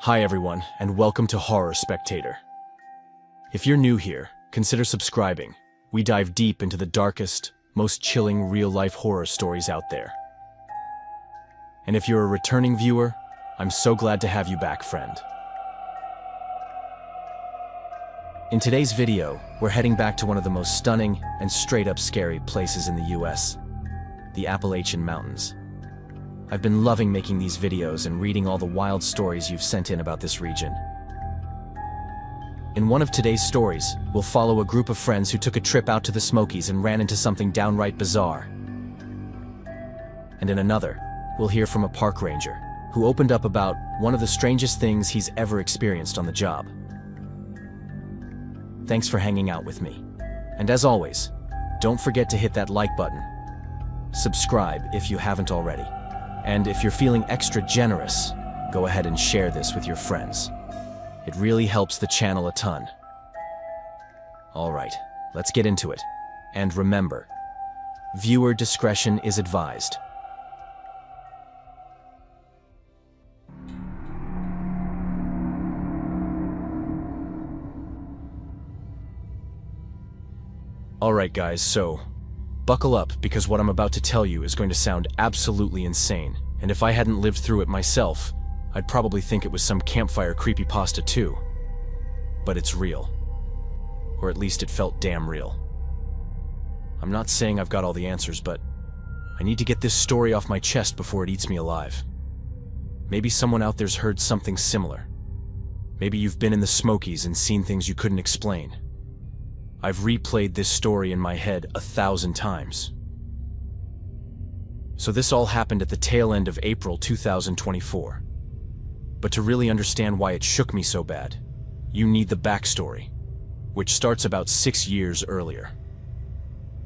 Hi everyone, and welcome to Horror Spectator. If you're new here, consider subscribing. We dive deep into the darkest, most chilling real-life horror stories out there. And if you're a returning viewer, I'm so glad to have you back, friend. In today's video, we're heading back to one of the most stunning and straight-up scary places in the US, the Appalachian Mountains. I've been loving making these videos and reading all the wild stories you've sent in about this region. In one of today's stories, we'll follow a group of friends who took a trip out to the Smokies and ran into something downright bizarre. And in another, we'll hear from a park ranger who opened up about one of the strangest things he's ever experienced on the job. Thanks for hanging out with me. And as always, don't forget to hit that like button. Subscribe if you haven't already. And if you're feeling extra generous, go ahead and share this with your friends. It really helps the channel a ton. Alright, let's get into it. And remember, viewer discretion is advised. Alright guys, so buckle up, because what I'm about to tell you is going to sound absolutely insane, and if I hadn't lived through it myself, I'd probably think it was some campfire creepypasta too. But it's real. Or at least it felt damn real. I'm not saying I've got all the answers, but I need to get this story off my chest before it eats me alive. Maybe someone out there's heard something similar. Maybe you've been in the Smokies and seen things you couldn't explain. I've replayed this story in my head 1,000 times. So this all happened at the tail end of April 2024. But to really understand why it shook me so bad, you need the backstory, which starts about 6 years earlier.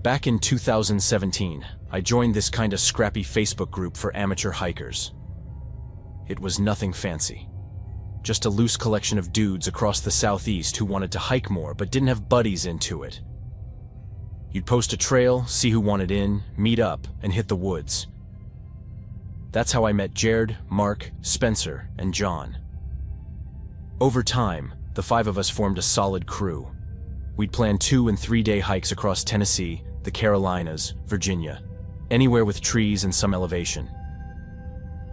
Back in 2017, I joined this kinda scrappy Facebook group for amateur hikers. It was nothing fancy. Just a loose collection of dudes across the southeast who wanted to hike more but didn't have buddies into it. You'd post a trail, see who wanted in, meet up, and hit the woods. That's how I met Jared, Mark, Spencer, and John. Over time, the 5 of us formed a solid crew. We'd plan 2- and 3-day hikes across Tennessee, the Carolinas, Virginia, anywhere with trees and some elevation.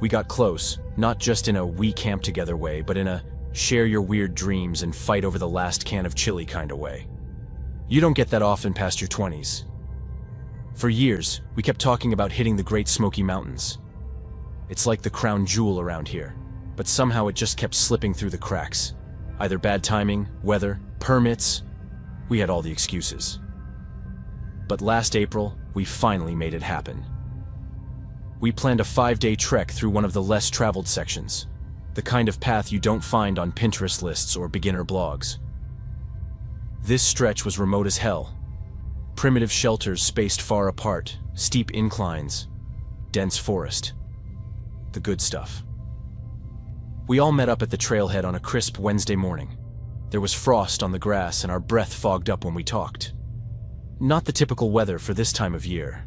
We got close, not just in a we camp together way, but in a share your weird dreams and fight over the last can of chili kind of way. You don't get that often past your 20s. For years, we kept talking about hitting the Great Smoky Mountains. It's like the crown jewel around here, but somehow it just kept slipping through the cracks. Either bad timing, weather, permits. We had all the excuses. But last April, we finally made it happen. We planned a 5-day trek through one of the less traveled sections, the kind of path you don't find on Pinterest lists or beginner blogs. This stretch was remote as hell. Primitive shelters spaced far apart, steep inclines, dense forest. The good stuff. We all met up at the trailhead on a crisp Wednesday morning. There was frost on the grass and our breath fogged up when we talked. Not the typical weather for this time of year.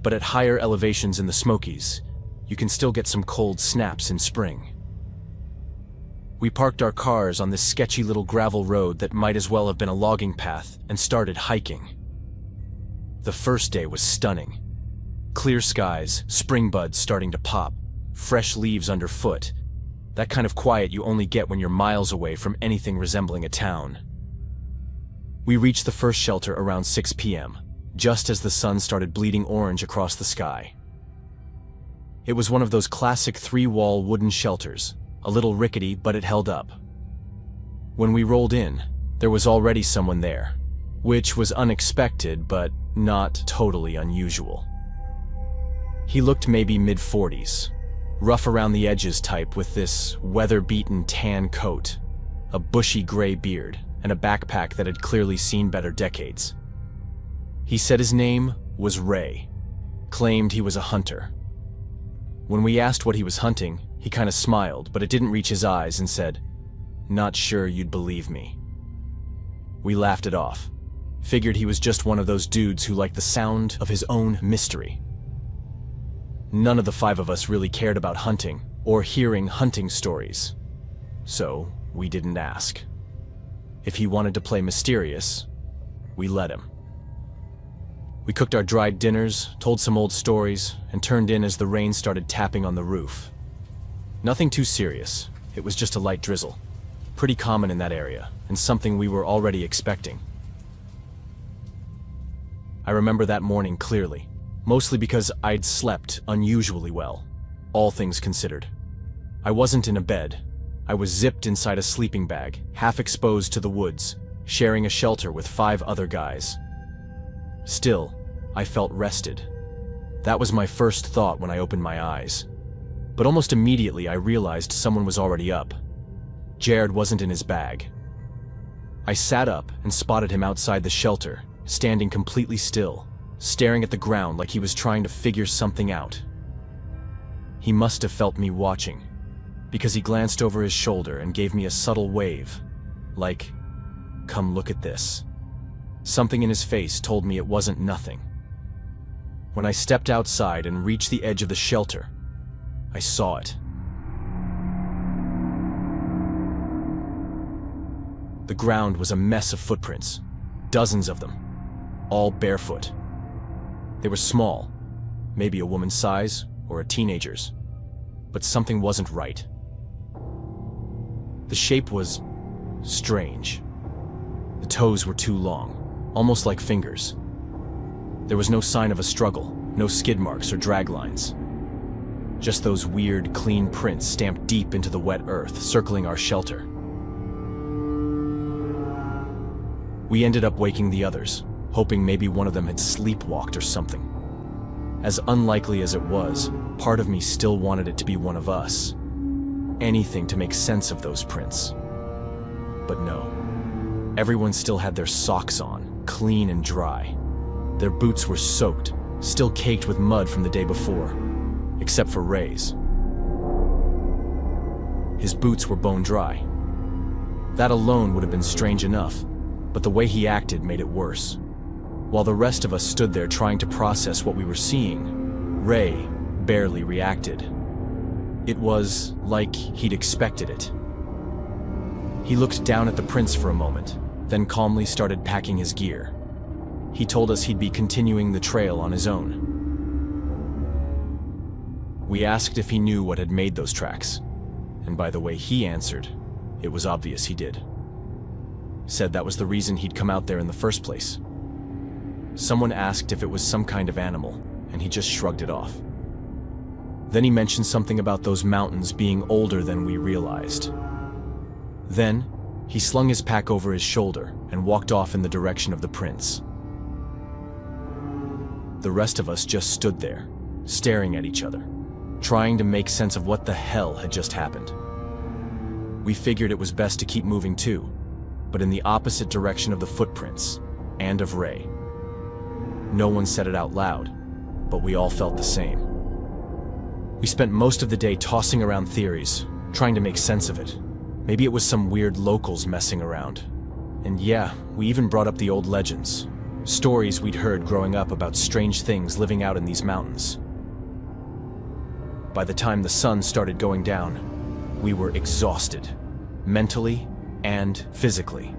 But at higher elevations in the Smokies, you can still get some cold snaps in spring. We parked our cars on this sketchy little gravel road that might as well have been a logging path and started hiking. The first day was stunning. Clear skies, spring buds starting to pop, fresh leaves underfoot. That kind of quiet you only get when you're miles away from anything resembling a town. We reached the first shelter around 6 p.m. just as the sun started bleeding orange across the sky. It was one of those classic 3-wall wooden shelters, a little rickety, but it held up. When we rolled in, there was already someone there, which was unexpected, but not totally unusual. He looked maybe mid-40s, rough around the edges type with this weather-beaten tan coat, a bushy gray beard, and a backpack that had clearly seen better decades. He said his name was Ray, claimed he was a hunter. When we asked what he was hunting, he kind of smiled, but it didn't reach his eyes and said, "Not sure you'd believe me." We laughed it off, figured he was just one of those dudes who liked the sound of his own mystery. None of the 5 of us really cared about hunting or hearing hunting stories. so we didn't ask. If he wanted to play mysterious, we let him. We cooked our dried dinners, told some old stories, and turned in as the rain started tapping on the roof. Nothing too serious, it was just a light drizzle. Pretty common in that area, and something we were already expecting. I remember that morning clearly, mostly because I'd slept unusually well, all things considered. I wasn't in a bed. I was zipped inside a sleeping bag, half exposed to the woods, sharing a shelter with 5 other guys. Still, I felt rested. That was my first thought when I opened my eyes. But almost immediately I realized someone was already up. Jared wasn't in his bag. I sat up and spotted him outside the shelter, standing completely still, staring at the ground like he was trying to figure something out. He must have felt me watching, because he glanced over his shoulder and gave me a subtle wave, like, "Come look at this." Something in his face told me it wasn't nothing. When I stepped outside and reached the edge of the shelter, I saw it. The ground was a mess of footprints, dozens of them, all barefoot. They were small, maybe a woman's size or a teenager's, but something wasn't right. The shape was strange. The toes were too long, almost like fingers. There was no sign of a struggle, no skid marks or drag lines. Just those weird, clean prints stamped deep into the wet earth, circling our shelter. We ended up waking the others, hoping maybe one of them had sleepwalked or something. As unlikely as it was, part of me still wanted it to be one of us. Anything to make sense of those prints. But no. Everyone still had their socks on, clean and dry. Their boots were soaked, still caked with mud from the day before, except for Ray's. His boots were bone dry. That alone would have been strange enough, but the way he acted made it worse. While the rest of us stood there trying to process what we were seeing, Ray barely reacted. It was like he'd expected it. He looked down at the prints for a moment, then calmly started packing his gear. He told us he'd be continuing the trail on his own. We asked if he knew what had made those tracks, and by the way he answered, it was obvious he did. Said that was the reason he'd come out there in the first place. Someone asked if it was some kind of animal, and he just shrugged it off. Then he mentioned something about those mountains being older than we realized. Then, he slung his pack over his shoulder and walked off in the direction of the prints. The rest of us just stood there, staring at each other, trying to make sense of what the hell had just happened. We figured it was best to keep moving too, but in the opposite direction of the footprints, and of Ray. No one said it out loud, but we all felt the same. We spent most of the day tossing around theories, trying to make sense of it. Maybe it was some weird locals messing around. And yeah, we even brought up the old legends, stories we'd heard growing up about strange things living out in these mountains. By the time the sun started going down, we were exhausted, mentally and physically.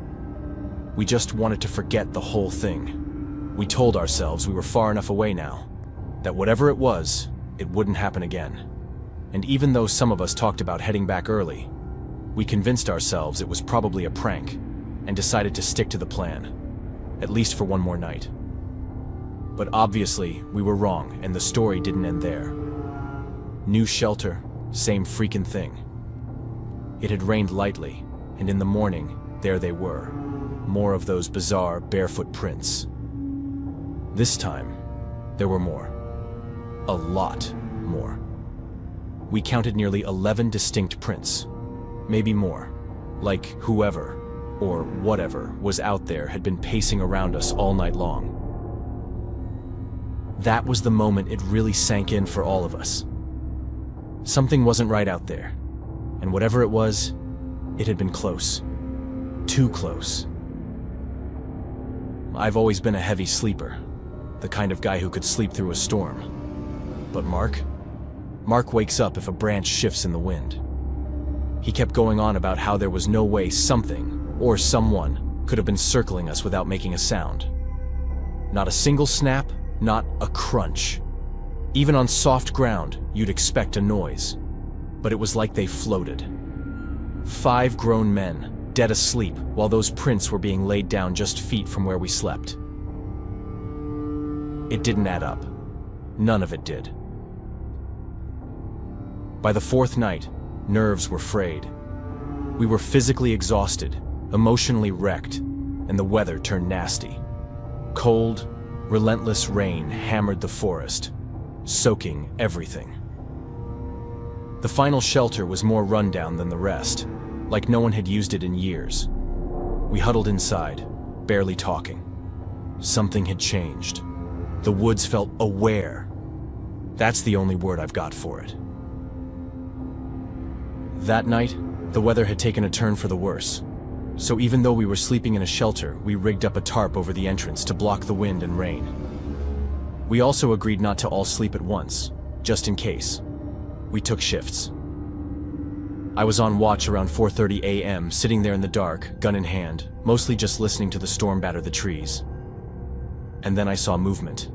We just wanted to forget the whole thing. We told ourselves we were far enough away now, that whatever it was, it wouldn't happen again. And even though some of us talked about heading back early, we convinced ourselves it was probably a prank and decided to stick to the plan, at least for one more night. But obviously, we were wrong and the story didn't end there. New shelter, same freaking thing. It had rained lightly, and in the morning, there they were, more of those bizarre barefoot prints. This time, there were more. A lot more. We counted nearly 11 distinct prints, maybe more, like whoever, or whatever, was out there had been pacing around us all night long. That was the moment it really sank in for all of us. Something wasn't right out there, and whatever it was, it had been close. Too close. I've always been a heavy sleeper, the kind of guy who could sleep through a storm. But Mark wakes up if a branch shifts in the wind. He kept going on about how there was no way something, or someone, could have been circling us without making a sound. Not a single snap, not a crunch. Even on soft ground, you'd expect a noise. But it was like they floated. 5 grown men, dead asleep, while those prints were being laid down just feet from where we slept. It didn't add up. None of it did. By the 4th night, nerves were frayed. We were physically exhausted, emotionally wrecked, and the weather turned nasty. Cold, relentless rain hammered the forest, soaking everything. The final shelter was more rundown than the rest, like no one had used it in years. We huddled inside, barely talking. Something had changed. The woods felt aware. That's the only word I've got for it. That night, the weather had taken a turn for the worse. So even though we were sleeping in a shelter, we rigged up a tarp over the entrance to block the wind and rain. We also agreed not to all sleep at once, just in case. We took shifts. I was on watch around 4:30 a.m., sitting there in the dark, gun in hand, mostly just listening to the storm batter the trees. And then I saw movement.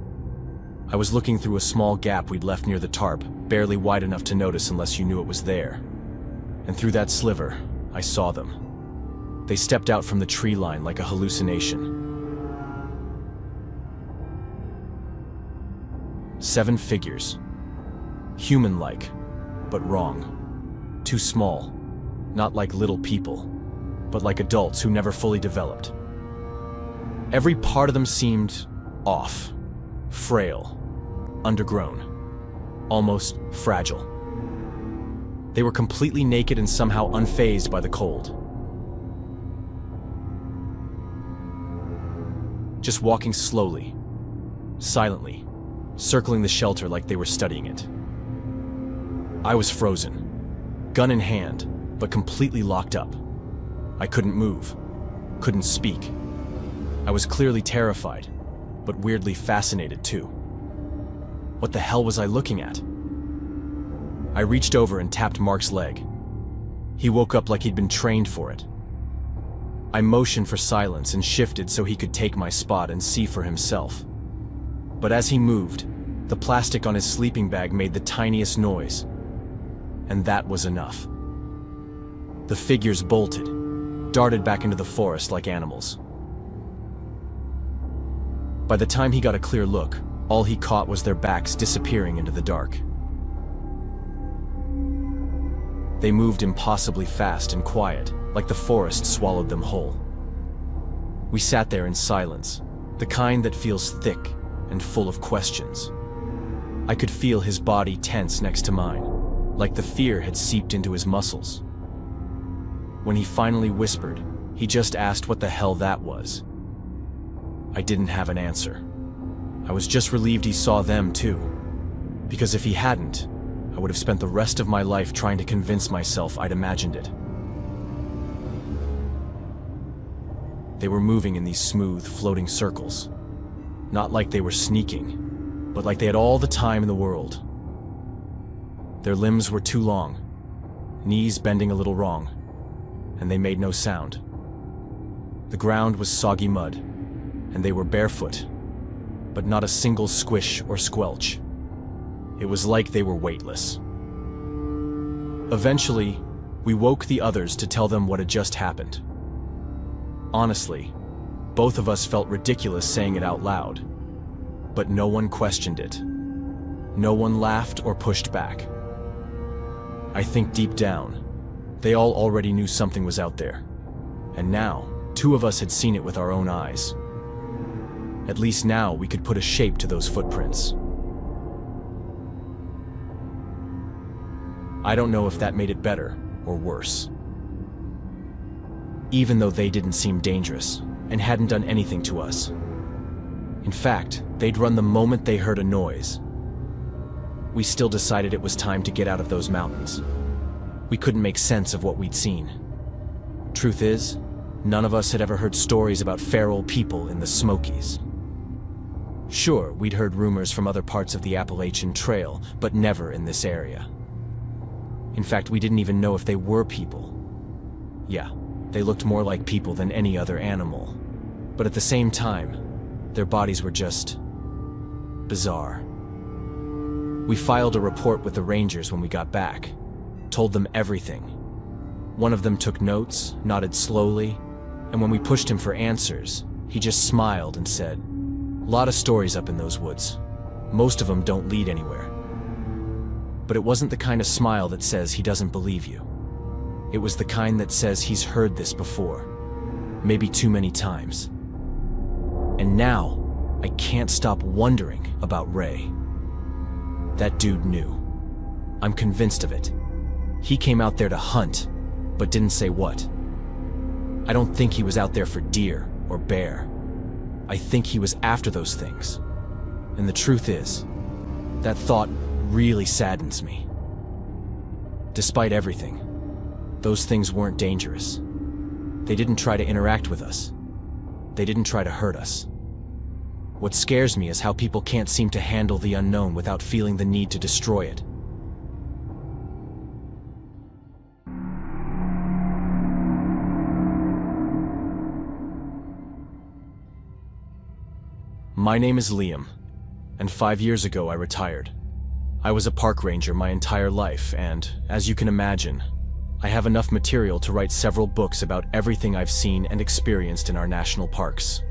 I was looking through a small gap we'd left near the tarp, barely wide enough to notice unless you knew it was there. And through that sliver, I saw them. They stepped out from the tree line like a hallucination. 7 figures. Human-like, but wrong. Too small. Not like little people, but like adults who never fully developed. Every part of them seemed off, frail, undergrown, almost fragile. They were completely naked and somehow unfazed by the cold. Just walking slowly, silently, circling the shelter like they were studying it. I was frozen, gun in hand, but completely locked up. I couldn't move, couldn't speak. I was clearly terrified, but weirdly fascinated too. What the hell was I looking at? I reached over and tapped Mark's leg. He woke up like he'd been trained for it. I motioned for silence and shifted so he could take my spot and see for himself. But as he moved, the plastic on his sleeping bag made the tiniest noise. And that was enough. The figures bolted, darted back into the forest like animals. By the time he got a clear look, all he caught was their backs disappearing into the dark. They moved impossibly fast and quiet, like the forest swallowed them whole. We sat there in silence, the kind that feels thick and full of questions. I could feel his body tense next to mine, like the fear had seeped into his muscles. When he finally whispered, he just asked what the hell that was. I didn't have an answer. I was just relieved he saw them too, because if he hadn't, I would have spent the rest of my life trying to convince myself I'd imagined it. They were moving in these smooth, floating circles. Not like they were sneaking, but like they had all the time in the world. Their limbs were too long, knees bending a little wrong, and they made no sound. The ground was soggy mud, and they were barefoot, but not a single squish or squelch. It was like they were weightless. Eventually, we woke the others to tell them what had just happened. Honestly, both of us felt ridiculous saying it out loud, but no one questioned it. No one laughed or pushed back. I think deep down, they all already knew something was out there, and now 2 of us had seen it with our own eyes. At least now we could put a shape to those footprints. I don't know if that made it better or worse. Even though they didn't seem dangerous and hadn't done anything to us. In fact, they'd run the moment they heard a noise. We still decided it was time to get out of those mountains. We couldn't make sense of what we'd seen. Truth is, none of us had ever heard stories about feral people in the Smokies. Sure, we'd heard rumors from other parts of the Appalachian Trail, but never in this area. In fact, we didn't even know if they were people. Yeah, they looked more like people than any other animal. But at the same time, their bodies were just bizarre. We filed a report with the rangers when we got back, told them everything. One of them took notes, nodded slowly, and when we pushed him for answers, he just smiled and said, "Lot of stories up in those woods. Most of them don't lead anywhere." But it wasn't the kind of smile that says he doesn't believe you. It was the kind that says he's heard this before, maybe too many times. And now, I can't stop wondering about Ray. That dude knew. I'm convinced of it. He came out there to hunt, but didn't say what. I don't think he was out there for deer or bear. I think he was after those things. And the truth is, that thought really saddens me. Despite everything, those things weren't dangerous. They didn't try to interact with us. They didn't try to hurt us. What scares me is how people can't seem to handle the unknown without feeling the need to destroy it. My name is Liam, and 5 years ago I retired. I was a park ranger my entire life, and, as you can imagine, I have enough material to write several books about everything I've seen and experienced in our national parks.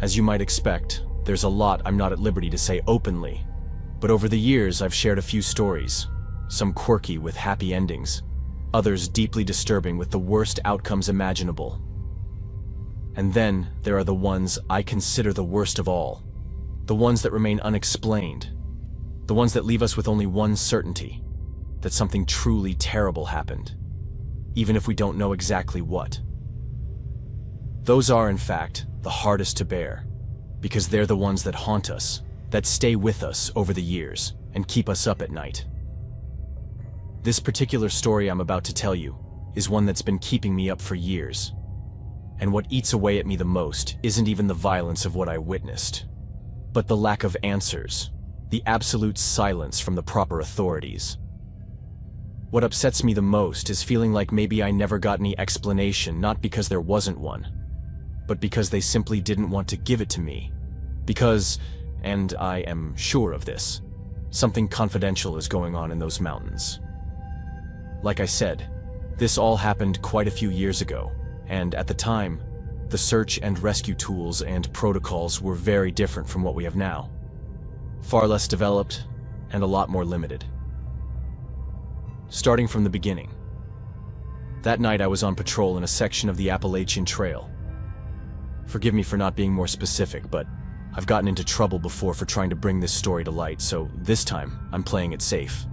As you might expect, there's a lot I'm not at liberty to say openly, but over the years I've shared a few stories, some quirky with happy endings, others deeply disturbing with the worst outcomes imaginable. And then there are the ones I consider the worst of all, the ones that remain unexplained, the ones that leave us with only one certainty, that something truly terrible happened, even if we don't know exactly what. Those are, in fact, the hardest to bear, because they're the ones that haunt us, that stay with us over the years, and keep us up at night. This particular story I'm about to tell you is one that's been keeping me up for years. And what eats away at me the most isn't even the violence of what I witnessed, but the lack of answers, the absolute silence from the proper authorities. What upsets me the most is feeling like maybe I never got any explanation, not because there wasn't one, but because they simply didn't want to give it to me. Because, and I am sure of this, something confidential is going on in those mountains. Like I said, this all happened quite a few years ago. And at the time, the search and rescue tools and protocols were very different from what we have now. Far less developed and a lot more limited. Starting from the beginning. That night I was on patrol in a section of the Appalachian Trail. Forgive me for not being more specific, but I've gotten into trouble before for trying to bring this story to light, so this time I'm playing it safe.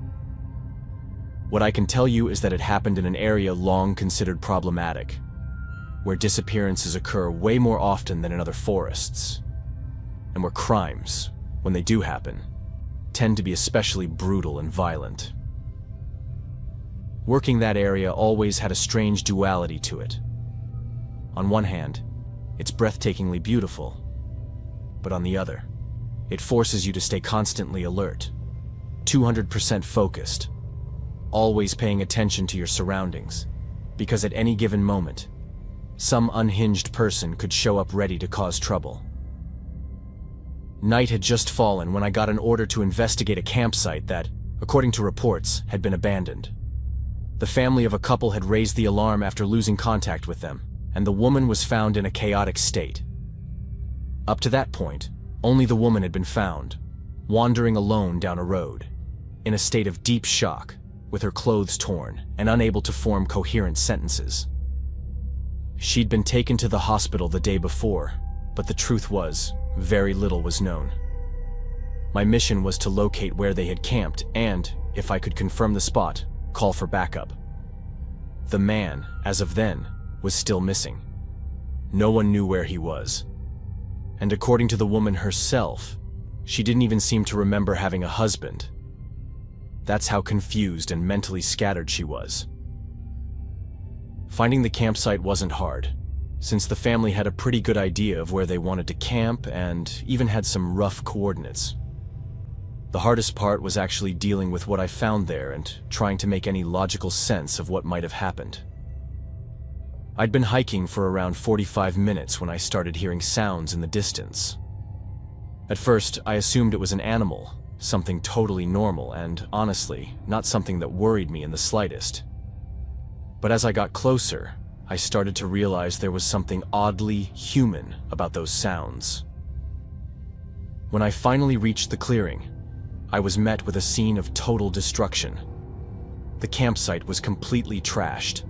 What I can tell you is that it happened in an area long considered problematic, where disappearances occur way more often than in other forests, and where crimes, when they do happen, tend to be especially brutal and violent. Working that area always had a strange duality to it. On one hand, it's breathtakingly beautiful, but on the other, it forces you to stay constantly alert, 200% focused, always paying attention to your surroundings, because at any given moment, some unhinged person could show up ready to cause trouble. Night had just fallen when I got an order to investigate a campsite that, according to reports, had been abandoned. The family of a couple had raised the alarm after losing contact with them, and the woman was found in a chaotic state. Up to that point, only the woman had been found, wandering alone down a road, in a state of deep shock, with her clothes torn and unable to form coherent sentences. She'd been taken to the hospital the day before, but the truth was, very little was known. My mission was to locate where they had camped and, if I could confirm the spot, call for backup. The man, as of then, was still missing. No one knew where he was. And according to the woman herself, she didn't even seem to remember having a husband. That's how confused and mentally scattered she was. Finding the campsite wasn't hard, since the family had a pretty good idea of where they wanted to camp and even had some rough coordinates. The hardest part was actually dealing with what I found there and trying to make any logical sense of what might have happened. I'd been hiking for around 45 minutes when I started hearing sounds in the distance. At first, I assumed it was an animal, something totally normal and, honestly, not something that worried me in the slightest. But as I got closer, I started to realize there was something oddly human about those sounds. When I finally reached the clearing, I was met with a scene of total destruction. The campsite was completely trashed,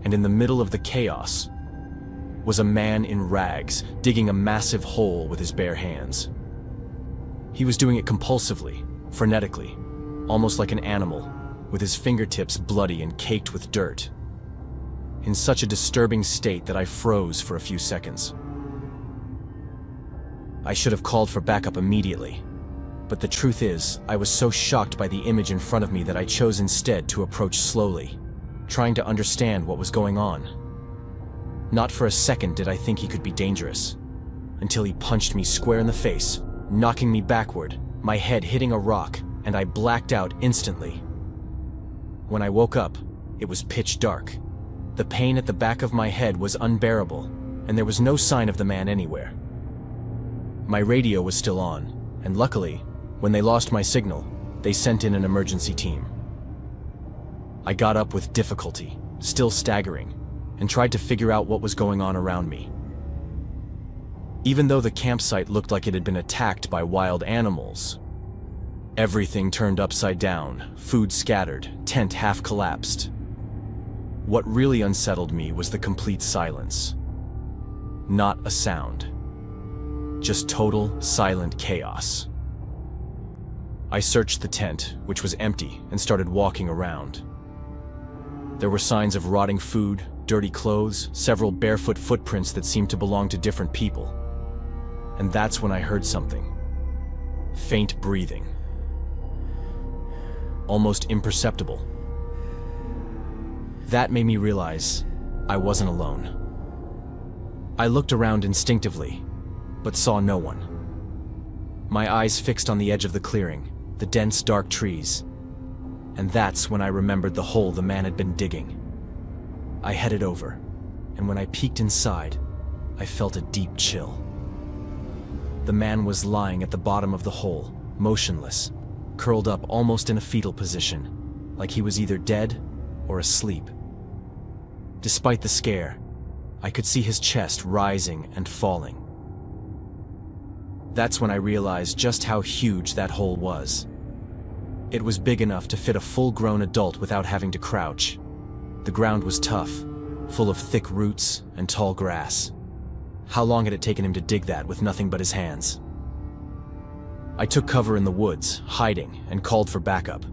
and in the middle of the chaos was a man in rags digging a massive hole with his bare hands. He was doing it compulsively, frenetically, almost like an animal, with his fingertips bloody and caked with dirt, in such a disturbing state that I froze for a few seconds. I should have called for backup immediately, but the truth is, I was so shocked by the image in front of me that I chose instead to approach slowly, trying to understand what was going on. Not for a second did I think he could be dangerous, until he punched me square in the face, knocking me backward, my head hitting a rock, and I blacked out instantly. When I woke up, it was pitch dark. The pain at the back of my head was unbearable, and there was no sign of the man anywhere. My radio was still on, and luckily, when they lost my signal, they sent in an emergency team. I got up with difficulty, still staggering, and tried to figure out what was going on around me. Even though the campsite looked like it had been attacked by wild animals, everything turned upside down, food scattered, tent half collapsed. What really unsettled me was the complete silence. Not a sound. Just total, silent chaos. I searched the tent, which was empty, and started walking around. There were signs of rotting food, dirty clothes, several barefoot footprints that seemed to belong to different people. And that's when I heard something. Faint breathing. Almost imperceptible. That made me realize I wasn't alone. I looked around instinctively, but saw no one. My eyes fixed on the edge of the clearing, the dense dark trees. And that's when I remembered the hole the man had been digging. I headed over, and when I peeked inside, I felt a deep chill. The man was lying at the bottom of the hole, motionless, curled up almost in a fetal position, like he was either dead or asleep. Despite the scare, I could see his chest rising and falling. That's when I realized just how huge that hole was. It was big enough to fit a full-grown adult without having to crouch. The ground was tough, full of thick roots and tall grass. How long had it taken him to dig that with nothing but his hands? I took cover in the woods, hiding, and called for backup.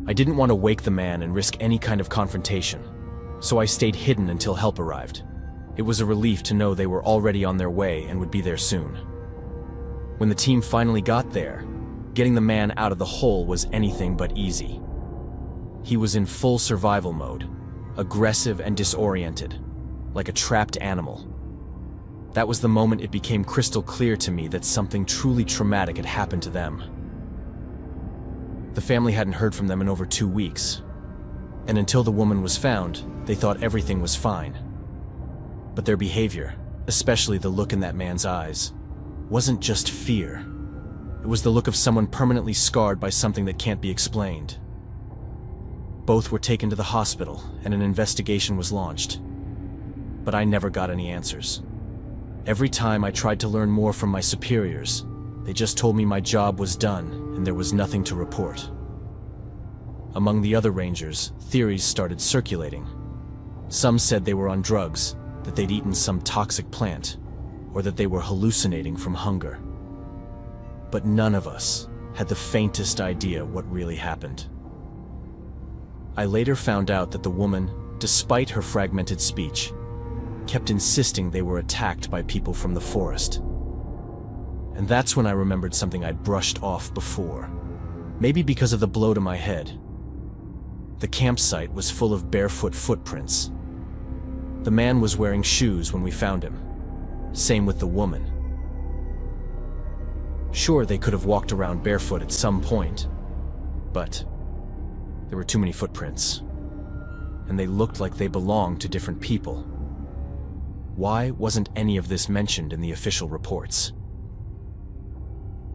I didn't want to wake the man and risk any kind of confrontation, so I stayed hidden until help arrived. It was a relief to know they were already on their way and would be there soon. When the team finally got there, getting the man out of the hole was anything but easy. He was in full survival mode, aggressive and disoriented, like a trapped animal. That was the moment it became crystal clear to me that something truly traumatic had happened to them. The family hadn't heard from them in over 2 weeks, and until the woman was found, they thought everything was fine. But their behavior, especially the look in that man's eyes, wasn't just fear. It was the look of someone permanently scarred by something that can't be explained. Both were taken to the hospital, and an investigation was launched. But I never got any answers. Every time I tried to learn more from my superiors, they just told me my job was done and there was nothing to report. Among the other rangers, theories started circulating. Some said they were on drugs, that they'd eaten some toxic plant, or that they were hallucinating from hunger. But none of us had the faintest idea what really happened. I later found out that the woman, despite her fragmented speech, kept insisting they were attacked by people from the forest. And that's when I remembered something I'd brushed off before. Maybe because of the blow to my head. The campsite was full of barefoot footprints. The man was wearing shoes when we found him. Same with the woman. Sure, they could have walked around barefoot at some point, but there were too many footprints, and they looked like they belonged to different people. Why wasn't any of this mentioned in the official reports?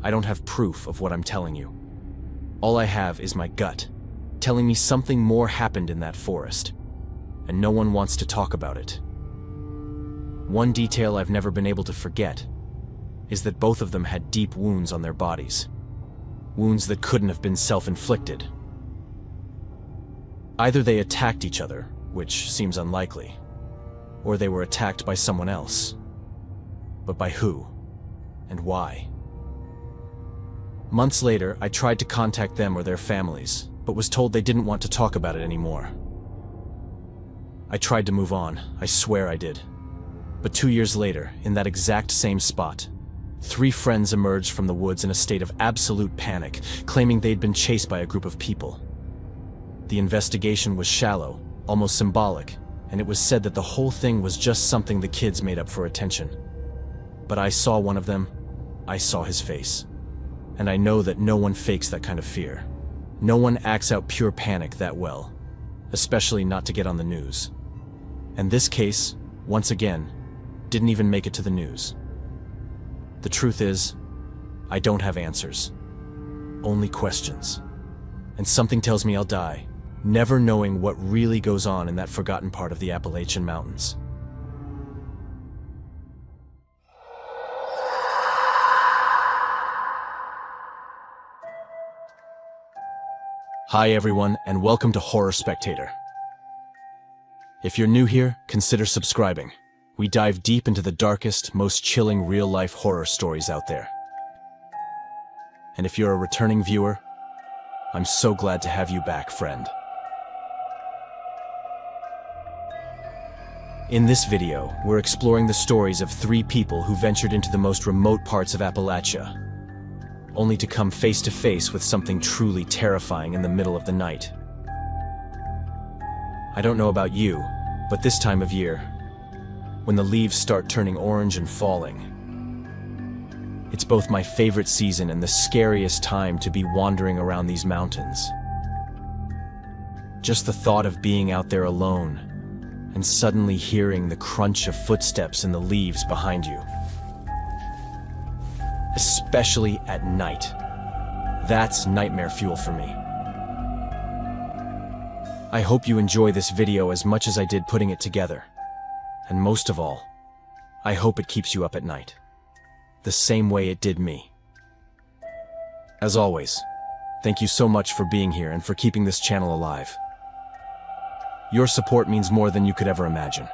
I don't have proof of what I'm telling you. All I have is my gut, telling me something more happened in that forest, and no one wants to talk about it. One detail I've never been able to forget is that both of them had deep wounds on their bodies. Wounds that couldn't have been self-inflicted. Either they attacked each other, which seems unlikely, or they were attacked by someone else. But by who? And why? Months later, I tried to contact them or their families, but was told they didn't want to talk about it anymore. I tried to move on, I swear I did. But 2 years later, in that exact same spot, 3 friends emerged from the woods in a state of absolute panic, claiming they'd been chased by a group of people. The investigation was shallow, almost symbolic, and it was said that the whole thing was just something the kids made up for attention. But I saw one of them, I saw his face. And I know that no one fakes that kind of fear. No one acts out pure panic that well, especially not to get on the news. And this case, once again, didn't even make it to the news. The truth is, I don't have answers, only questions. And something tells me I'll die, never knowing what really goes on in that forgotten part of the Appalachian Mountains. Hi everyone, and welcome to Horror Spectator. If you're new here, consider subscribing. We dive deep into the darkest, most chilling real-life horror stories out there. And if you're a returning viewer, I'm so glad to have you back, friend. In this video, we're exploring the stories of 3 people who ventured into the most remote parts of Appalachia, only to come face to face with something truly terrifying in the middle of the night. I don't know about you, but this time of year, when the leaves start turning orange and falling, it's both my favorite season and the scariest time to be wandering around these mountains. Just the thought of being out there alone and suddenly hearing the crunch of footsteps in the leaves behind you. Especially at night. That's nightmare fuel for me. I hope you enjoy this video as much as I did putting it together. And most of all, I hope it keeps you up at night, the same way it did me. As always, thank you so much for being here and for keeping this channel alive. Your support means more than you could ever imagine.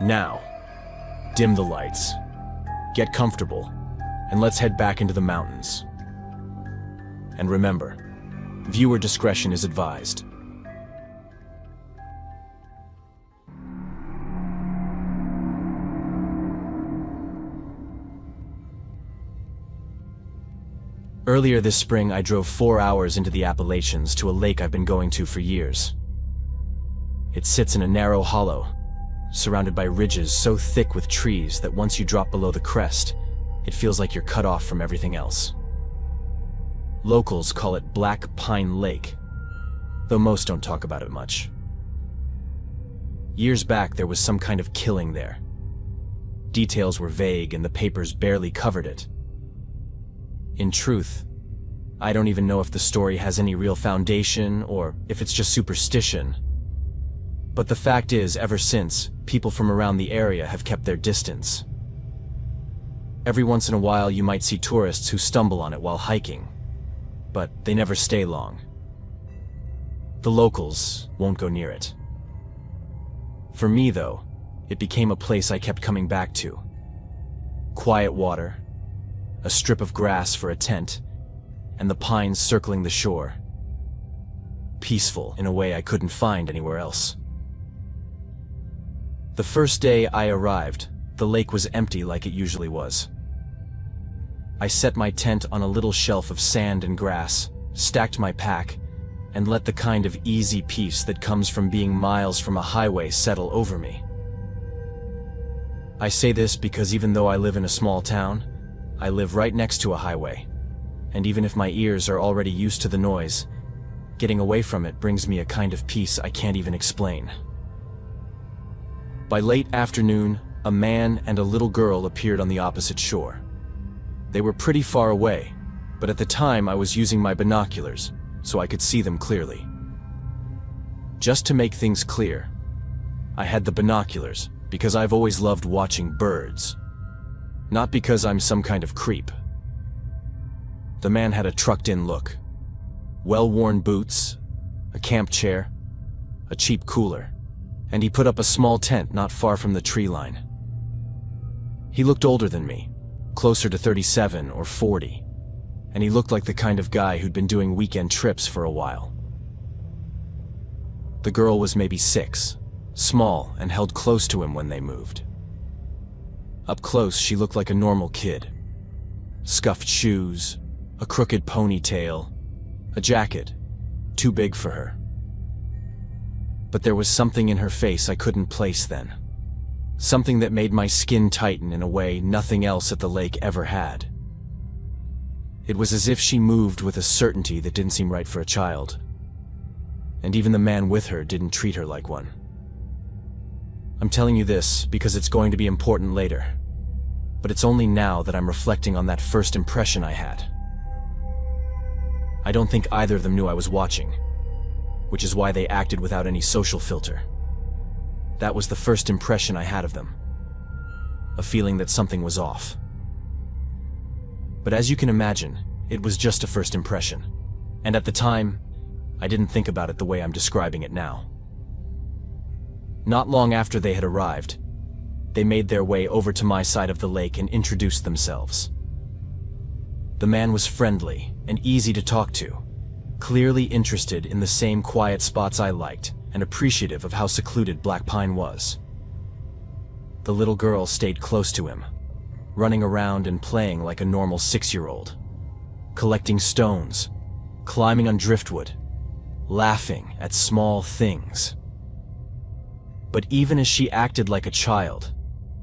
Now, dim the lights, get comfortable, and let's head back into the mountains. And remember, viewer discretion is advised. Earlier this spring, I drove 4 hours into the Appalachians to a lake I've been going to for years. It sits in a narrow hollow, surrounded by ridges so thick with trees that once you drop below the crest, it feels like you're cut off from everything else. Locals call it Black Pine Lake, though most don't talk about it much. Years back, there was some kind of killing there. Details were vague and the papers barely covered it. In truth, I don't even know if the story has any real foundation or if it's just superstition. But the fact is, ever since, people from around the area have kept their distance. Every once in a while you might see tourists who stumble on it while hiking, but they never stay long. The locals won't go near it. For me, though, it became a place I kept coming back to. Quiet water, a strip of grass for a tent, and the pines circling the shore. Peaceful in a way I couldn't find anywhere else. The first day I arrived, the lake was empty like it usually was. I set my tent on a little shelf of sand and grass, stacked my pack, and let the kind of easy peace that comes from being miles from a highway settle over me. I say this because even though I live in a small town, I live right next to a highway, and even if my ears are already used to the noise, getting away from it brings me a kind of peace I can't even explain. By late afternoon, a man and a little girl appeared on the opposite shore. They were pretty far away, but at the time I was using my binoculars, so I could see them clearly. Just to make things clear, I had the binoculars because I've always loved watching birds, not because I'm some kind of creep. The man had a trucked-in look, well-worn boots, a camp chair, a cheap cooler, and he put up a small tent not far from the tree line. He looked older than me, closer to 37 or 40, and he looked like the kind of guy who'd been doing weekend trips for a while. The girl was maybe 6, small and held close to him when they moved. Up close, she looked like a normal kid. Scuffed shoes, a crooked ponytail, a jacket, too big for her. But there was something in her face I couldn't place then. Something that made my skin tighten in a way nothing else at the lake ever had. It was as if she moved with a certainty that didn't seem right for a child. And even the man with her didn't treat her like one. I'm telling you this because it's going to be important later, but it's only now that I'm reflecting on that first impression I had. I don't think either of them knew I was watching, which is why they acted without any social filter. That was the first impression I had of them, a feeling that something was off. But as you can imagine, it was just a first impression, and at the time, I didn't think about it the way I'm describing it now. Not long after they had arrived, they made their way over to my side of the lake and introduced themselves. The man was friendly and easy to talk to, clearly interested in the same quiet spots I liked and appreciative of how secluded Black Pine was. The little girl stayed close to him, running around and playing like a normal 6-year-old, collecting stones, climbing on driftwood, laughing at small things. But even as she acted like a child,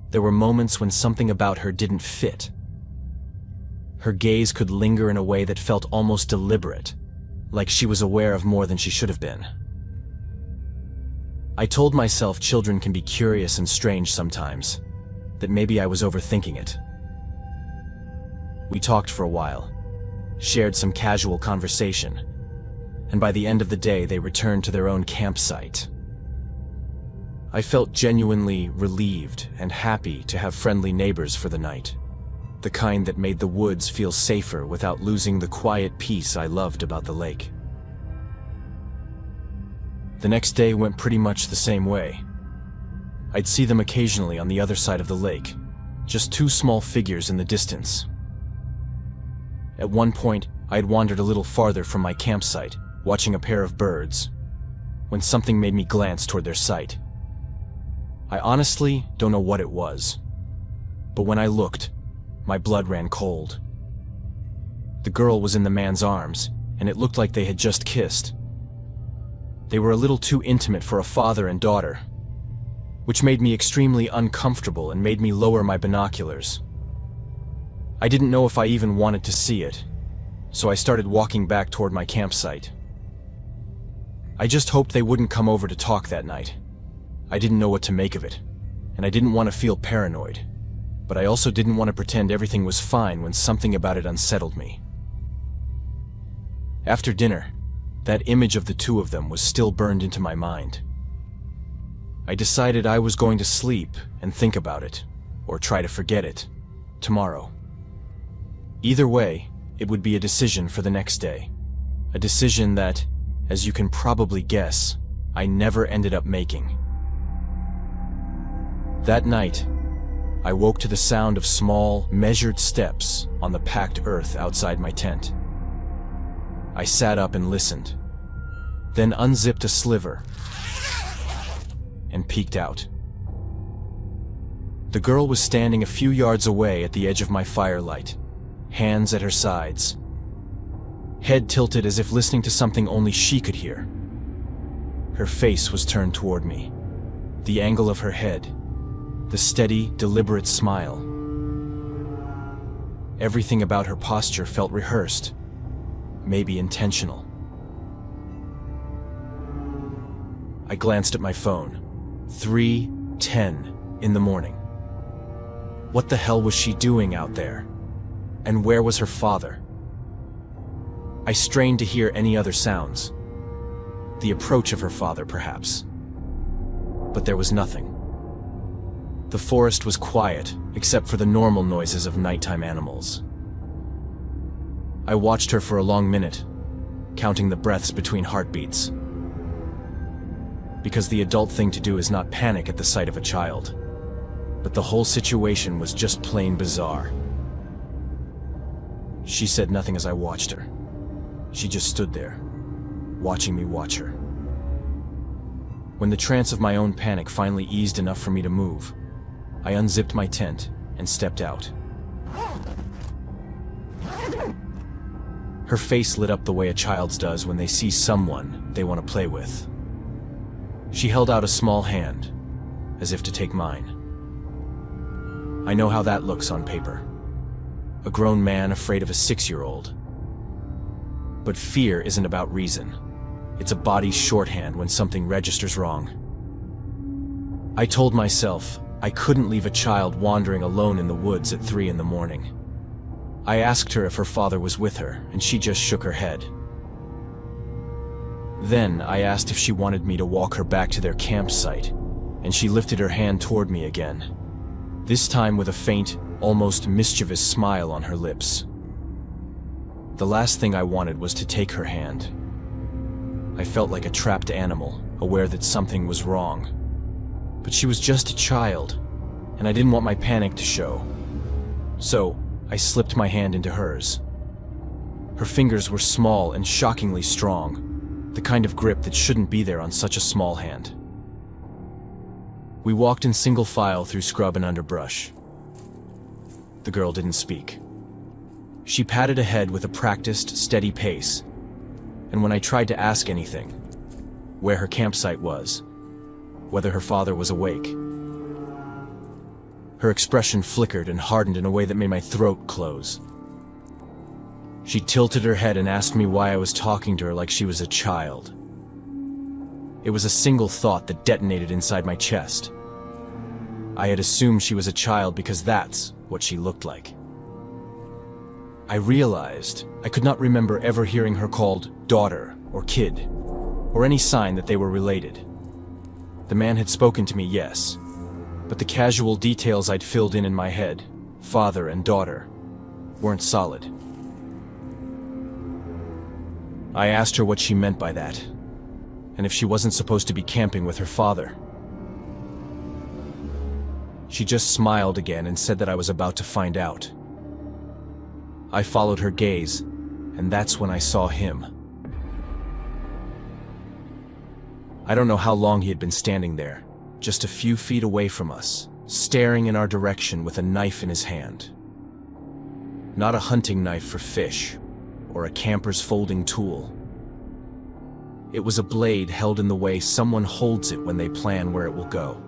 there were moments when something about her didn't fit. Her gaze could linger in a way that felt almost deliberate, like she was aware of more than she should have been. I told myself children can be curious and strange sometimes, that maybe I was overthinking it. We talked for a while, shared some casual conversation, and by the end of the day they returned to their own campsite. I felt genuinely relieved and happy to have friendly neighbors for the night, the kind that made the woods feel safer without losing the quiet peace I loved about the lake. The next day went pretty much the same way. I'd see them occasionally on the other side of the lake, just 2 small figures in the distance. At one point, I had wandered a little farther from my campsite, watching a pair of birds, when something made me glance toward their sight. I honestly don't know what it was, but when I looked, my blood ran cold. The girl was in the man's arms, and it looked like they had just kissed. They were a little too intimate for a father and daughter, which made me extremely uncomfortable and made me lower my binoculars. I didn't know if I even wanted to see it, so I started walking back toward my campsite. I just hoped they wouldn't come over to talk that night. I didn't know what to make of it, and I didn't want to feel paranoid, but I also didn't want to pretend everything was fine when something about it unsettled me. After dinner, that image of the 2 of them was still burned into my mind. I decided I was going to sleep and think about it, or try to forget it, tomorrow. Either way, it would be a decision for the next day. A decision that, as you can probably guess, I never ended up making. That night, I woke to the sound of small, measured steps on the packed earth outside my tent. I sat up and listened, then unzipped a sliver and peeked out. The girl was standing a few yards away at the edge of my firelight, hands at her sides, head tilted as if listening to something only she could hear. Her face was turned toward me, the angle of her head, the steady, deliberate smile. Everything about her posture felt rehearsed, maybe intentional. I glanced at my phone. 3:10 in the morning. What the hell was she doing out there? And where was her father? I strained to hear any other sounds. The approach of her father, perhaps. But there was nothing. The forest was quiet, except for the normal noises of nighttime animals. I watched her for a long minute, counting the breaths between heartbeats. Because the adult thing to do is not panic at the sight of a child. But the whole situation was just plain bizarre. She said nothing as I watched her. She just stood there, watching me watch her. When the trance of my own panic finally eased enough for me to move, I unzipped my tent and stepped out. Her face lit up the way a child's does when they see someone they want to play with. She held out a small hand, as if to take mine. I know how that looks on paper. A grown man afraid of a 6-year-old. But fear isn't about reason. It's a body's shorthand when something registers wrong. I told myself I couldn't leave a child wandering alone in the woods at 3 in the morning. I asked her if her father was with her, and she just shook her head. Then I asked if she wanted me to walk her back to their campsite, and she lifted her hand toward me again, this time with a faint, almost mischievous smile on her lips. The last thing I wanted was to take her hand. I felt like a trapped animal, aware that something was wrong. But she was just a child, and I didn't want my panic to show. So, I slipped my hand into hers. Her fingers were small and shockingly strong, the kind of grip that shouldn't be there on such a small hand. We walked in single file through scrub and underbrush. The girl didn't speak. She padded ahead with a practiced, steady pace, and when I tried to ask anything, where her campsite was, whether her father was awake, her expression flickered and hardened in a way that made my throat close. She tilted her head and asked me why I was talking to her like she was a child. It was a single thought that detonated inside my chest. I had assumed she was a child because that's what she looked like. I realized I could not remember ever hearing her called daughter or kid, or any sign that they were related. The man had spoken to me, yes, but the casual details I'd filled in my head, father and daughter, weren't solid. I asked her what she meant by that, and if she wasn't supposed to be camping with her father. She just smiled again and said that I was about to find out. I followed her gaze, and that's when I saw him. I don't know how long he had been standing there, just a few feet away from us, staring in our direction with a knife in his hand. Not a hunting knife for fish, or a camper's folding tool. It was a blade held in the way someone holds it when they plan where it will go.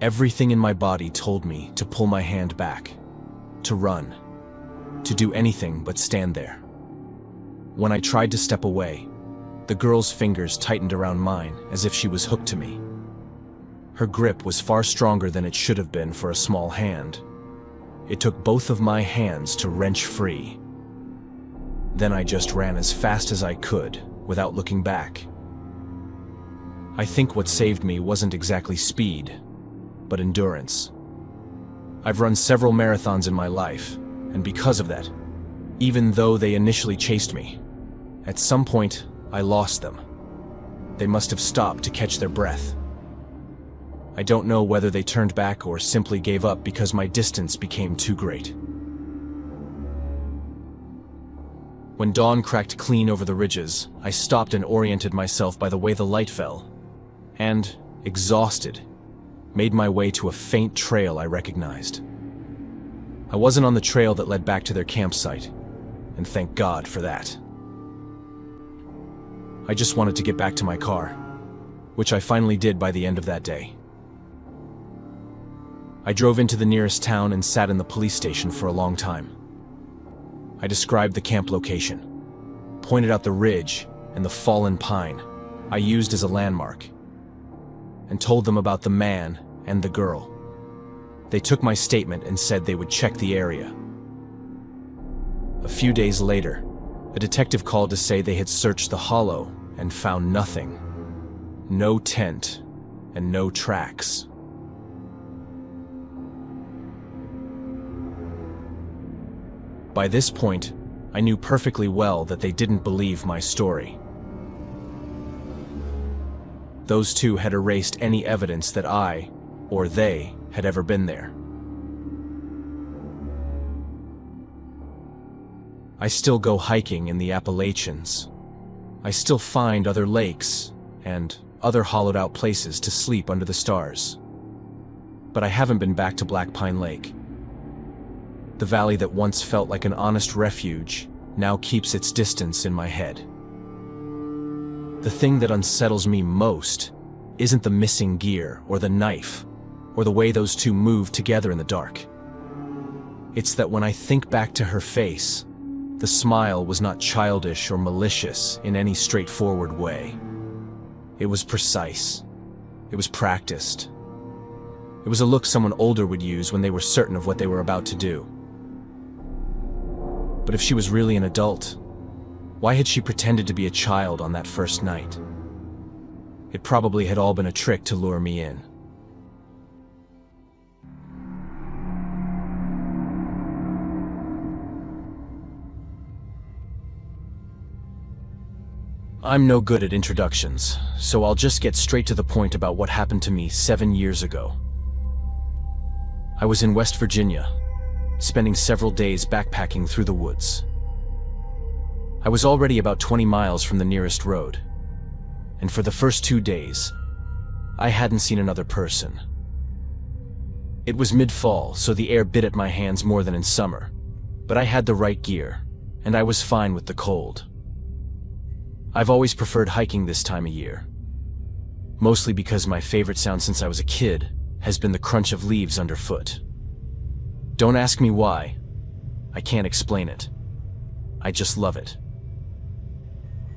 Everything in my body told me to pull my hand back, to run, to do anything but stand there. When I tried to step away, the girl's fingers tightened around mine as if she was hooked to me. Her grip was far stronger than it should have been for a small hand. It took both of my hands to wrench free. Then I just ran as fast as I could, without looking back. I think what saved me wasn't exactly speed, but endurance. I've run several marathons in my life, and because of that, even though they initially chased me, at some point I lost them. They must have stopped to catch their breath. I don't know whether they turned back or simply gave up because my distance became too great. When dawn cracked clean over the ridges, I stopped and oriented myself by the way the light fell, and, exhausted, made my way to a faint trail I recognized. I wasn't on the trail that led back to their campsite, and thank God for that. I just wanted to get back to my car, which I finally did by the end of that day. I drove into the nearest town and sat in the police station for a long time. I described the camp location, pointed out the ridge and the fallen pine I used as a landmark, and told them about the man and the girl. They took my statement and said they would check the area. A few days later, a detective called to say they had searched the hollow and found nothing. No tent and no tracks. By this point, I knew perfectly well that they didn't believe my story. Those two had erased any evidence that I, or they, had ever been there. I still go hiking in the Appalachians. I still find other lakes and other hollowed-out places to sleep under the stars. But I haven't been back to Black Pine Lake. The valley that once felt like an honest refuge now keeps its distance in my head. The thing that unsettles me most isn't the missing gear or the knife or the way those two moved together in the dark. It's that when I think back to her face, the smile was not childish or malicious in any straightforward way. It was precise. It was practiced. It was a look someone older would use when they were certain of what they were about to do. But if she was really an adult, why had she pretended to be a child on that first night? It probably had all been a trick to lure me in. I'm no good at introductions, so I'll just get straight to the point about what happened to me 7 years ago. I was in West Virginia, spending several days backpacking through the woods. I was already about 20 miles from the nearest road, and for the first 2 days, I hadn't seen another person. It was mid-fall, so the air bit at my hands more than in summer, but I had the right gear, and I was fine with the cold. I've always preferred hiking this time of year, mostly because my favorite sound since I was a kid has been the crunch of leaves underfoot. Don't ask me why. I can't explain it. I just love it.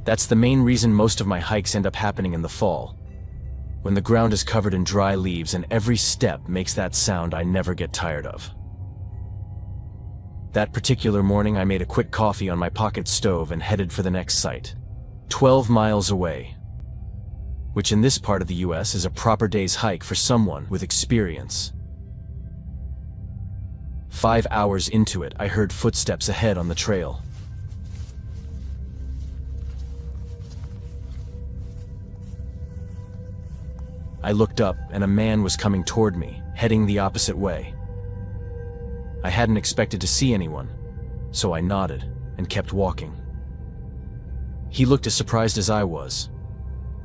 That's the main reason most of my hikes end up happening in the fall, when the ground is covered in dry leaves and every step makes that sound I never get tired of. That particular morning, I made a quick coffee on my pocket stove and headed for the next site, 12 miles away, which in this part of the US is a proper day's hike for someone with experience. 5 hours into it, I heard footsteps ahead on the trail. I looked up, and a man was coming toward me, heading the opposite way. I hadn't expected to see anyone, so I nodded and kept walking. He looked as surprised as I was.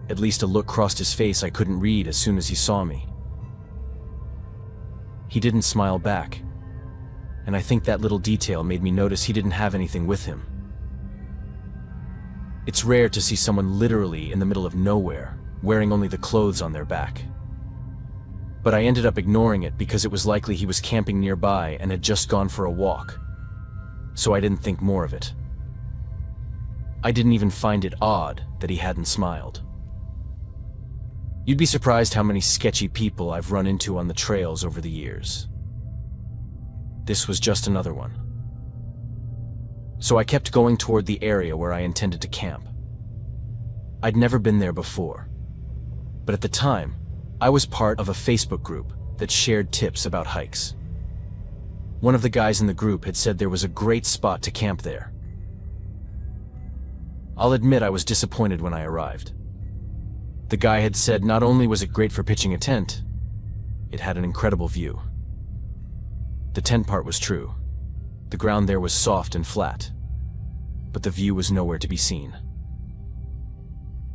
At least a look crossed his face I couldn't read as soon as he saw me. He didn't smile back, and I think that little detail made me notice he didn't have anything with him. It's rare to see someone literally in the middle of nowhere, wearing only the clothes on their back. But I ended up ignoring it because it was likely he was camping nearby and had just gone for a walk, so I didn't think more of it. I didn't even find it odd that he hadn't smiled. You'd be surprised how many sketchy people I've run into on the trails over the years. This was just another one. So I kept going toward the area where I intended to camp. I'd never been there before, but at the time, I was part of a Facebook group that shared tips about hikes. One of the guys in the group had said there was a great spot to camp there. I'll admit I was disappointed when I arrived. The guy had said not only was it great for pitching a tent, it had an incredible view. The tent part was true. The ground there was soft and flat, but the view was nowhere to be seen.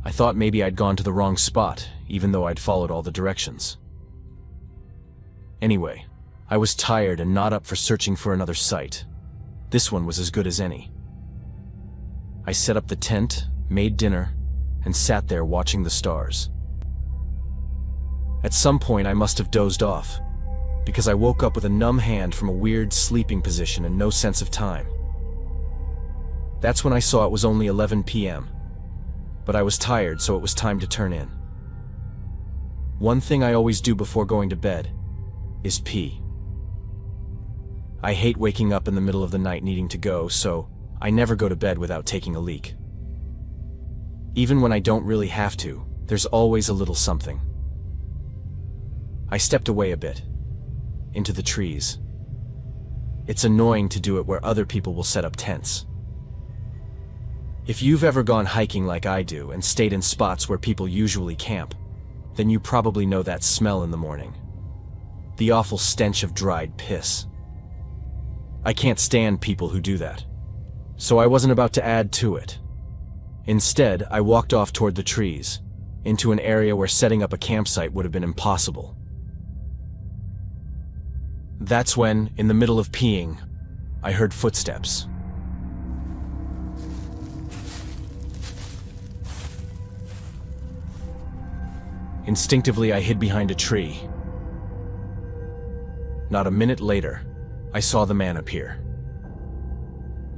I thought maybe I'd gone to the wrong spot, even though I'd followed all the directions. Anyway, I was tired and not up for searching for another site. This one was as good as any. I set up the tent, made dinner, and sat there watching the stars. At some point I must have dozed off, because I woke up with a numb hand from a weird sleeping position and no sense of time. That's when I saw it was only 11 p.m., but I was tired, so it was time to turn in. One thing I always do before going to bed is pee. I hate waking up in the middle of the night needing to go, so I never go to bed without taking a leak. Even when I don't really have to, there's always a little something. I stepped away a bit, into the trees. It's annoying to do it where other people will set up tents. If you've ever gone hiking like I do and stayed in spots where people usually camp, then you probably know that smell in the morning. The awful stench of dried piss. I can't stand people who do that, so I wasn't about to add to it. Instead, I walked off toward the trees, into an area where setting up a campsite would have been impossible. That's when, in the middle of peeing, I heard footsteps. Instinctively, I hid behind a tree. Not a minute later, I saw the man appear.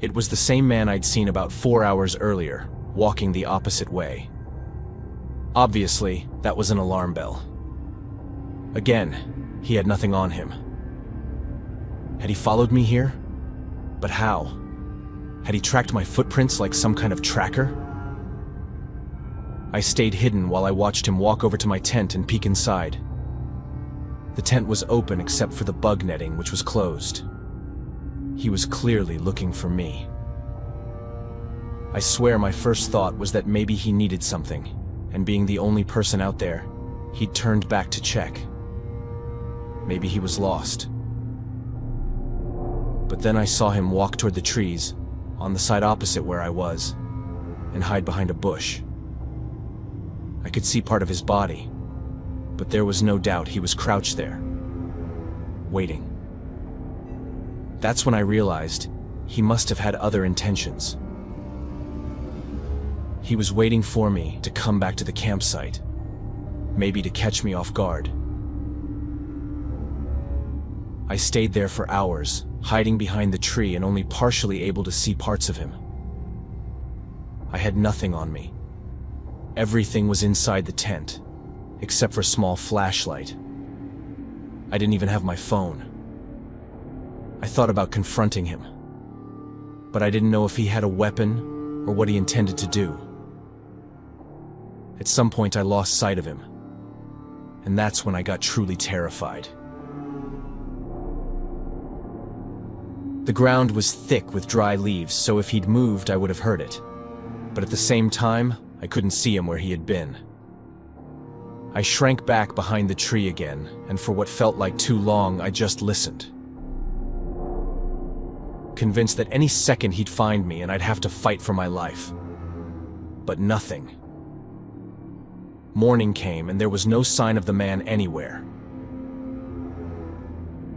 It was the same man I'd seen about 4 hours earlier, walking the opposite way. Obviously, that was an alarm bell. Again, he had nothing on him. Had he followed me here? But how? Had he tracked my footprints like some kind of tracker? I stayed hidden while I watched him walk over to my tent and peek inside. The tent was open except for the bug netting, which was closed. He was clearly looking for me. I swear my first thought was that maybe he needed something, and being the only person out there, he'd turned back to check. Maybe he was lost. But then I saw him walk toward the trees, on the side opposite where I was, and hide behind a bush. I could see part of his body, but there was no doubt he was crouched there, waiting. That's when I realized he must have had other intentions. He was waiting for me to come back to the campsite, maybe to catch me off guard. I stayed there for hours, hiding behind the tree and only partially able to see parts of him. I had nothing on me. Everything was inside the tent, except for a small flashlight. I didn't even have my phone. I thought about confronting him, but I didn't know if he had a weapon or what he intended to do. At some point I lost sight of him, and that's when I got truly terrified. The ground was thick with dry leaves, so if he'd moved I would have heard it. But at the same time, I couldn't see him where he had been. I shrank back behind the tree again, and for what felt like too long, I just listened. Convinced that any second he'd find me and I'd have to fight for my life. But nothing. Morning came and there was no sign of the man anywhere.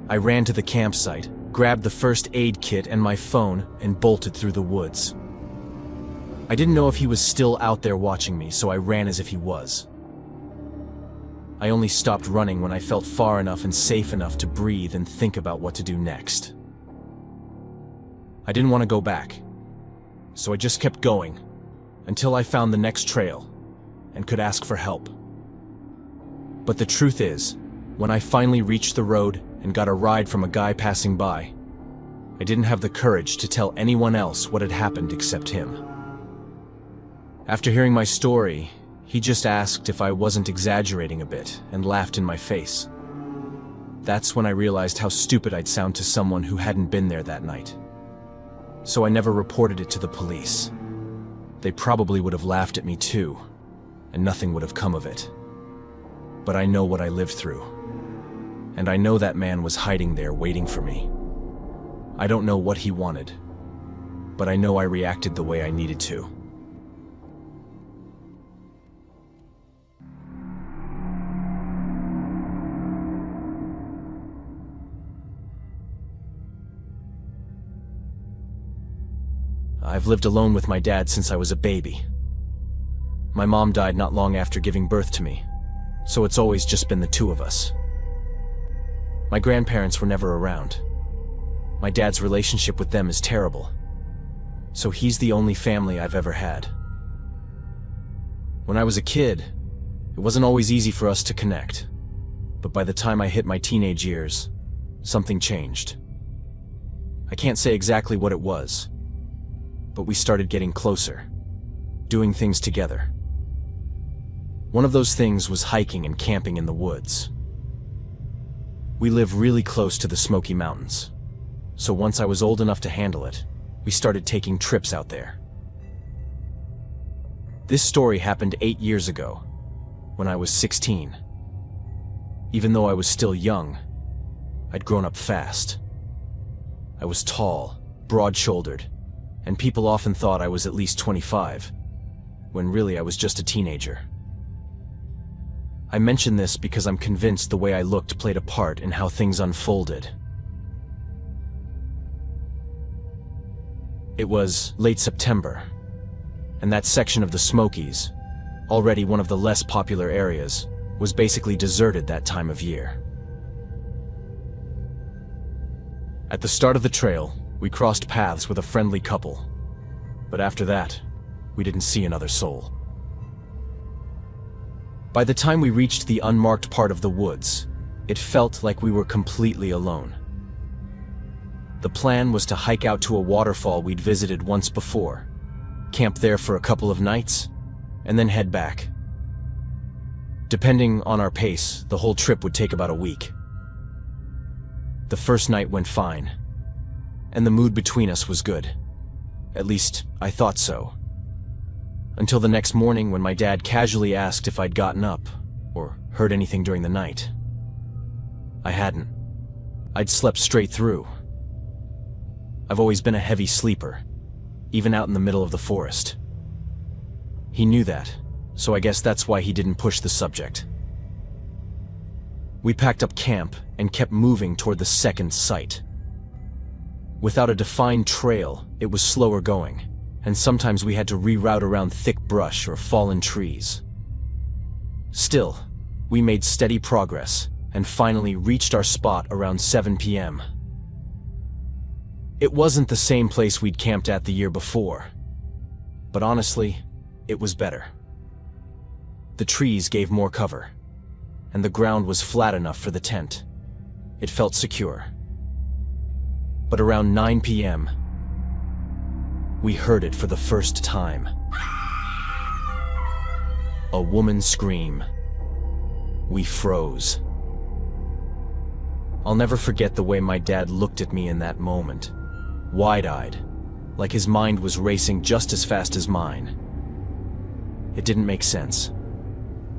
I ran to the campsite, grabbed the first aid kit and my phone, and bolted through the woods. I didn't know if he was still out there watching me, so I ran as if he was. I only stopped running when I felt far enough and safe enough to breathe and think about what to do next. I didn't want to go back, so I just kept going until I found the next trail and could ask for help. But the truth is, when I finally reached the road and got a ride from a guy passing by, I didn't have the courage to tell anyone else what had happened except him. After hearing my story, he just asked if I wasn't exaggerating a bit and laughed in my face. That's when I realized how stupid I'd sound to someone who hadn't been there that night. So I never reported it to the police. They probably would have laughed at me too, and nothing would have come of it. But I know what I lived through, and I know that man was hiding there waiting for me. I don't know what he wanted, but I know I reacted the way I needed to. I've lived alone with my dad since I was a baby. My mom died not long after giving birth to me, so it's always just been the two of us. My grandparents were never around. My dad's relationship with them is terrible, so he's the only family I've ever had. When I was a kid, it wasn't always easy for us to connect, but by the time I hit my teenage years, something changed. I can't say exactly what it was, but we started getting closer, doing things together. One of those things was hiking and camping in the woods. We live really close to the Smoky Mountains, so once I was old enough to handle it, we started taking trips out there. This story happened 8 years ago, when I was 16. Even though I was still young, I'd grown up fast. I was tall, broad-shouldered, and people often thought I was at least 25, when really I was just a teenager. I mention this because I'm convinced the way I looked played a part in how things unfolded. It was late September, and that section of the Smokies, already one of the less popular areas, was basically deserted that time of year. At the start of the trail, we crossed paths with a friendly couple, but after that, we didn't see another soul. By the time we reached the unmarked part of the woods, it felt like we were completely alone. The plan was to hike out to a waterfall we'd visited once before, camp there for a couple of nights, and then head back. Depending on our pace, the whole trip would take about a week. The first night went fine, and the mood between us was good. At least, I thought so. Until the next morning when my dad casually asked if I'd gotten up or heard anything during the night. I hadn't. I'd slept straight through. I've always been a heavy sleeper, even out in the middle of the forest. He knew that, so I guess that's why he didn't push the subject. We packed up camp and kept moving toward the second site. Without a defined trail, it was slower going, and sometimes we had to reroute around thick brush or fallen trees. Still, we made steady progress and finally reached our spot around 7 p.m. It wasn't the same place we'd camped at the year before, but honestly, it was better. The trees gave more cover, and the ground was flat enough for the tent. It felt secure. But around 9 p.m., we heard it for the first time. A woman scream. We froze. I'll never forget the way my dad looked at me in that moment, wide-eyed, like his mind was racing just as fast as mine. It didn't make sense.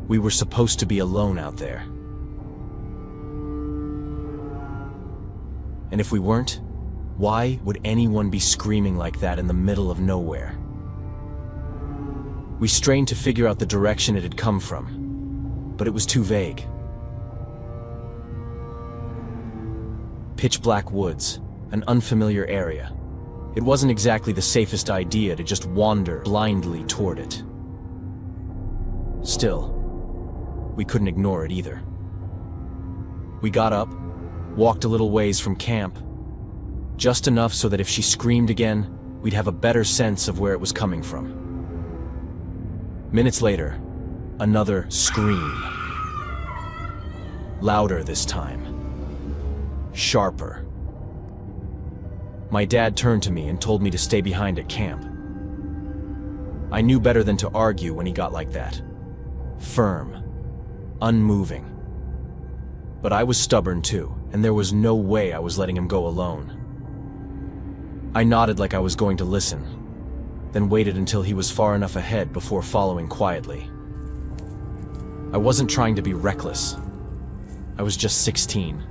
We were supposed to be alone out there. And if we weren't, why would anyone be screaming like that in the middle of nowhere? We strained to figure out the direction it had come from, but it was too vague. Pitch black woods, an unfamiliar area. It wasn't exactly the safest idea to just wander blindly toward it. Still, we couldn't ignore it either. We got up, walked a little ways from camp, just enough so that if she screamed again, we'd have a better sense of where it was coming from. Minutes later, another scream. Louder this time. Sharper. My dad turned to me and told me to stay behind at camp. I knew better than to argue when he got like that. Firm. Unmoving. But I was stubborn too, and there was no way I was letting him go alone. I nodded like I was going to listen, then waited until he was far enough ahead before following quietly. I wasn't trying to be reckless. I was just 16,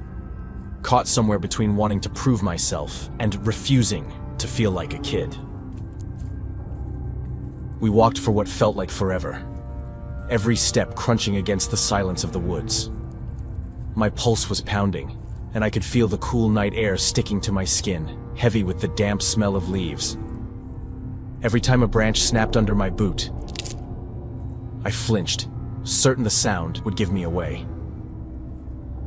caught somewhere between wanting to prove myself and refusing to feel like a kid. We walked for what felt like forever, every step crunching against the silence of the woods. My pulse was pounding, and I could feel the cool night air sticking to my skin, heavy with the damp smell of leaves. Every time a branch snapped under my boot, I flinched, certain the sound would give me away.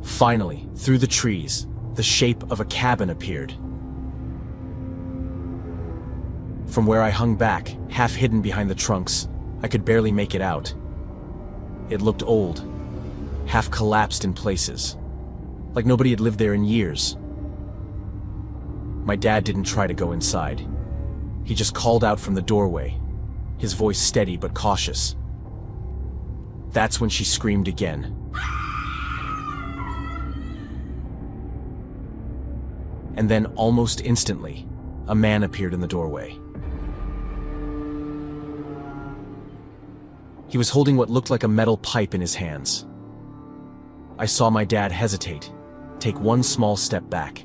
Finally, through the trees, the shape of a cabin appeared. From where I hung back, half hidden behind the trunks, I could barely make it out. It looked old, half collapsed in places, like nobody had lived there in years. My dad didn't try to go inside. He just called out from the doorway, his voice steady but cautious. That's when she screamed again. And then, almost instantly, a man appeared in the doorway. He was holding what looked like a metal pipe in his hands. I saw my dad hesitate, take one small step back.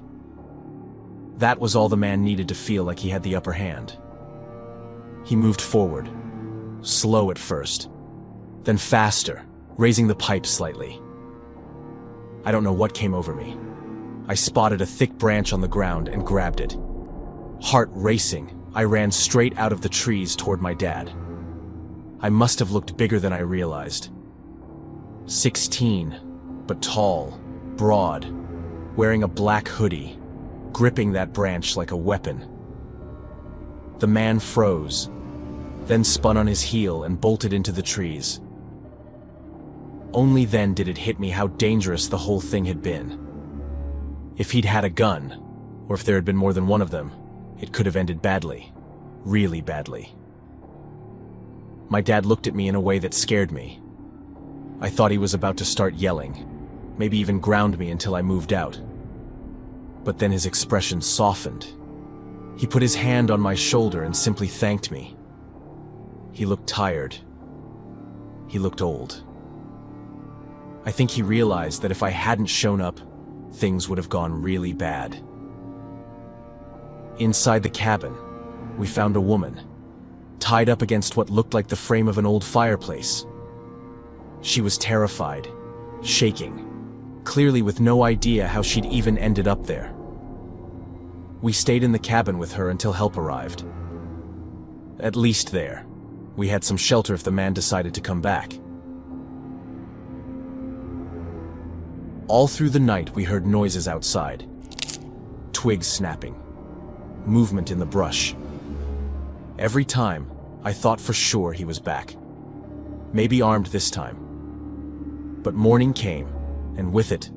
That was all the man needed to feel like he had the upper hand. He moved forward, slow at first, then faster, raising the pipe slightly. I don't know what came over me. I spotted a thick branch on the ground and grabbed it. Heart racing, I ran straight out of the trees toward my dad. I must have looked bigger than I realized. 16, but tall, broad, wearing a black hoodie, gripping that branch like a weapon. The man froze, then spun on his heel and bolted into the trees. Only then did it hit me how dangerous the whole thing had been. If he'd had a gun, or if there had been more than one of them, it could have ended badly, really badly. My dad looked at me in a way that scared me. I thought he was about to start yelling, maybe even ground me until I moved out. But then his expression softened. He put his hand on my shoulder and simply thanked me. He looked tired. He looked old. I think he realized that if I hadn't shown up, things would have gone really bad. Inside the cabin, we found a woman, tied up against what looked like the frame of an old fireplace. She was terrified, shaking, clearly with no idea how she'd even ended up there. We stayed in the cabin with her until help arrived. At least there. We had some shelter if the man decided to come back. All through the night we heard noises outside. Twigs snapping. Movement in the brush. Every time, I thought for sure he was back. Maybe armed this time. But morning came, and with it,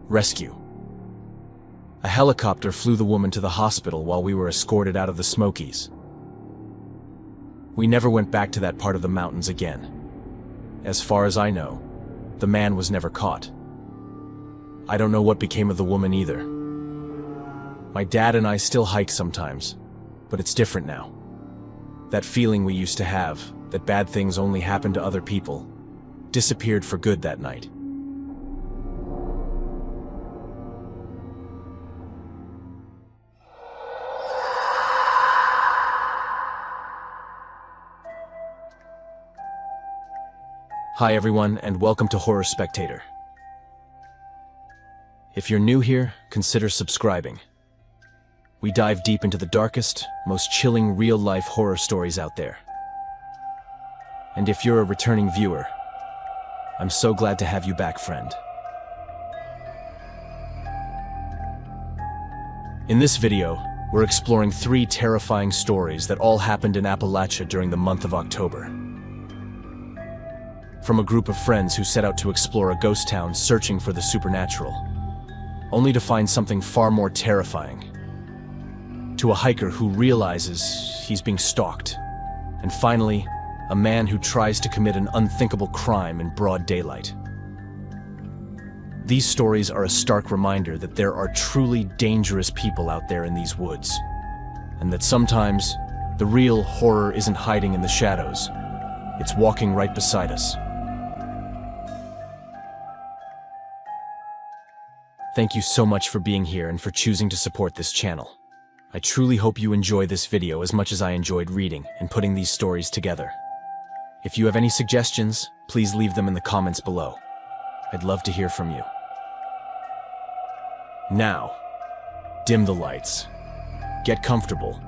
rescue. A helicopter flew the woman to the hospital while we were escorted out of the Smokies. We never went back to that part of the mountains again. As far as I know, the man was never caught. I don't know what became of the woman either. My dad and I still hike sometimes, but it's different now. That feeling we used to have, that bad things only happen to other people, disappeared for good that night. Hi everyone, and welcome to Horror Spectator. If you're new here, consider subscribing. We dive deep into the darkest, most chilling real-life horror stories out there. And if you're a returning viewer, I'm so glad to have you back, friend. In this video, we're exploring 3 terrifying stories that all happened in Appalachia during the month of October. From a group of friends who set out to explore a ghost town searching for the supernatural, only to find something far more terrifying. To a hiker who realizes he's being stalked, and finally, a man who tries to commit an unthinkable crime in broad daylight. These stories are a stark reminder that there are truly dangerous people out there in these woods, and that sometimes the real horror isn't hiding in the shadows, it's walking right beside us. Thank you so much for being here and for choosing to support this channel. I truly hope you enjoy this video as much as I enjoyed reading and putting these stories together. If you have any suggestions, please leave them in the comments below. I'd love to hear from you. Now, dim the lights, get comfortable,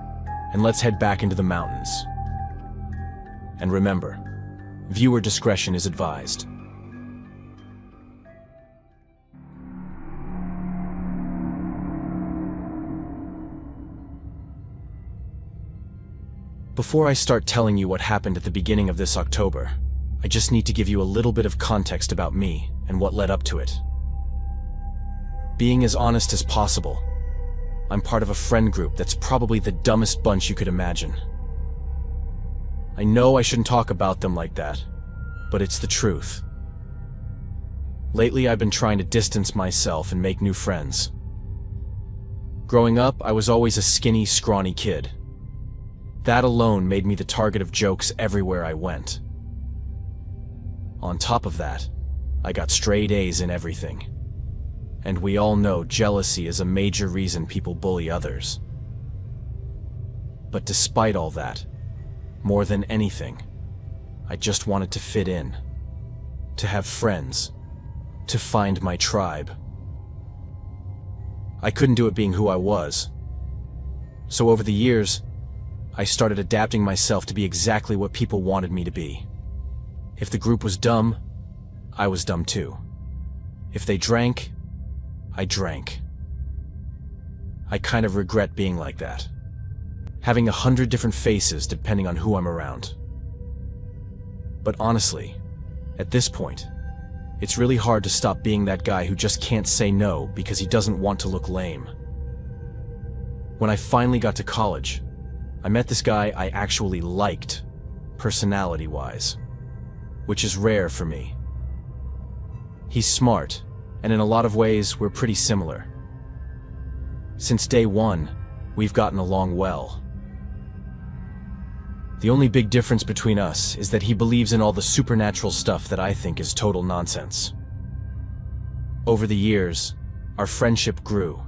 and let's head back into the mountains. And remember, viewer discretion is advised. Before I start telling you what happened at the beginning of this October, I just need to give you a little bit of context about me and what led up to it. Being as honest as possible, I'm part of a friend group that's probably the dumbest bunch you could imagine. I know I shouldn't talk about them like that, but it's the truth. Lately, I've been trying to distance myself and make new friends. Growing up, I was always a skinny, scrawny kid. That alone made me the target of jokes everywhere I went. On top of that, I got straight A's in everything. And we all know jealousy is a major reason people bully others. But despite all that, more than anything, I just wanted to fit in, to have friends, to find my tribe. I couldn't do it being who I was. So over the years, I started adapting myself to be exactly what people wanted me to be. If the group was dumb, I was dumb too. If they drank, I drank. I kind of regret being like that. Having 100 different faces depending on who I'm around. But honestly, at this point, it's really hard to stop being that guy who just can't say no because he doesn't want to look lame. When I finally got to college, I met this guy I actually liked, personality-wise, which is rare for me. He's smart, and in a lot of ways, we're pretty similar. Since day one, we've gotten along well. The only big difference between us is that he believes in all the supernatural stuff that I think is total nonsense. Over the years, our friendship grew,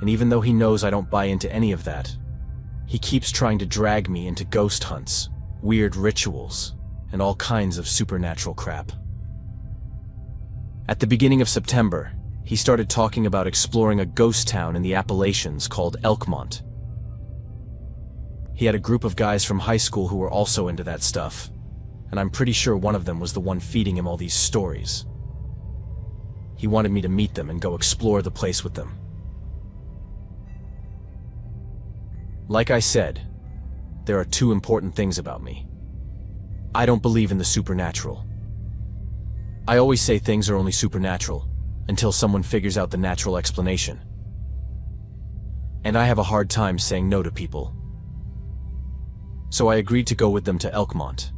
and even though he knows I don't buy into any of that, he keeps trying to drag me into ghost hunts, weird rituals, and all kinds of supernatural crap. At the beginning of September, he started talking about exploring a ghost town in the Appalachians called Elkmont. He had a group of guys from high school who were also into that stuff, and I'm pretty sure one of them was the one feeding him all these stories. He wanted me to meet them and go explore the place with them. Like I said, there are two important things about me. I don't believe in the supernatural. I always say things are only supernatural until someone figures out the natural explanation. And I have a hard time saying no to people. So I agreed to go with them to Elkmont.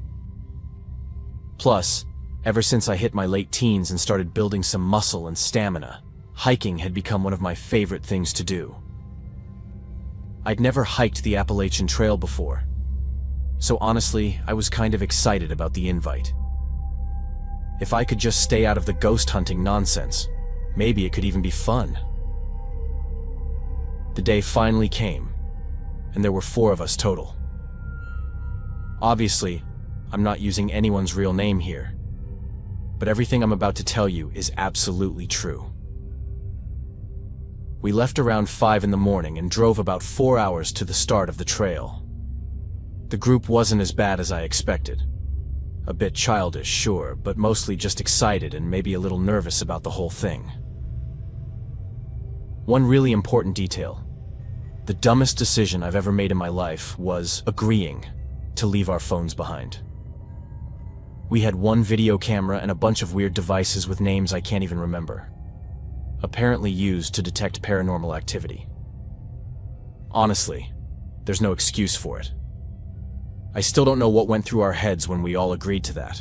Plus, ever since I hit my late teens and started building some muscle and stamina, hiking had become one of my favorite things to do. I'd never hiked the Appalachian Trail before, so honestly, I was kind of excited about the invite. If I could just stay out of the ghost hunting nonsense, maybe it could even be fun. The day finally came, and there were 4 of us total. Obviously, I'm not using anyone's real name here, but everything I'm about to tell you is absolutely true. We left around 5 in the morning and drove about 4 hours to the start of the trail. The group wasn't as bad as I expected. A bit childish, sure, but mostly just excited and maybe a little nervous about the whole thing. One really important detail. The dumbest decision I've ever made in my life was agreeing to leave our phones behind. We had 1 video camera and a bunch of weird devices with names I can't even remember, apparently used to detect paranormal activity. Honestly, there's no excuse for it. I still don't know what went through our heads when we all agreed to that.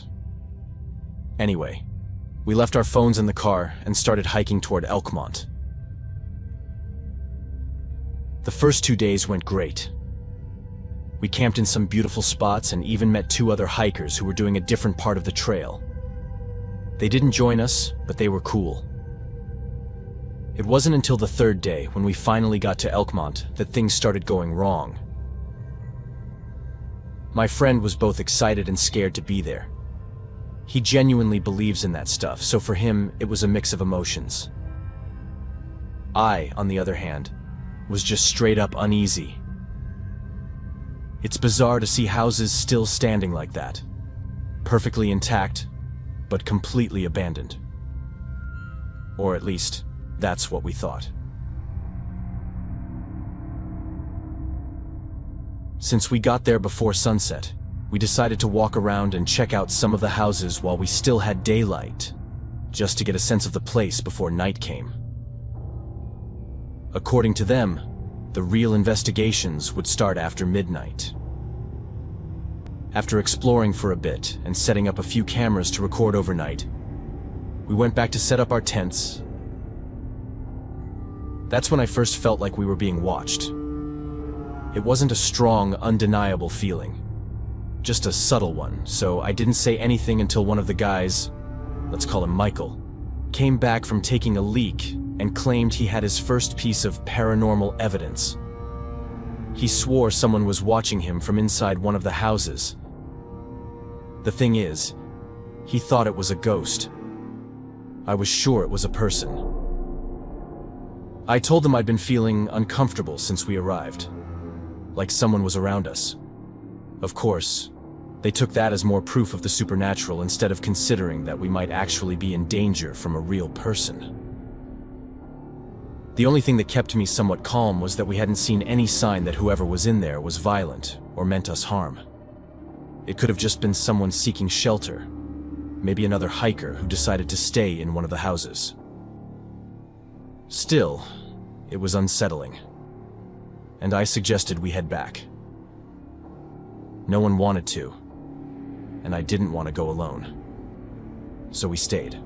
Anyway, we left our phones in the car and started hiking toward Elkmont. The first 2 days went great. We camped in some beautiful spots and even met 2 other hikers who were doing a different part of the trail. They didn't join us, but they were cool. It wasn't until the 3rd day, when we finally got to Elkmont, that things started going wrong. My friend was both excited and scared to be there. He genuinely believes in that stuff, so for him, it was a mix of emotions. I, on the other hand, was just straight up uneasy. It's bizarre to see houses still standing like that, perfectly intact, but completely abandoned. Or at least, that's what we thought. Since we got there before sunset, we decided to walk around and check out some of the houses while we still had daylight, just to get a sense of the place before night came. According to them, the real investigations would start after midnight. After exploring for a bit and setting up a few cameras to record overnight, we went back to set up our tents. That's when I first felt like we were being watched. It wasn't a strong, undeniable feeling, just a subtle one, so I didn't say anything until one of the guys, let's call him Michael, came back from taking a leak and claimed he had his first piece of paranormal evidence. He swore someone was watching him from inside one of the houses. The thing is, he thought it was a ghost. I was sure it was a person. I told them I'd been feeling uncomfortable since we arrived, like someone was around us. Of course, they took that as more proof of the supernatural instead of considering that we might actually be in danger from a real person. The only thing that kept me somewhat calm was that we hadn't seen any sign that whoever was in there was violent or meant us harm. It could have just been someone seeking shelter, maybe another hiker who decided to stay in one of the houses. Still, it was unsettling, and I suggested we head back. No one wanted to, and I didn't want to go alone, so we stayed.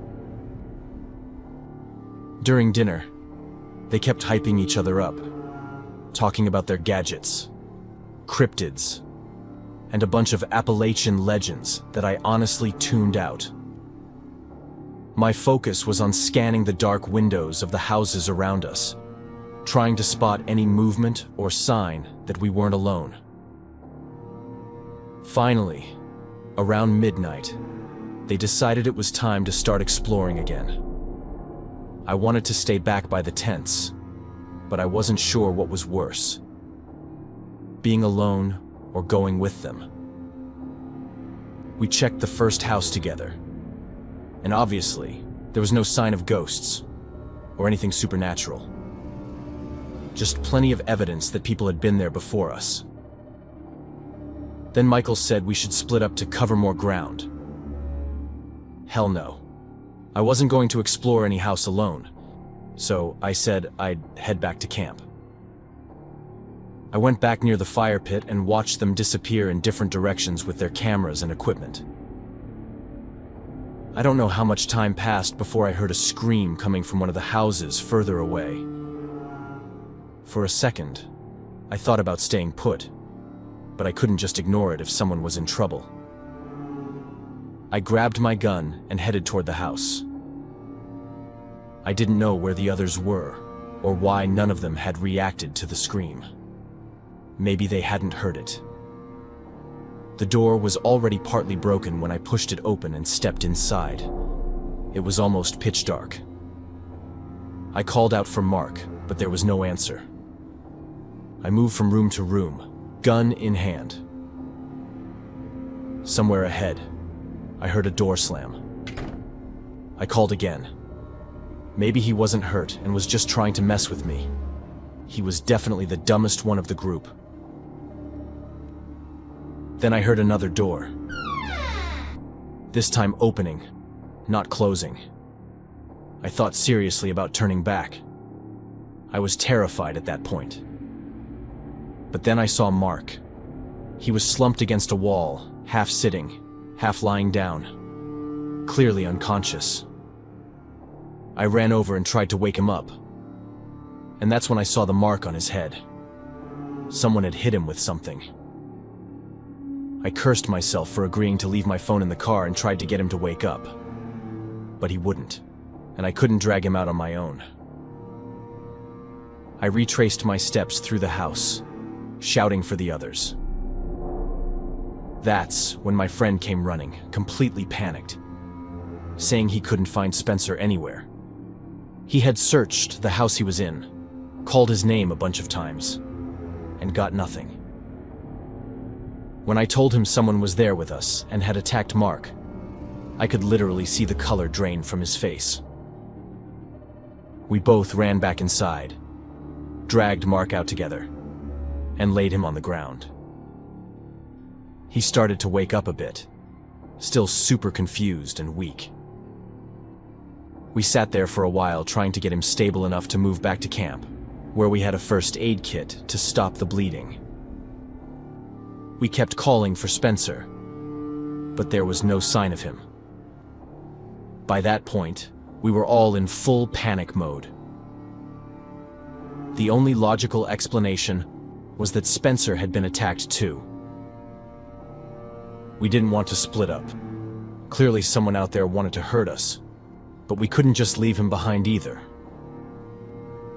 During dinner, they kept hyping each other up, talking about their gadgets, cryptids, and a bunch of Appalachian legends that I honestly tuned out. My focus was on scanning the dark windows of the houses around us, trying to spot any movement or sign that we weren't alone. Finally, around midnight, they decided it was time to start exploring again. I wanted to stay back by the tents, but I wasn't sure what was worse, being alone or going with them. We checked the first house together, and obviously, there was no sign of ghosts or anything supernatural. Just plenty of evidence that people had been there before us. Then Michael said we should split up to cover more ground. Hell no. I wasn't going to explore any house alone, so I said I'd head back to camp. I went back near the fire pit and watched them disappear in different directions with their cameras and equipment. I don't know how much time passed before I heard a scream coming from one of the houses further away. For a second, I thought about staying put, but I couldn't just ignore it if someone was in trouble. I grabbed my gun and headed toward the house. I didn't know where the others were, or why none of them had reacted to the scream. Maybe they hadn't heard it. The door was already partly broken when I pushed it open and stepped inside. It was almost pitch dark. I called out for Mark, but there was no answer. I moved from room to room, gun in hand. Somewhere ahead, I heard a door slam. I called again. Maybe he wasn't hurt and was just trying to mess with me. He was definitely the dumbest one of the group. Then I heard another door. This time opening, not closing. I thought seriously about turning back. I was terrified at that point. But then I saw Mark. He was slumped against a wall, half sitting, half lying down, clearly unconscious. I ran over and tried to wake him up. And that's when I saw the mark on his head. Someone had hit him with something. I cursed myself for agreeing to leave my phone in the car and tried to get him to wake up. But he wouldn't, and I couldn't drag him out on my own. I retraced my steps through the house, shouting for the others. That's when my friend came running, completely panicked, saying he couldn't find Spencer anywhere. He had searched the house he was in, called his name a bunch of times, and got nothing. When I told him someone was there with us and had attacked Mark, I could literally see the color drain from his face. We both ran back inside, dragged Mark out together, and laid him on the ground. he started to wake up a bit, still super confused and weak. We sat there for a while trying to get him stable enough to move back to camp, where we had a first aid kit to stop the bleeding. We kept calling for Spencer, but there was no sign of him. By that point, we were all in full panic mode. The only logical explanation was that Spencer had been attacked too. We didn't want to split up. Clearly someone out there wanted to hurt us, but we couldn't just leave him behind either.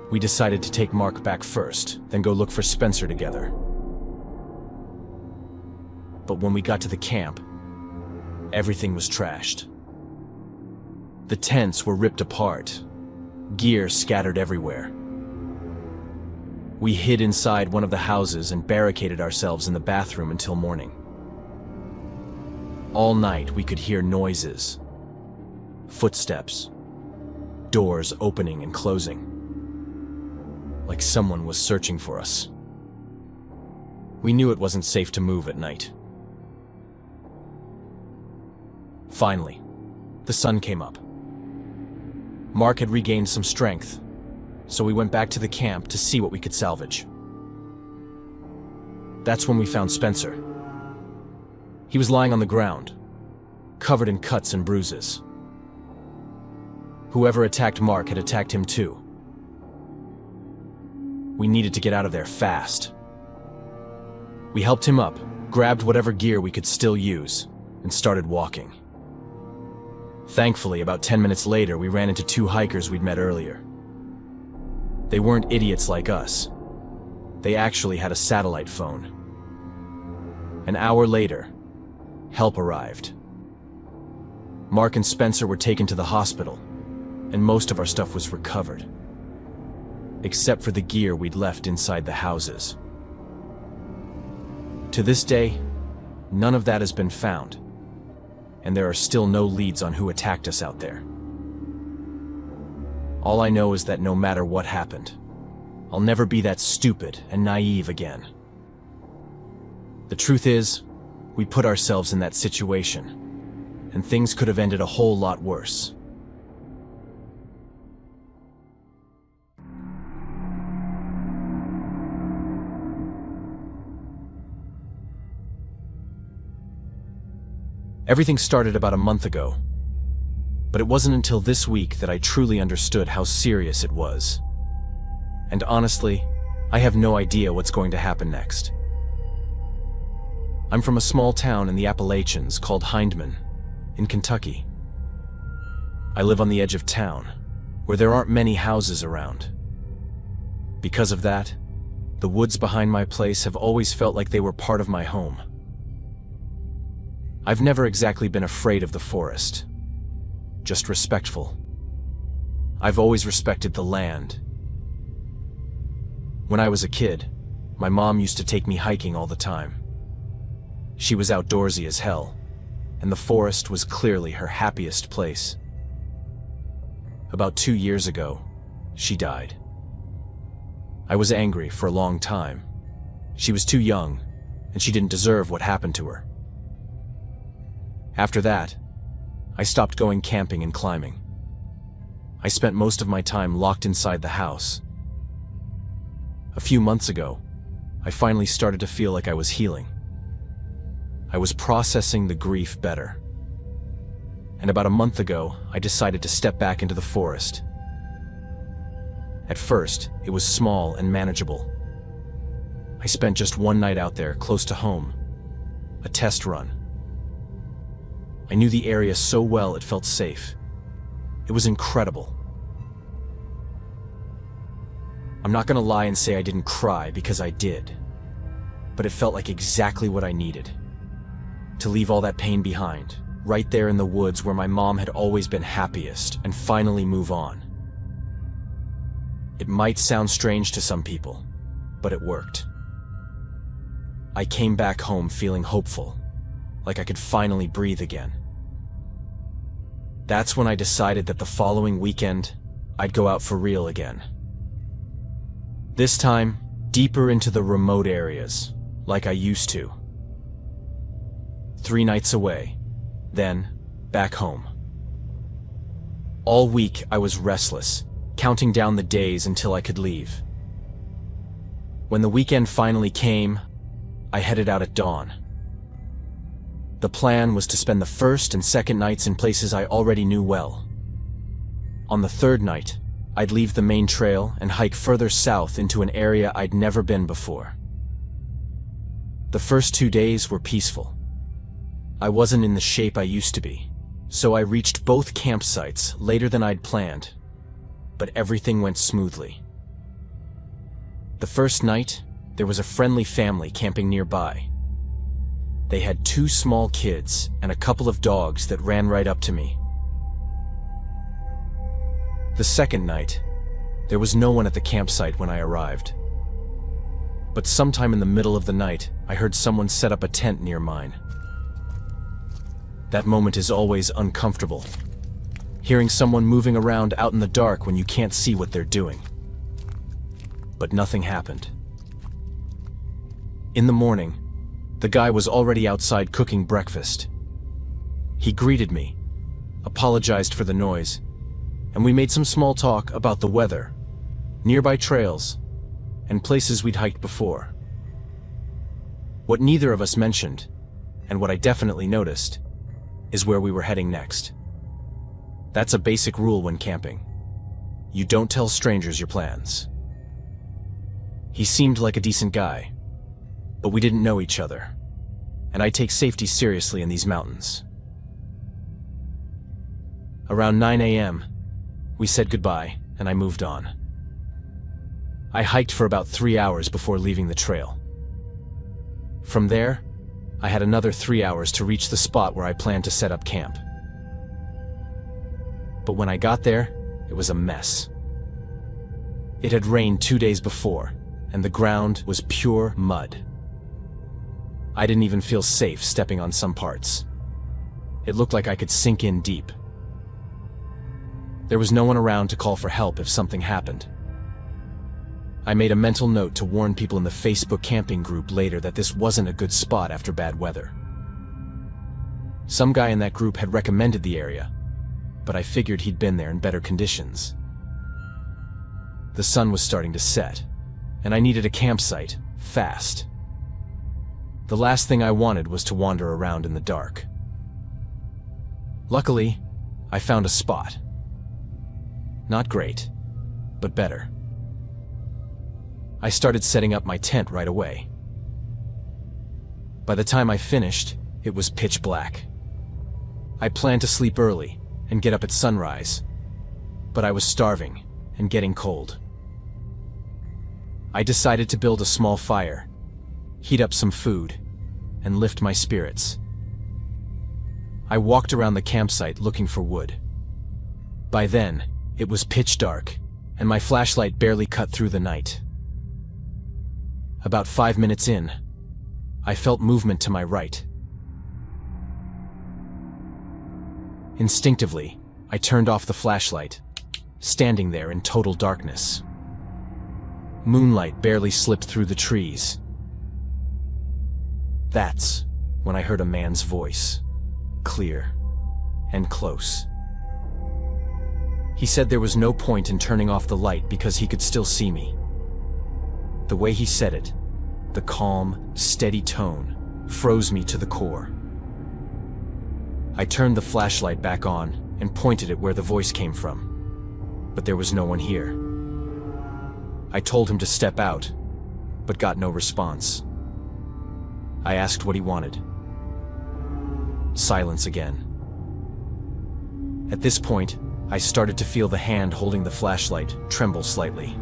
We decided to take Mark back first, then go look for Spencer together. But when we got to the camp, everything was trashed. The tents were ripped apart, gear scattered everywhere. We hid inside one of the houses and barricaded ourselves in the bathroom until morning. All night we could hear noises, footsteps, doors opening and closing, like someone was searching for us. We knew it wasn't safe to move at night. Finally, the sun came up. Mark had regained some strength, so we went back to the camp to see what we could salvage. That's when we found Spencer. He was lying on the ground, covered in cuts and bruises. Whoever attacked Mark had attacked him too. We needed to get out of there fast. We helped him up, grabbed whatever gear we could still use, and started walking. Thankfully, about 10 minutes later, we ran into two hikers we'd met earlier. They weren't idiots like us. They actually had a satellite phone. An hour later, help arrived. Mark and Spencer were taken to the hospital, and most of our stuff was recovered, except for the gear we'd left inside the houses. To this day, none of that has been found, and there are still no leads on who attacked us out there. All I know is that no matter what happened, I'll never be that stupid and naive again. The truth is, we put ourselves in that situation, and things could have ended a whole lot worse. Everything started about a month ago, but it wasn't until this week that I truly understood how serious it was. And honestly, I have no idea what's going to happen next. I'm from a small town in the Appalachians called Hindman, in Kentucky. I live on the edge of town, where there aren't many houses around. Because of that, the woods behind my place have always felt like they were part of my home. I've never exactly been afraid of the forest, just respectful. I've always respected the land. When I was a kid, my mom used to take me hiking all the time. She was outdoorsy as hell, and the forest was clearly her happiest place. About 2 years ago, she died. I was angry for a long time. She was too young, and she didn't deserve what happened to her. After that, I stopped going camping and climbing. I spent most of my time locked inside the house. A few months ago, I finally started to feel like I was healing. I was processing the grief better. And about a month ago, I decided to step back into the forest. At first, it was small and manageable. I spent just one night out there, close to home, a test run. I knew the area so well it felt safe. It was incredible. I'm not gonna lie and say I didn't cry, because I did. But it felt like exactly what I needed. To leave all that pain behind, right there in the woods where my mom had always been happiest, and finally move on. It might sound strange to some people, but it worked. I came back home feeling hopeful, like I could finally breathe again. That's when I decided that the following weekend, I'd go out for real again. This time, deeper into the remote areas, like I used to. 3 nights away, then back home. All week I was restless, counting down the days until I could leave. When the weekend finally came, I headed out at dawn. The plan was to spend the first and second nights in places I already knew well. On the third night, I'd leave the main trail and hike further south into an area I'd never been before. The first 2 days were peaceful. I wasn't in the shape I used to be, so I reached both campsites later than I'd planned, but everything went smoothly. The first night, there was a friendly family camping nearby. They had 2 small kids and a couple of dogs that ran right up to me. The second night, there was no one at the campsite when I arrived. But sometime in the middle of the night, I heard someone set up a tent near mine. That moment is always uncomfortable. Hearing someone moving around out in the dark when you can't see what they're doing. But nothing happened. In the morning, the guy was already outside cooking breakfast. He greeted me, apologized for the noise, and we made some small talk about the weather, nearby trails, and places we'd hiked before. What neither of us mentioned, and what I definitely noticed, is where we were heading next. That's a basic rule when camping. You don't tell strangers your plans. He seemed like a decent guy, but we didn't know each other, and I take safety seriously in these mountains. Around 9 a.m., we said goodbye, and I moved on. I hiked for about 3 hours before leaving the trail. From there, I had another 3 hours to reach the spot where I planned to set up camp. But when I got there, it was a mess. It had rained 2 days before, and the ground was pure mud. I didn't even feel safe stepping on some parts. It looked like I could sink in deep. There was no one around to call for help if something happened. I made a mental note to warn people in the Facebook camping group later that this wasn't a good spot after bad weather. Some guy in that group had recommended the area, but I figured he'd been there in better conditions. The sun was starting to set, and I needed a campsite, fast. The last thing I wanted was to wander around in the dark. Luckily, I found a spot. Not great, but better. I started setting up my tent right away. By the time I finished, it was pitch black. I planned to sleep early and get up at sunrise, but I was starving and getting cold. I decided to build a small fire, heat up some food, and lift my spirits. I walked around the campsite looking for wood. By then, it was pitch dark, and my flashlight barely cut through the night. About 5 minutes in, I felt movement to my right. Instinctively, I turned off the flashlight, standing there in total darkness. Moonlight barely slipped through the trees. That's when I heard a man's voice, clear and close. He said there was no point in turning off the light because he could still see me. The way he said it, the calm, steady tone, froze me to the core. I turned the flashlight back on and pointed it where the voice came from, but there was no one here. I told him to step out, but got no response. I asked what he wanted. Silence again. At this point, I started to feel the hand holding the flashlight tremble slightly.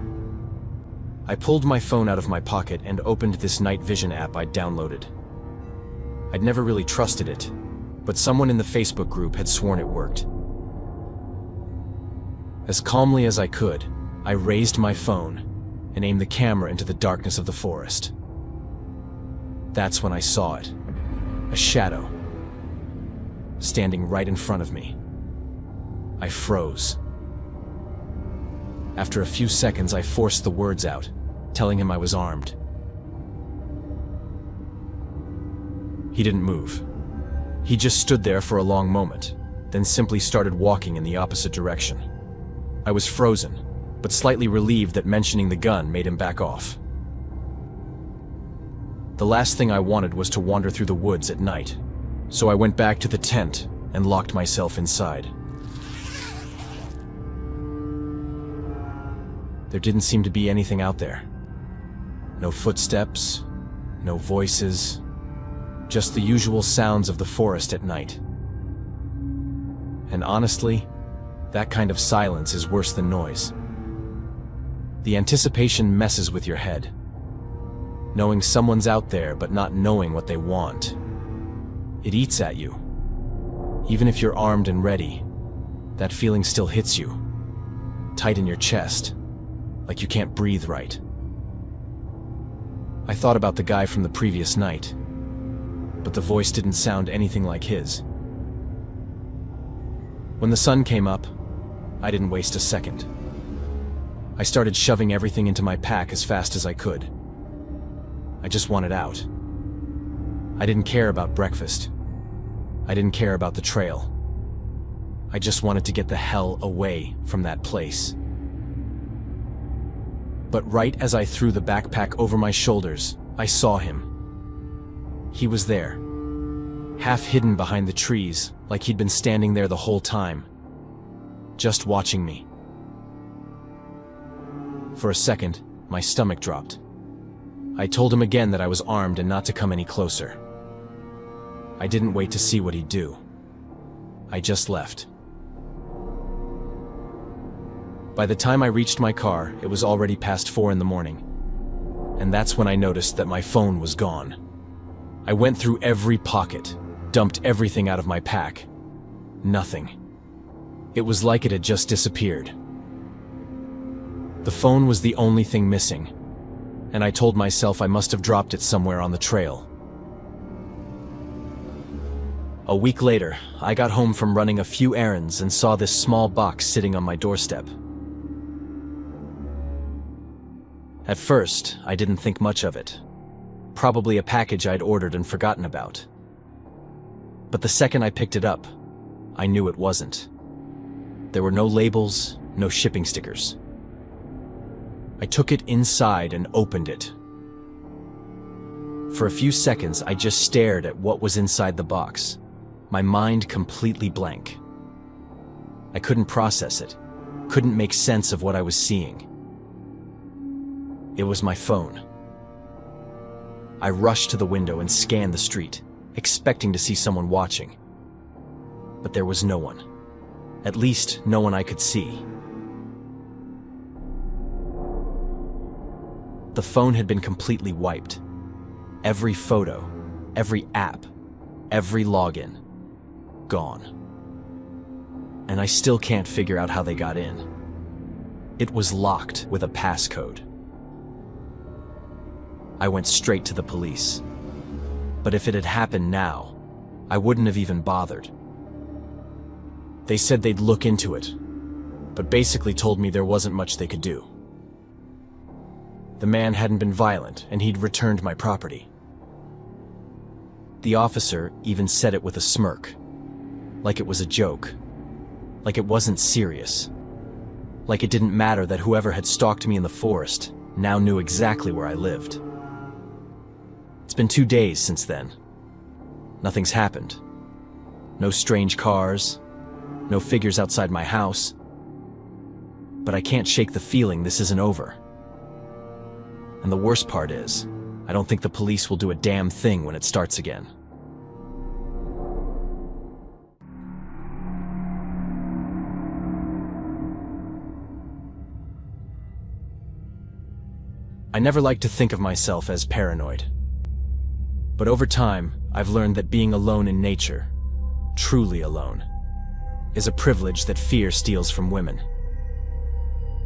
I pulled my phone out of my pocket and opened this night vision app I'd downloaded. I'd never really trusted it, but someone in the Facebook group had sworn it worked. As calmly as I could, I raised my phone and aimed the camera into the darkness of the forest. That's when I saw it. A shadow. Standing right in front of me. I froze. After a few seconds, I forced the words out, telling him I was armed. He didn't move. He just stood there for a long moment, then simply started walking in the opposite direction. I was frozen, but slightly relieved that mentioning the gun made him back off. The last thing I wanted was to wander through the woods at night, so I went back to the tent and locked myself inside. There didn't seem to be anything out there. No footsteps, no voices, just the usual sounds of the forest at night. And honestly, that kind of silence is worse than noise. The anticipation messes with your head. Knowing someone's out there but not knowing what they want. It eats at you. Even if you're armed and ready, that feeling still hits you, tight in your chest, like you can't breathe right. I thought about the guy from the previous night, but the voice didn't sound anything like his. When the sun came up, I didn't waste a second. I started shoving everything into my pack as fast as I could. I just wanted out. I didn't care about breakfast. I didn't care about the trail. I just wanted to get the hell away from that place. But right as I threw the backpack over my shoulders, I saw him. He was there, half hidden behind the trees, like he'd been standing there the whole time, just watching me. For a second, my stomach dropped. I told him again that I was armed and not to come any closer. I didn't wait to see what he'd do. I just left. By the time I reached my car, it was already past 4 in the morning. And that's when I noticed that my phone was gone. I went through every pocket, dumped everything out of my pack. Nothing. It was like it had just disappeared. The phone was the only thing missing, and I told myself I must have dropped it somewhere on the trail. A week later, I got home from running a few errands and saw this small box sitting on my doorstep. At first, I didn't think much of it. Probably a package I'd ordered and forgotten about. But the second I picked it up, I knew it wasn't. There were no labels, no shipping stickers. I took it inside and opened it. For a few seconds, I just stared at what was inside the box, my mind completely blank. I couldn't process it, couldn't make sense of what I was seeing. It was my phone. I rushed to the window and scanned the street, expecting to see someone watching. But there was no one. At least, no one I could see. The phone had been completely wiped. Every photo, every app, every login, gone. And I still can't figure out how they got in. It was locked with a passcode. I went straight to the police. But if it had happened now, I wouldn't have even bothered. They said they'd look into it, but basically told me there wasn't much they could do. The man hadn't been violent, and he'd returned my property. The officer even said it with a smirk, like it was a joke, like it wasn't serious, like it didn't matter that whoever had stalked me in the forest now knew exactly where I lived. It's been 2 days since then. Nothing's happened. No strange cars, no figures outside my house. But I can't shake the feeling this isn't over. And the worst part is, I don't think the police will do a damn thing when it starts again. I never liked to think of myself as paranoid. But over time, I've learned that being alone in nature, truly alone, is a privilege that fear steals from women.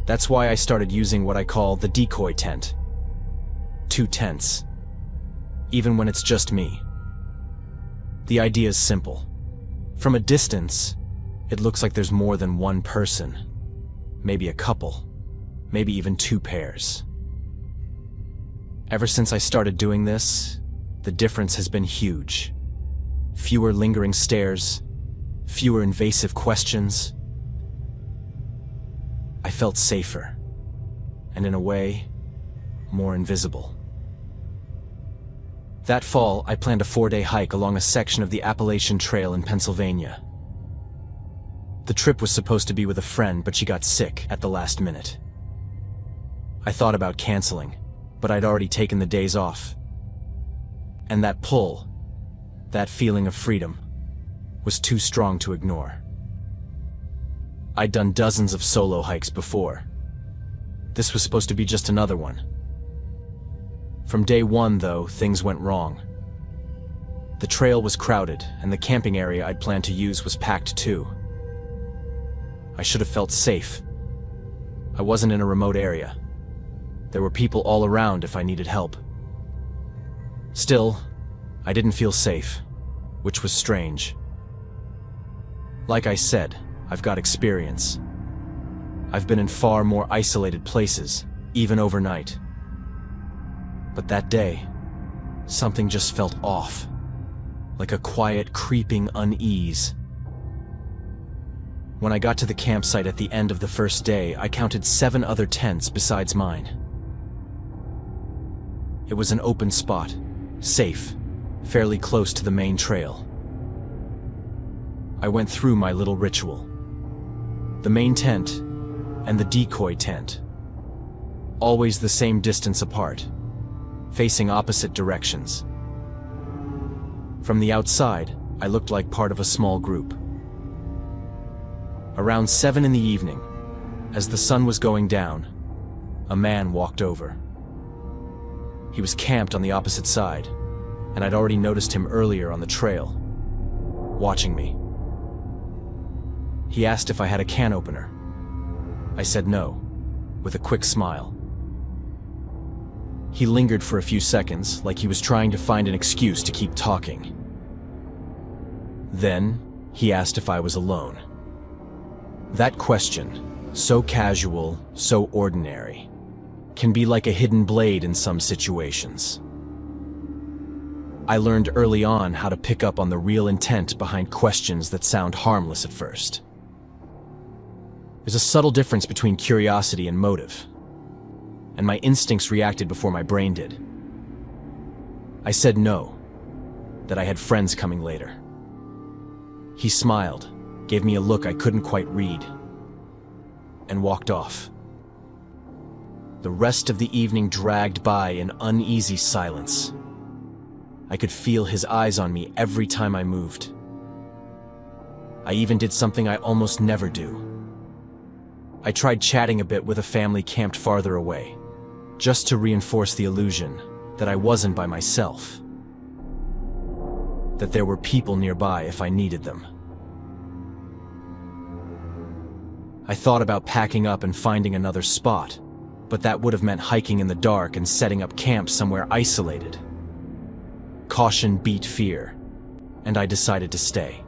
That's why I started using what I call the decoy tent. 2 tents, even when it's just me. The idea is simple. From a distance, it looks like there's more than one person, maybe a couple, maybe even 2 pairs. Ever since I started doing this, the difference has been huge. Fewer lingering stares, fewer invasive questions. I felt safer, and in a way, more invisible. That fall, I planned a 4-day hike along a section of the Appalachian Trail in Pennsylvania. The trip was supposed to be with a friend, but she got sick at the last minute. I thought about canceling, but I'd already taken the days off. And that pull, that feeling of freedom, was too strong to ignore. I'd done dozens of solo hikes before. This was supposed to be just another one. From day one, though, things went wrong. The trail was crowded, and the camping area I'd planned to use was packed too. I should have felt safe. I wasn't in a remote area. There were people all around if I needed help. Still, I didn't feel safe, which was strange. Like I said, I've got experience. I've been in far more isolated places, even overnight. But that day, something just felt off, like a quiet, creeping unease. When I got to the campsite at the end of the first day, I counted 7 other tents besides mine. It was an open spot, safe, fairly close to the main trail. I went through my little ritual. The main tent and the decoy tent, always the same distance apart, facing opposite directions. From the outside, I looked like part of a small group. Around 7 in the evening, as the sun was going down, a man walked over. He was camped on the opposite side, and I'd already noticed him earlier on the trail, watching me. He asked if I had a can opener. I said no, with a quick smile. He lingered for a few seconds, like he was trying to find an excuse to keep talking. Then, he asked if I was alone. That question, so casual, so ordinary, can be like a hidden blade in some situations. I learned early on how to pick up on the real intent behind questions that sound harmless at first. There's a subtle difference between curiosity and motive, and my instincts reacted before my brain did. I said no, that I had friends coming later. He smiled, gave me a look I couldn't quite read, and walked off. The rest of the evening dragged by in uneasy silence. I could feel his eyes on me every time I moved. I even did something I almost never do. I tried chatting a bit with a family camped farther away, just to reinforce the illusion that I wasn't by myself, that there were people nearby if I needed them. I thought about packing up and finding another spot, but that would have meant hiking in the dark and setting up camp somewhere isolated. Caution beat fear, and I decided to stay.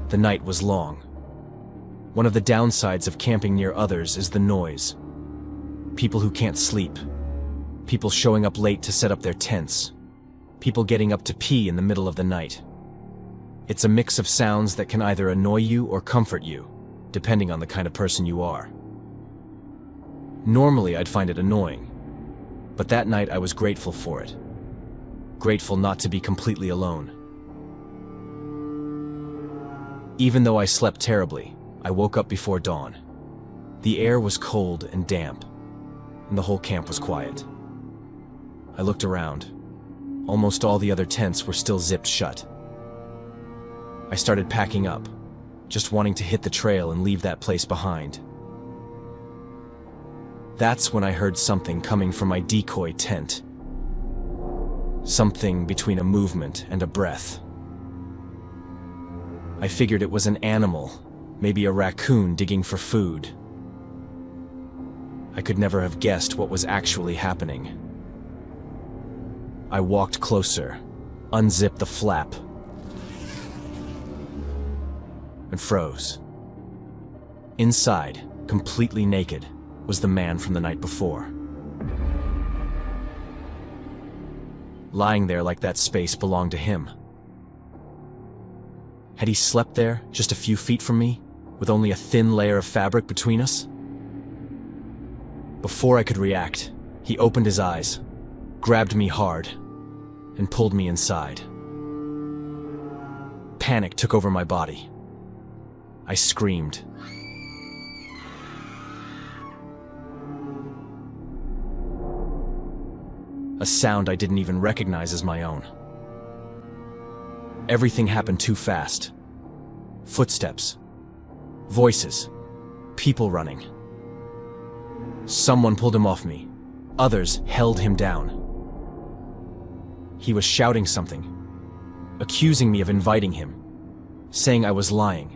The night was long. One of the downsides of camping near others is the noise. People who can't sleep. People showing up late to set up their tents. People getting up to pee in the middle of the night. It's a mix of sounds that can either annoy you or comfort you, depending on the kind of person you are. Normally, I'd find it annoying, but that night I was grateful for it. Grateful not to be completely alone. Even though I slept terribly, I woke up before dawn. The air was cold and damp, and the whole camp was quiet. I looked around. Almost all the other tents were still zipped shut. I started packing up, just wanting to hit the trail and leave that place behind. That's when I heard something coming from my decoy tent. Something between a movement and a breath. I figured it was an animal, maybe a raccoon digging for food. I could never have guessed what was actually happening. I walked closer, unzipped the flap, and froze. Inside, completely naked, was the man from the night before. lying there like that space belonged to him. Had he slept there, just a few feet from me, with only a thin layer of fabric between us? Before I could react, he opened his eyes, grabbed me hard, and pulled me inside. Panic took over my body. I screamed. A sound I didn't even recognize as my own. Everything happened too fast. Footsteps, voices, people running. Someone pulled him off me. Others held him down. He was shouting something, accusing me of inviting him, saying I was lying.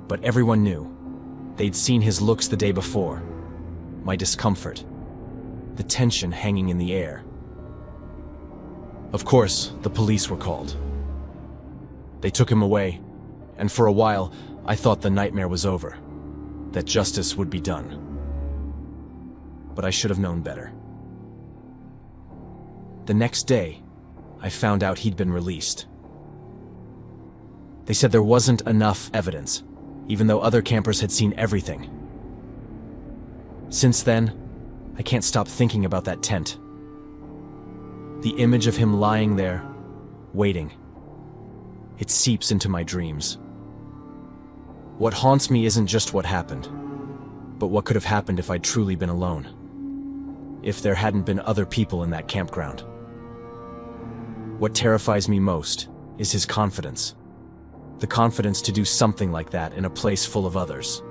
But everyone knew. They'd seen his looks the day before. My discomfort, the tension hanging in the air. Of course, the police were called. They took him away, and for a while, I thought the nightmare was over, that justice would be done. But I should have known better. The next day, I found out he'd been released. They said there wasn't enough evidence, even though other campers had seen everything. Since then, I can't stop thinking about that tent. The image of him lying there, waiting. It seeps into my dreams. What haunts me isn't just what happened, but what could have happened if I'd truly been alone. If there hadn't been other people in that campground. What terrifies me most is his confidence. The confidence to do something like that in a place full of others.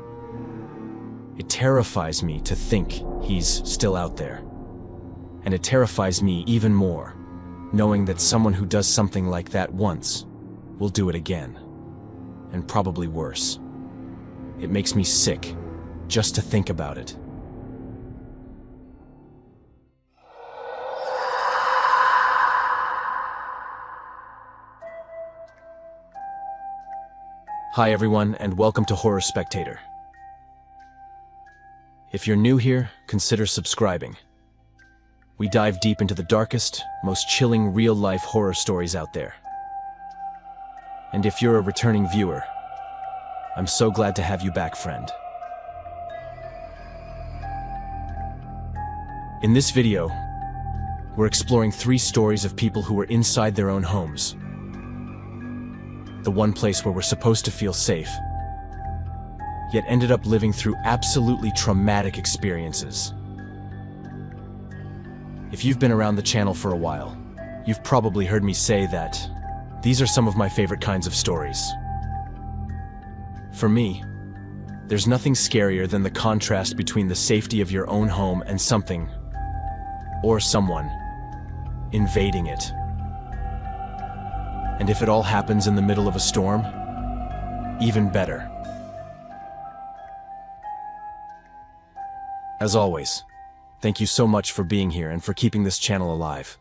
It terrifies me to think he's still out there. And it terrifies me even more, knowing that someone who does something like that once will do it again. And probably worse. It makes me sick just to think about it. Hi everyone, and welcome to Horror Spectator. If you're new here, consider subscribing. We dive deep into the darkest, most chilling real-life horror stories out there. And if you're a returning viewer, I'm so glad to have you back, friend. In this video, we're exploring 3 stories of people who were inside their own homes. The one place where we're supposed to feel safe, yet ended up living through absolutely traumatic experiences. If you've been around the channel for a while, you've probably heard me say that these are some of my favorite kinds of stories. For me, there's nothing scarier than the contrast between the safety of your own home and something, or someone, invading it. And if it all happens in the middle of a storm, even better. As always, thank you so much for being here and for keeping this channel alive.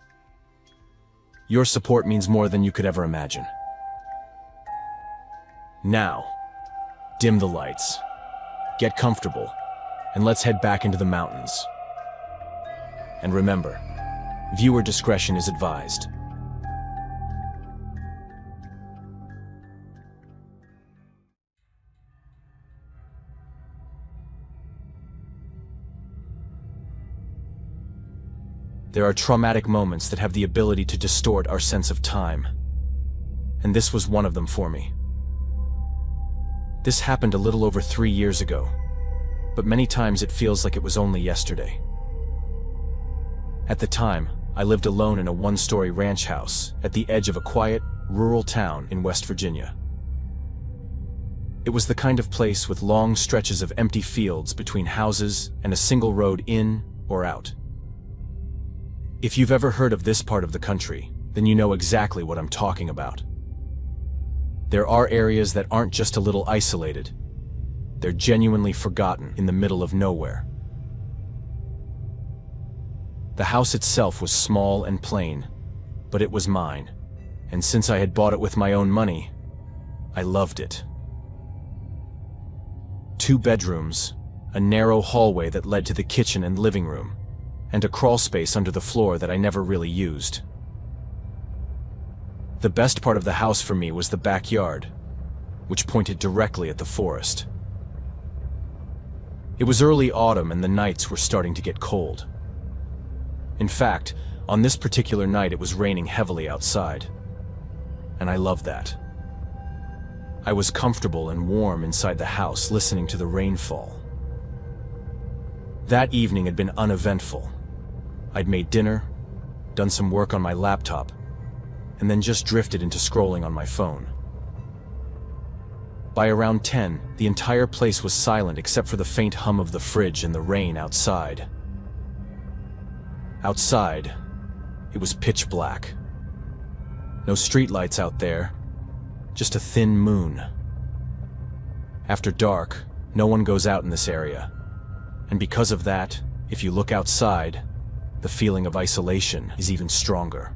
Your support means more than you could ever imagine. Now, dim the lights, get comfortable, and let's head back into the mountains. And remember, viewer discretion is advised. There are traumatic moments that have the ability to distort our sense of time. And this was one of them for me. This happened a little over 3 years ago, but many times it feels like it was only yesterday. At the time, I lived alone in a 1-story ranch house at the edge of a quiet, rural town in West Virginia. It was the kind of place with long stretches of empty fields between houses and a single road in or out. If you've ever heard of this part of the country, then you know exactly what I'm talking about. There are areas that aren't just a little isolated. They're genuinely forgotten in the middle of nowhere. The house itself was small and plain, but it was mine, and since I had bought it with my own money, I loved it. 2 bedrooms, a narrow hallway that led to the kitchen and living room, and a crawl space under the floor that I never really used. The best part of the house for me was the backyard, which pointed directly at the forest. It was early autumn and the nights were starting to get cold. In fact, on this particular night it was raining heavily outside, and I loved that. I was comfortable and warm inside the house listening to the rainfall. That evening had been uneventful. I'd made dinner, done some work on my laptop, and then just drifted into scrolling on my phone. By around 10, the entire place was silent except for the faint hum of the fridge and the rain outside. Outside, it was pitch black. No streetlights out there, just a thin moon. After dark, no one goes out in this area, and because of that, if you look outside, the feeling of isolation is even stronger.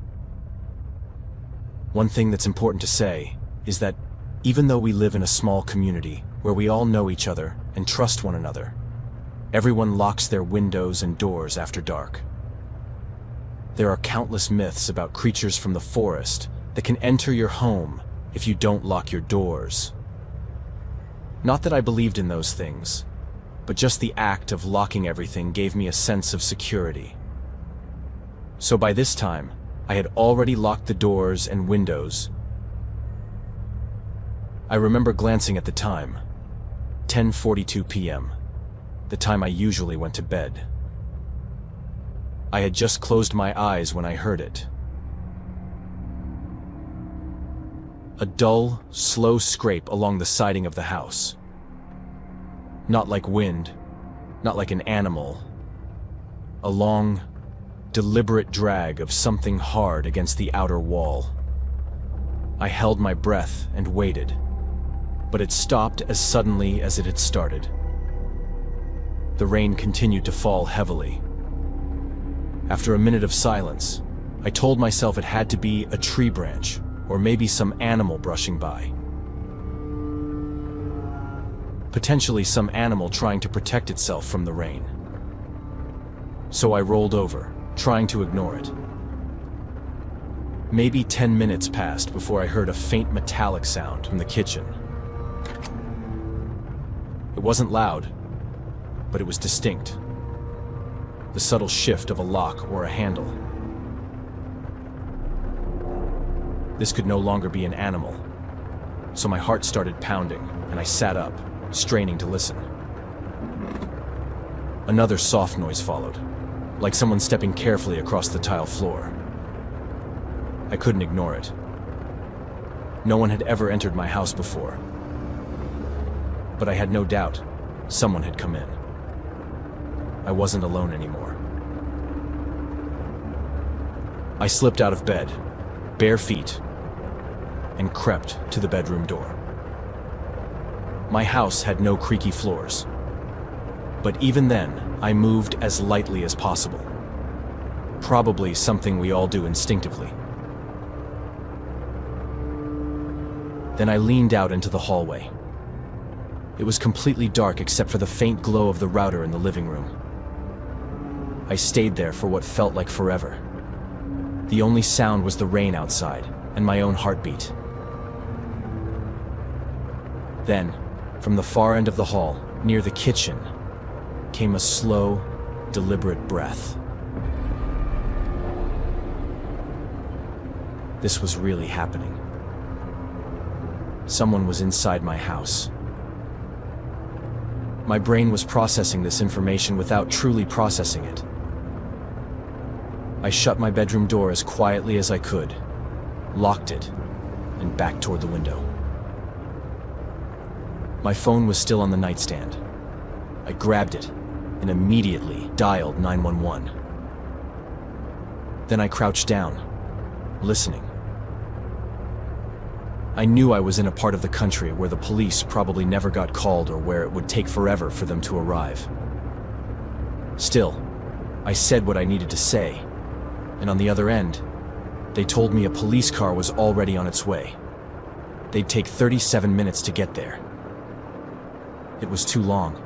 One thing that's important to say is that even though we live in a small community where we all know each other and trust one another, everyone locks their windows and doors after dark. There are countless myths about creatures from the forest that can enter your home if you don't lock your doors. Not that I believed in those things, but just the act of locking everything gave me a sense of security. So by this time, I had already locked the doors and windows. I remember glancing at the time, 10:42 p.m., the time I usually went to bed. I had just closed my eyes when I heard it. A dull, slow scrape along the siding of the house. Not like wind, not like an animal. A long, deliberate drag of something hard against the outer wall. I held my breath and waited, but it stopped as suddenly as it had started. The rain continued to fall heavily. After a minute of silence, I told myself it had to be a tree branch, or maybe some animal brushing by. Potentially some animal trying to protect itself from the rain. So I rolled over, trying to ignore it. Maybe 10 minutes passed before I heard a faint metallic sound from the kitchen. It wasn't loud, but it was distinct. The subtle shift of a lock or a handle. This could no longer be an animal, so my heart started pounding, and I sat up, straining to listen. Another soft noise followed, like someone stepping carefully across the tile floor. I couldn't ignore it. No one had ever entered my house before, but I had no doubt someone had come in. I wasn't alone anymore. I slipped out of bed, bare feet, and crept to the bedroom door. My house had no creaky floors, but even then, I moved as lightly as possible. Probably something we all do instinctively. Then I leaned out into the hallway. It was completely dark except for the faint glow of the router in the living room. I stayed there for what felt like forever. The only sound was the rain outside and my own heartbeat. Then, from the far end of the hall, near the kitchen, came a slow, deliberate breath. This was really happening. Someone was inside my house. My brain was processing this information without truly processing it. I shut my bedroom door as quietly as I could, locked it, and backed toward the window. My phone was still on the nightstand. I grabbed it and immediately dialed 911. Then I crouched down, listening. I knew I was in a part of the country where the police probably never got called or where it would take forever for them to arrive. Still, I said what I needed to say, and on the other end, they told me a police car was already on its way. They'd take 37 minutes to get there. It was too long.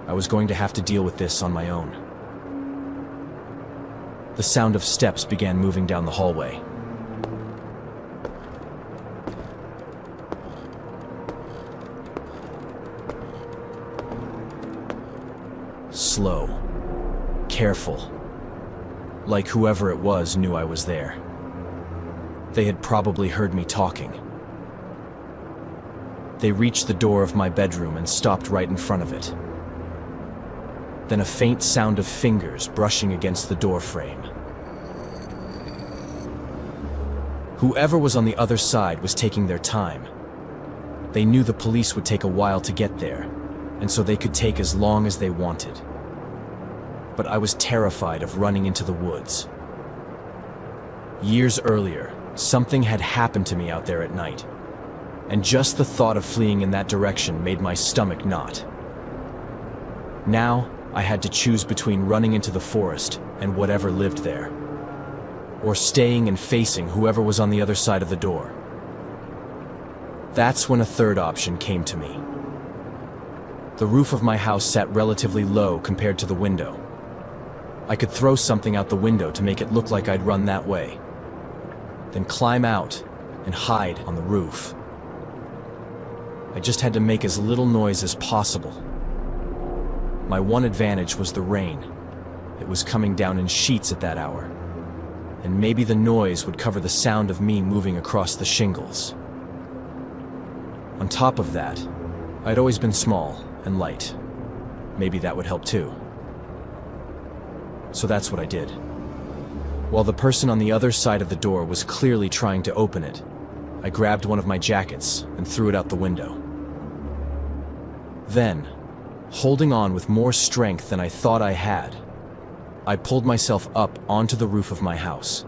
I was going to have to deal with this on my own. The sound of steps began moving down the hallway. Slow, careful, like whoever it was knew I was there. They had probably heard me talking. They reached the door of my bedroom and stopped right in front of it. Then a faint sound of fingers brushing against the door frame. Whoever was on the other side was taking their time. They knew the police would take a while to get there, and so they could take as long as they wanted. But I was terrified of running into the woods. Years earlier, something had happened to me out there at night, and just the thought of fleeing in that direction made my stomach knot. Now, I had to choose between running into the forest and whatever lived there, or staying and facing whoever was on the other side of the door. That's when a third option came to me. The roof of my house sat relatively low compared to the window. I could throw something out the window to make it look like I'd run that way, then climb out and hide on the roof. I just had to make as little noise as possible. My one advantage was the rain. It was coming down in sheets at that hour, and maybe the noise would cover the sound of me moving across the shingles. On top of that, I'd always been small and light. Maybe that would help too. So that's what I did. While the person on the other side of the door was clearly trying to open it, I grabbed one of my jackets and threw it out the window. Then, holding on with more strength than I thought I had, I pulled myself up onto the roof of my house.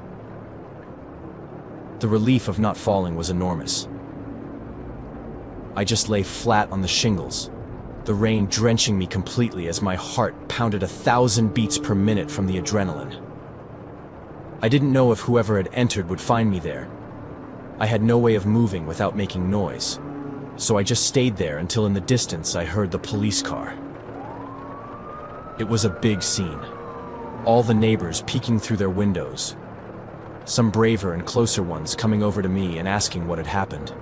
The relief of not falling was enormous. I just lay flat on the shingles, the rain drenching me completely as my heart pounded 1,000 beats per minute from the adrenaline. I didn't know if whoever had entered would find me there. I had no way of moving without making noise, so I just stayed there until in the distance I heard the police car. It was a big scene. All the neighbors peeking through their windows. Some braver and closer ones coming over to me and asking what had happened.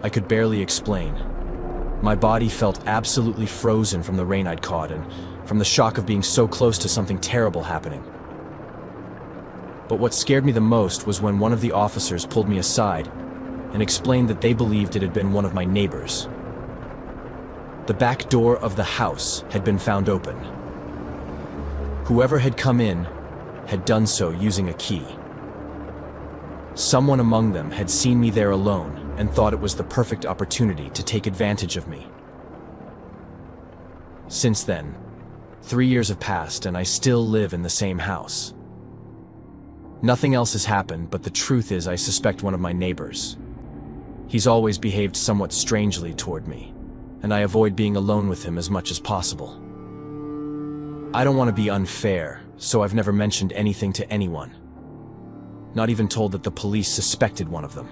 I could barely explain. My body felt absolutely frozen from the rain I'd caught and from the shock of being so close to something terrible happening. But what scared me the most was when one of the officers pulled me aside and explained that they believed it had been one of my neighbors. The back door of the house had been found open. Whoever had come in had done so using a key. Someone among them had seen me there alone and thought it was the perfect opportunity to take advantage of me. Since then, 3 years have passed and I still live in the same house. Nothing else has happened, but the truth is I suspect one of my neighbors. He's always behaved somewhat strangely toward me, and I avoid being alone with him as much as possible. I don't want to be unfair, so I've never mentioned anything to anyone. Not even told that the police suspected one of them.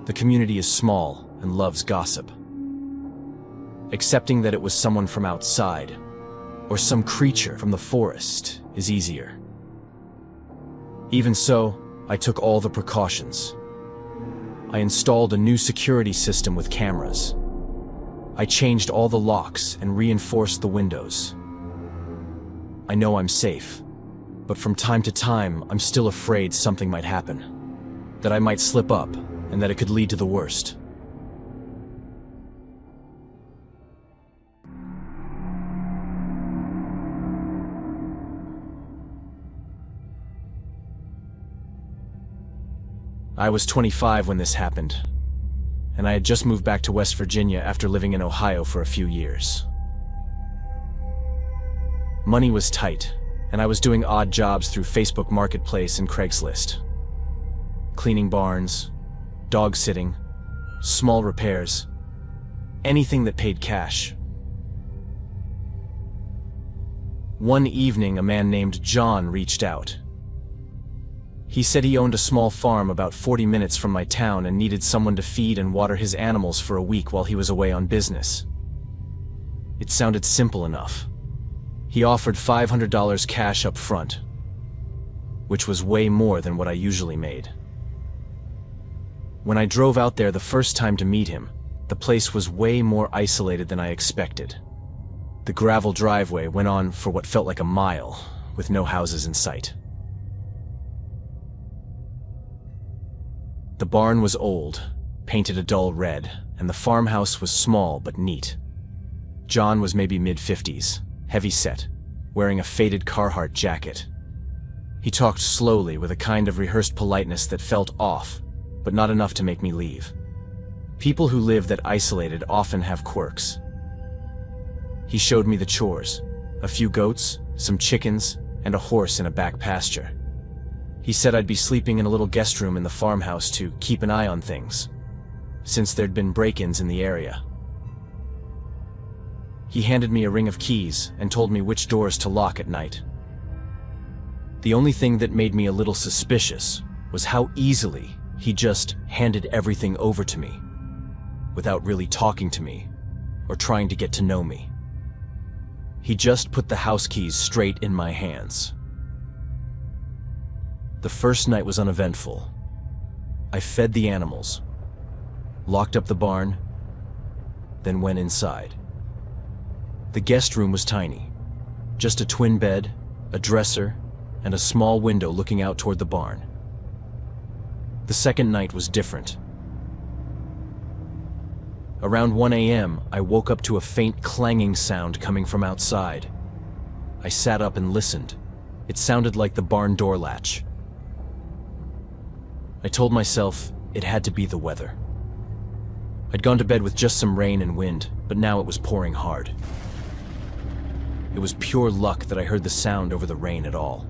The community is small and loves gossip. Accepting that it was someone from outside, or some creature from the forest, is easier. Even so, I took all the precautions. I installed a new security system with cameras. I changed all the locks and reinforced the windows. I know I'm safe, but from time to time, I'm still afraid something might happen, that I might slip up, and that it could lead to the worst. I was 25 when this happened, and I had just moved back to West Virginia after living in Ohio for a few years. Money was tight, and I was doing odd jobs through Facebook Marketplace and Craigslist. Cleaning barns, dog sitting, small repairs, anything that paid cash. One evening, a man named John reached out. He said he owned a small farm about 40 minutes from my town and needed someone to feed and water his animals for a week while he was away on business. It sounded simple enough. He offered $500 cash up front, which was way more than what I usually made. When I drove out there the first time to meet him, the place was way more isolated than I expected. The gravel driveway went on for what felt like a mile, with no houses in sight. The barn was old, painted a dull red, and the farmhouse was small but neat. John was maybe mid-50s, heavy-set, wearing a faded Carhartt jacket. He talked slowly with a kind of rehearsed politeness that felt off, but not enough to make me leave. People who live that isolated often have quirks. He showed me the chores: a few goats, some chickens, and a horse in a back pasture. He said I'd be sleeping in a little guest room in the farmhouse to keep an eye on things, since there'd been break-ins in the area. He handed me a ring of keys and told me which doors to lock at night. The only thing that made me a little suspicious was how easily he just handed everything over to me, without really talking to me or trying to get to know me. He just put the house keys straight in my hands. The first night was uneventful. I fed the animals, locked up the barn, then went inside. The guest room was tiny, just a twin bed, a dresser, and a small window looking out toward the barn. The second night was different. Around 1 a.m., I woke up to a faint clanging sound coming from outside. I sat up and listened. It sounded like the barn door latch. I told myself it had to be the weather. I'd gone to bed with just some rain and wind, but now it was pouring hard. It was pure luck that I heard the sound over the rain at all.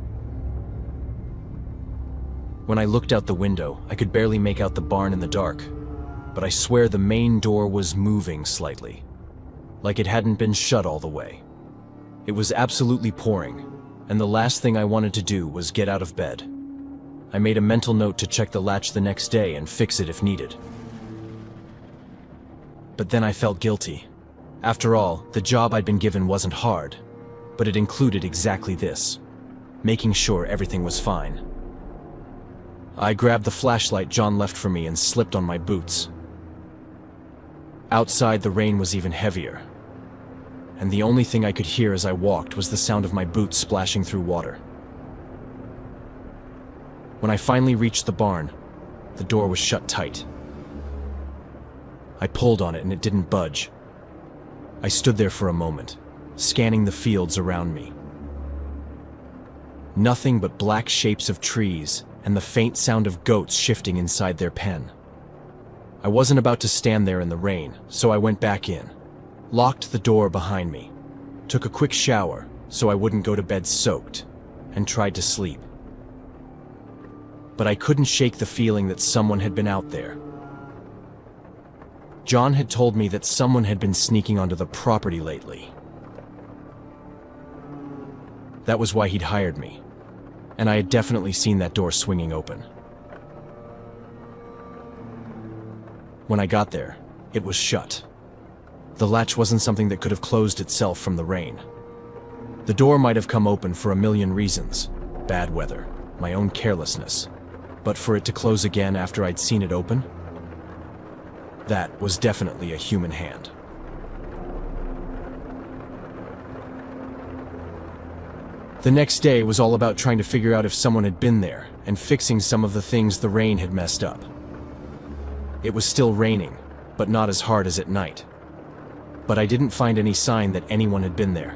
When I looked out the window, I could barely make out the barn in the dark, but I swear the main door was moving slightly, like it hadn't been shut all the way. It was absolutely pouring, and the last thing I wanted to do was get out of bed. I made a mental note to check the latch the next day and fix it if needed. But then I felt guilty. After all, the job I'd been given wasn't hard, but it included exactly this: making sure everything was fine. I grabbed the flashlight John left for me and slipped on my boots. Outside, the rain was even heavier, and the only thing I could hear as I walked was the sound of my boots splashing through water. When I finally reached the barn, the door was shut tight. I pulled on it and it didn't budge. I stood there for a moment, scanning the fields around me. Nothing but black shapes of trees and the faint sound of goats shifting inside their pen. I wasn't about to stand there in the rain, so I went back in, locked the door behind me, took a quick shower so I wouldn't go to bed soaked, and tried to sleep. But I couldn't shake the feeling that someone had been out there. John had told me that someone had been sneaking onto the property lately. That was why he'd hired me, and I had definitely seen that door swinging open. When I got there, it was shut. The latch wasn't something that could have closed itself from the rain. The door might have come open for a million reasons: bad weather, my own carelessness. But for it to close again after I'd seen it open, that was definitely a human hand. The next day was all about trying to figure out if someone had been there and fixing some of the things the rain had messed up. It was still raining, but not as hard as at night. But I didn't find any sign that anyone had been there.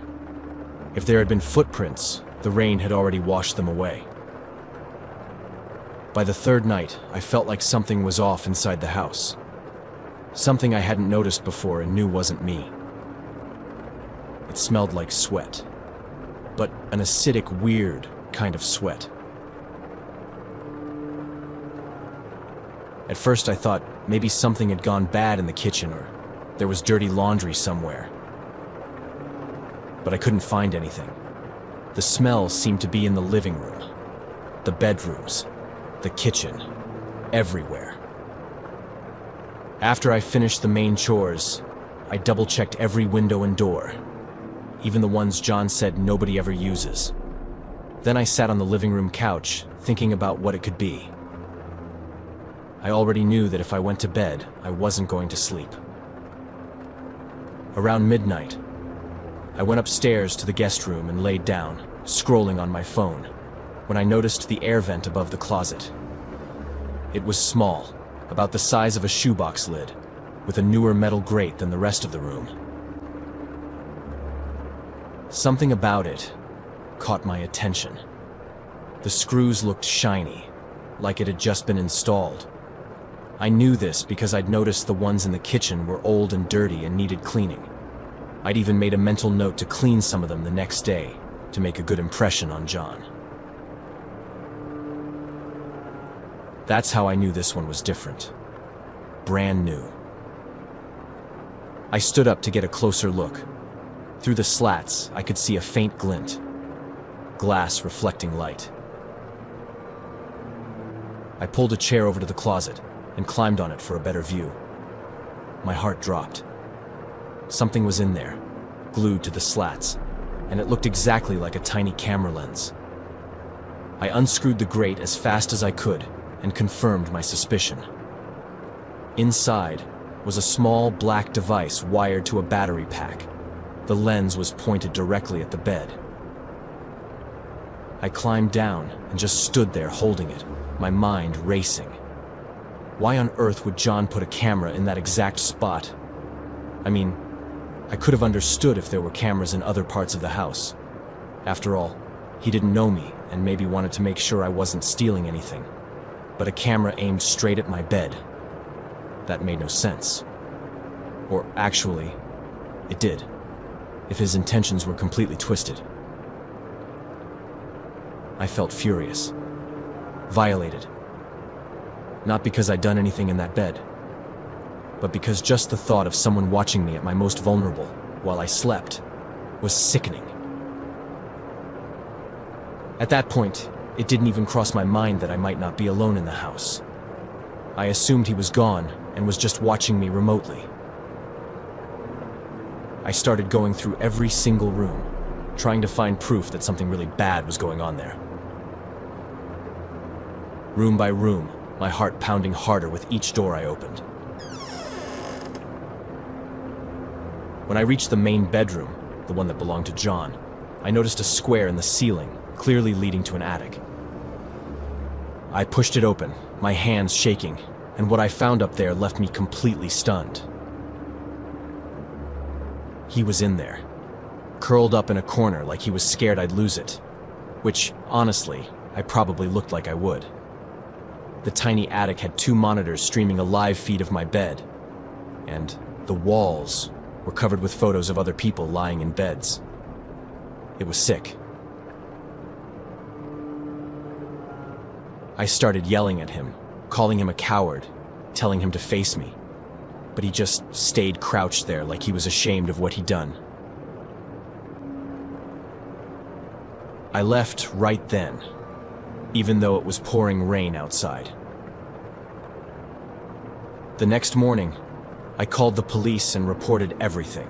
If there had been footprints, the rain had already washed them away. By the third night, I felt like something was off inside the house. Something I hadn't noticed before and knew wasn't me. It smelled like sweat, but an acidic, weird kind of sweat. At first I thought maybe something had gone bad in the kitchen or there was dirty laundry somewhere. But I couldn't find anything. The smell seemed to be in the living room, the bedrooms, the kitchen, everywhere. After I finished the main chores, I double-checked every window and door. even the ones John said nobody ever uses. Then I sat on the living room couch, thinking about what it could be. I already knew that if I went to bed, I wasn't going to sleep. Around midnight, I went upstairs to the guest room and laid down, scrolling on my phone, when I noticed the air vent above the closet. It was small, about the size of a shoebox lid, with a newer metal grate than the rest of the room. Something about it caught my attention. The screws looked shiny, like it had just been installed. I knew this because I'd noticed the ones in the kitchen were old and dirty and needed cleaning. I'd even made a mental note to clean some of them the next day to make a good impression on John. That's how I knew this one was different. Brand new. I stood up to get a closer look. Through the slats, I could see a faint glint. Glass reflecting light. I pulled a chair over to the closet and climbed on it for a better view. My heart dropped. Something was in there, glued to the slats, and it looked exactly like a tiny camera lens. I unscrewed the grate as fast as I could and confirmed my suspicion. Inside was a small black device wired to a battery pack. The lens was pointed directly at the bed. I climbed down and just stood there holding it, my mind racing. Why on earth would John put a camera in that exact spot? I mean, I could have understood if there were cameras in other parts of the house. After all, he didn't know me and maybe wanted to make sure I wasn't stealing anything. But a camera aimed straight at my bed. That made no sense. Or actually, it did, if his intentions were completely twisted. I felt furious, violated. Not because I'd done anything in that bed, but because just the thought of someone watching me at my most vulnerable while I slept was sickening. At that point, it didn't even cross my mind that I might not be alone in the house. I assumed he was gone and was just watching me remotely. I started going through every single room, trying to find proof that something really bad was going on there. Room by room, my heart pounding harder with each door I opened. When I reached the main bedroom, the one that belonged to John, I noticed a square in the ceiling, clearly leading to an attic. I pushed it open, my hands shaking, and what I found up there left me completely stunned. He was in there, curled up in a corner like he was scared I'd lose it, which, honestly, I probably looked like I would. The tiny attic had 2 monitors streaming a live feed of my bed, and the walls were covered with photos of other people lying in beds. It was sick. I started yelling at him, calling him a coward, telling him to face me, but he just stayed crouched there like he was ashamed of what he'd done. I left right then, even though it was pouring rain outside. The next morning, I called the police and reported everything.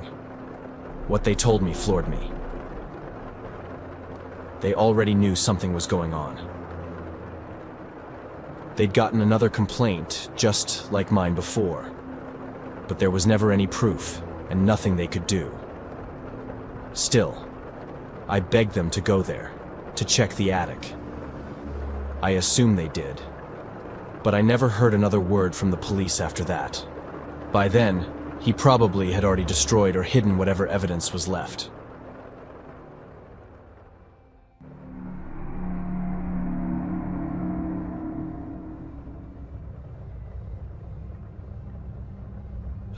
What they told me floored me. They already knew something was going on. They'd gotten another complaint, just like mine before, but there was never any proof and nothing they could do. Still, I begged them to go there, to check the attic. I assume they did, but I never heard another word from the police after that. By then, he probably had already destroyed or hidden whatever evidence was left.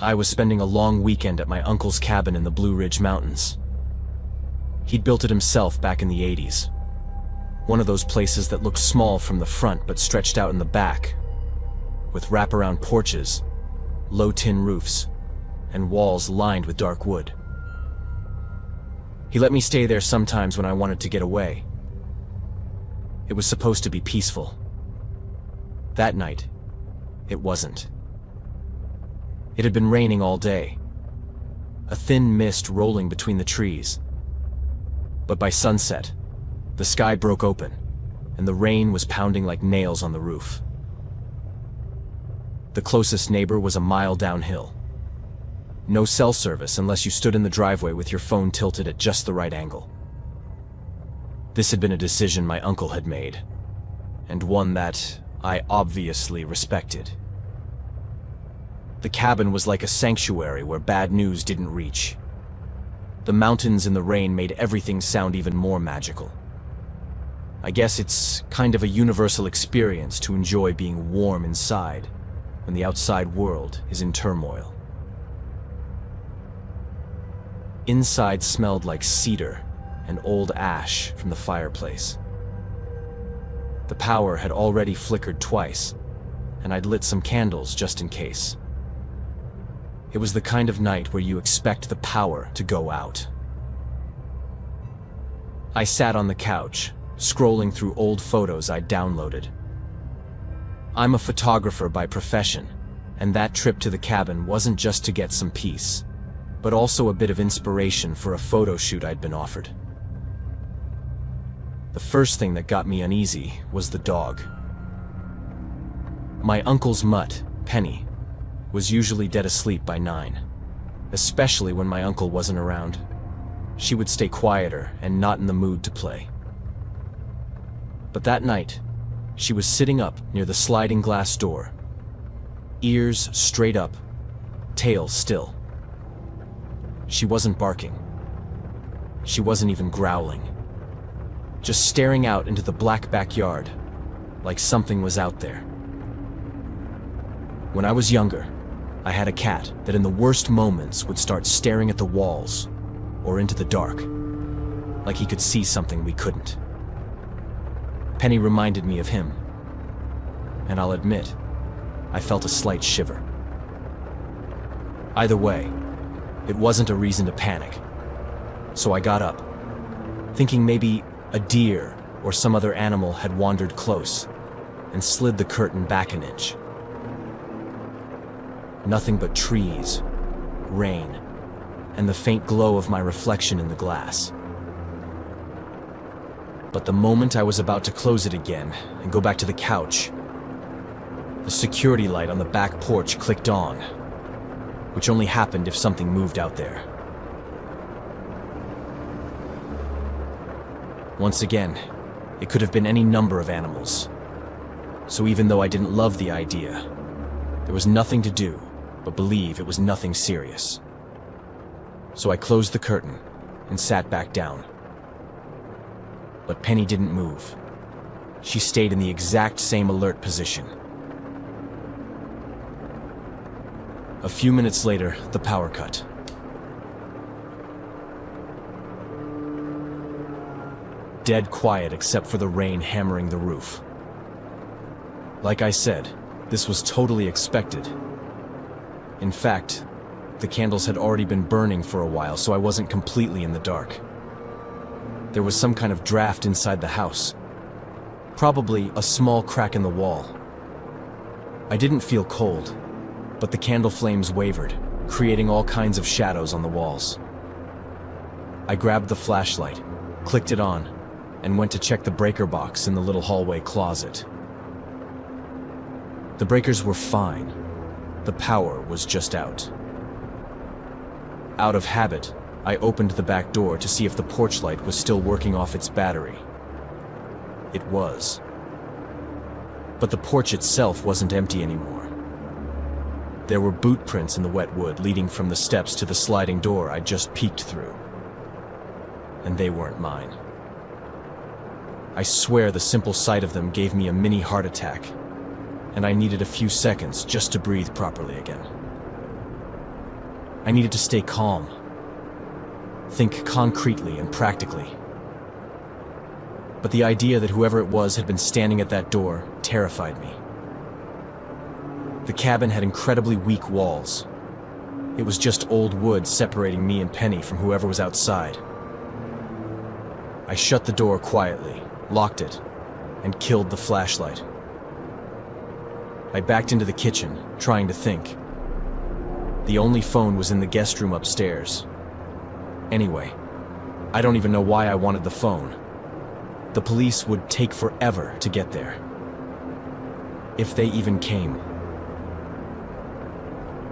I was spending a long weekend at my uncle's cabin in the Blue Ridge Mountains. He'd built it himself back in the 80s. One of those places that looked small from the front but stretched out in the back, with wraparound porches, low tin roofs, and walls lined with dark wood. He let me stay there sometimes when I wanted to get away. It was supposed to be peaceful. That night, it wasn't. It had been raining all day, a thin mist rolling between the trees, But by sunset, the sky broke open, and the rain was pounding like nails on the roof. The closest neighbor was a mile downhill. No cell service unless you stood in the driveway with your phone tilted at just the right angle. This had been a decision my uncle had made, and one that I obviously respected. The cabin was like a sanctuary where bad news didn't reach. The mountains and the rain made everything sound even more magical. I guess it's kind of a universal experience to enjoy being warm inside when the outside world is in turmoil. Inside smelled like cedar and old ash from the fireplace. The power had already flickered twice, and I'd lit some candles just in case. It was the kind of night where you expect the power to go out. I sat on the couch, scrolling through old photos I'd downloaded. I'm a photographer by profession, and that trip to the cabin wasn't just to get some peace, but also a bit of inspiration for a photo shoot I'd been offered. The first thing that got me uneasy was the dog. My uncle's mutt, Penny, was usually dead asleep by 9, especially when my uncle wasn't around. She would stay quieter and not in the mood to play. But that night, she was sitting up near the sliding glass door, ears straight up, tail still. She wasn't barking. She wasn't even growling. Just staring out into the black backyard, like something was out there. When I was younger, I had a cat that in the worst moments would start staring at the walls or into the dark, like he could see something we couldn't. Penny reminded me of him, and I'll admit, I felt a slight shiver. Either way, it wasn't a reason to panic, so I got up, thinking maybe a deer or some other animal had wandered close, and slid the curtain back an inch. Nothing but trees, rain, and the faint glow of my reflection in the glass. But the moment I was about to close it again and go back to the couch, the security light on the back porch clicked on, which only happened if something moved out there. Once again, it could have been any number of animals. So even though I didn't love the idea, there was nothing to do but believe it was nothing serious. So I closed the curtain and sat back down. But Penny didn't move. She stayed in the exact same alert position. A few minutes later, the power cut. Dead quiet except for the rain hammering the roof. Like I said, this was totally expected. In fact, the candles had already been burning for a while, so I wasn't completely in the dark. There was some kind of draft inside the house. Probably a small crack in the wall. I didn't feel cold, but the candle flames wavered, creating all kinds of shadows on the walls. I grabbed the flashlight, clicked it on, and went to check the breaker box in the little hallway closet. The breakers were fine. The power was just out. Out of habit, I opened the back door to see if the porch light was still working off its battery. It was. But the porch itself wasn't empty anymore. There were boot prints in the wet wood leading from the steps to the sliding door I'd just peeked through. And they weren't mine. I swear the simple sight of them gave me a mini heart attack, and I needed a few seconds just to breathe properly again. I needed to stay calm, think concretely and practically. But the idea that whoever it was had been standing at that door terrified me. The cabin had incredibly weak walls. It was just old wood separating me and Penny from whoever was outside. I shut the door quietly, locked it, and killed the flashlight. I backed into the kitchen, trying to think. The only phone was in the guest room upstairs. Anyway, I don't even know why I wanted the phone. The police would take forever to get there. If they even came.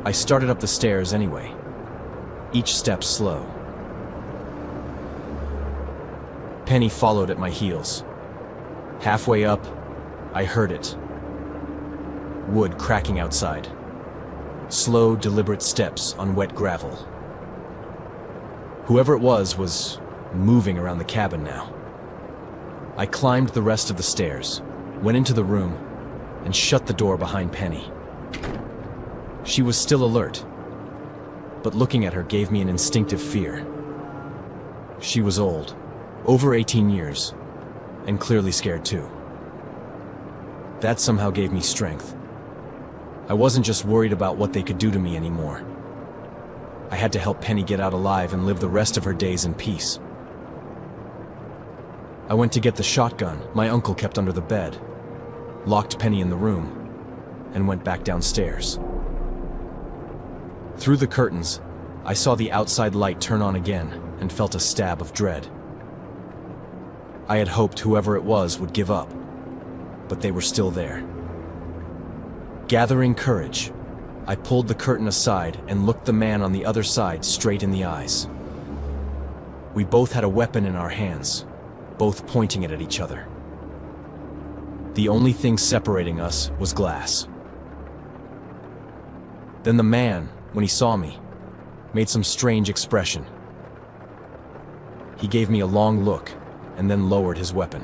I started up the stairs anyway, each step slow. Penny followed at my heels. Halfway up, I heard it. Wood cracking outside. Slow, deliberate steps on wet gravel. Whoever it was moving around the cabin now. I climbed the rest of the stairs, went into the room, and shut the door behind Penny. She was still alert, but looking at her gave me an instinctive fear. She was old, over 18 years, and clearly scared too. That somehow gave me strength. I wasn't just worried about what they could do to me anymore. I had to help Penny get out alive and live the rest of her days in peace. I went to get the shotgun my uncle kept under the bed, locked Penny in the room, and went back downstairs. Through the curtains, I saw the outside light turn on again and felt a stab of dread. I had hoped whoever it was would give up, but they were still there. Gathering courage, I pulled the curtain aside and looked the man on the other side straight in the eyes. We both had a weapon in our hands, both pointing it at each other. The only thing separating us was glass. Then the man, when he saw me, made some strange expression. He gave me a long look and then lowered his weapon.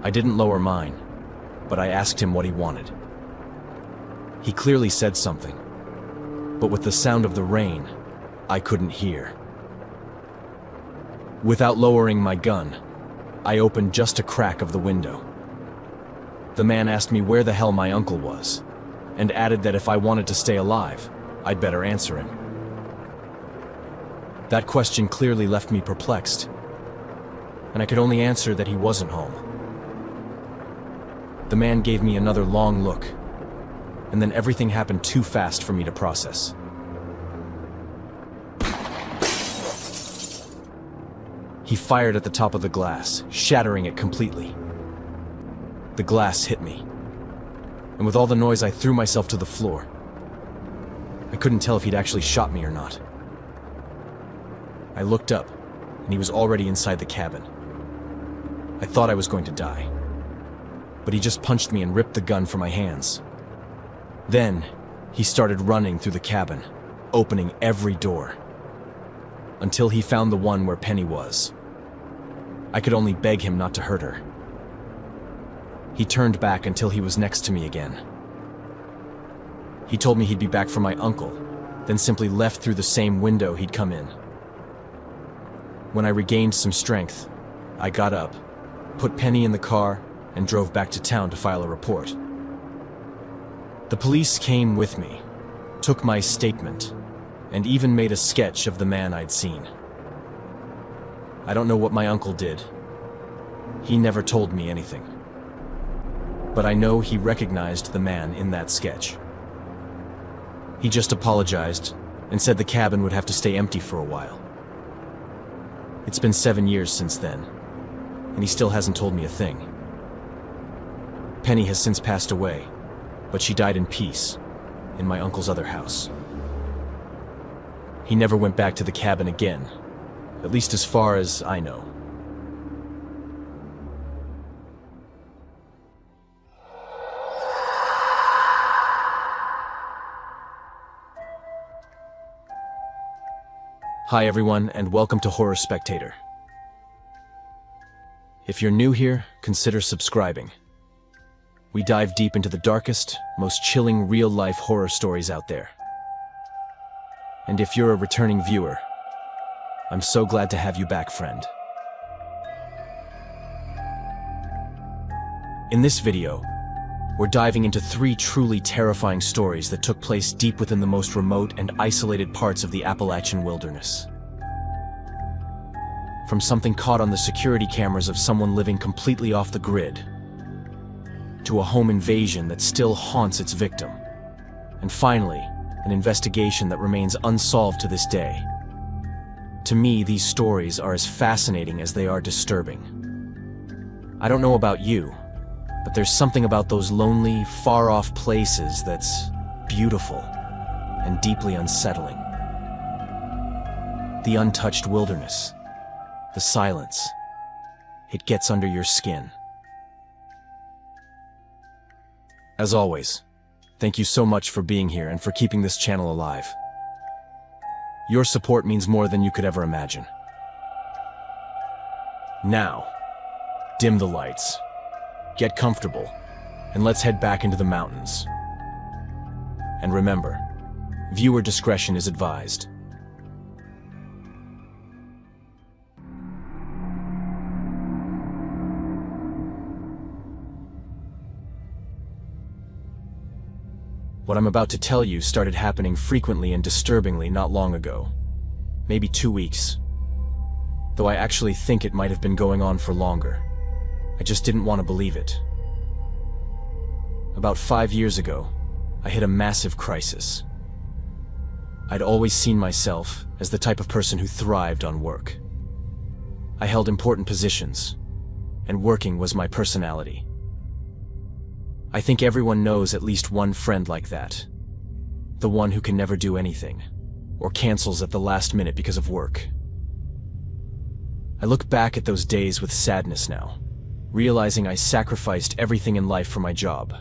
I didn't lower mine, but I asked him what he wanted. He clearly said something, but with the sound of the rain, I couldn't hear. Without lowering my gun, I opened just a crack of the window. The man asked me where the hell my uncle was, and added that if I wanted to stay alive, I'd better answer him. That question clearly left me perplexed, and I could only answer that he wasn't home. The man gave me another long look, and then everything happened too fast for me to process. He fired at the top of the glass, shattering it completely. The glass hit me, and with all the noise I threw myself to the floor. I couldn't tell if he'd actually shot me or not. I looked up, and he was already inside the cabin. I thought I was going to die, but he just punched me and ripped the gun from my hands. Then, he started running through the cabin, opening every door, until he found the one where Penny was. I could only beg him not to hurt her. He turned back until he was next to me again. He told me he'd be back for my uncle, then simply left through the same window he'd come in. When I regained some strength, I got up, put Penny in the car, and drove back to town to file a report. The police came with me, took my statement, and even made a sketch of the man I'd seen. I don't know what my uncle did. He never told me anything. But I know he recognized the man in that sketch. He just apologized and said the cabin would have to stay empty for a while. It's been 7 years since then, and he still hasn't told me a thing. Penny has since passed away, but she died in peace, in my uncle's other house. He never went back to the cabin again, at least as far as I know. Hi everyone, and welcome to Horror Spectator. If you're new here, consider subscribing. We dive deep into the darkest, most chilling real-life horror stories out there. And if you're a returning viewer, I'm so glad to have you back, friend. In this video, we're diving into 3 truly terrifying stories that took place deep within the most remote and isolated parts of the Appalachian wilderness. From something caught on the security cameras of someone living completely off the grid, to a home invasion that still haunts its victim, and finally, an investigation that remains unsolved to this day. To me, these stories are as fascinating as they are disturbing. I don't know about you, but there's something about those lonely, far-off places that's beautiful and deeply unsettling. The untouched wilderness, the silence, it gets under your skin. As always, thank you so much for being here and for keeping this channel alive. Your support means more than you could ever imagine. Now, dim the lights, get comfortable, and let's head back into the mountains. And remember, viewer discretion is advised. What I'm about to tell you started happening frequently and disturbingly not long ago. Maybe 2 weeks. Though I actually think it might have been going on for longer. I just didn't want to believe it. About 5 years ago, I hit a massive crisis. I'd always seen myself as the type of person who thrived on work. I held important positions, and working was my personality. I think everyone knows at least one friend like that. The one who can never do anything, or cancels at the last minute because of work. I look back at those days with sadness now, realizing I sacrificed everything in life for my job.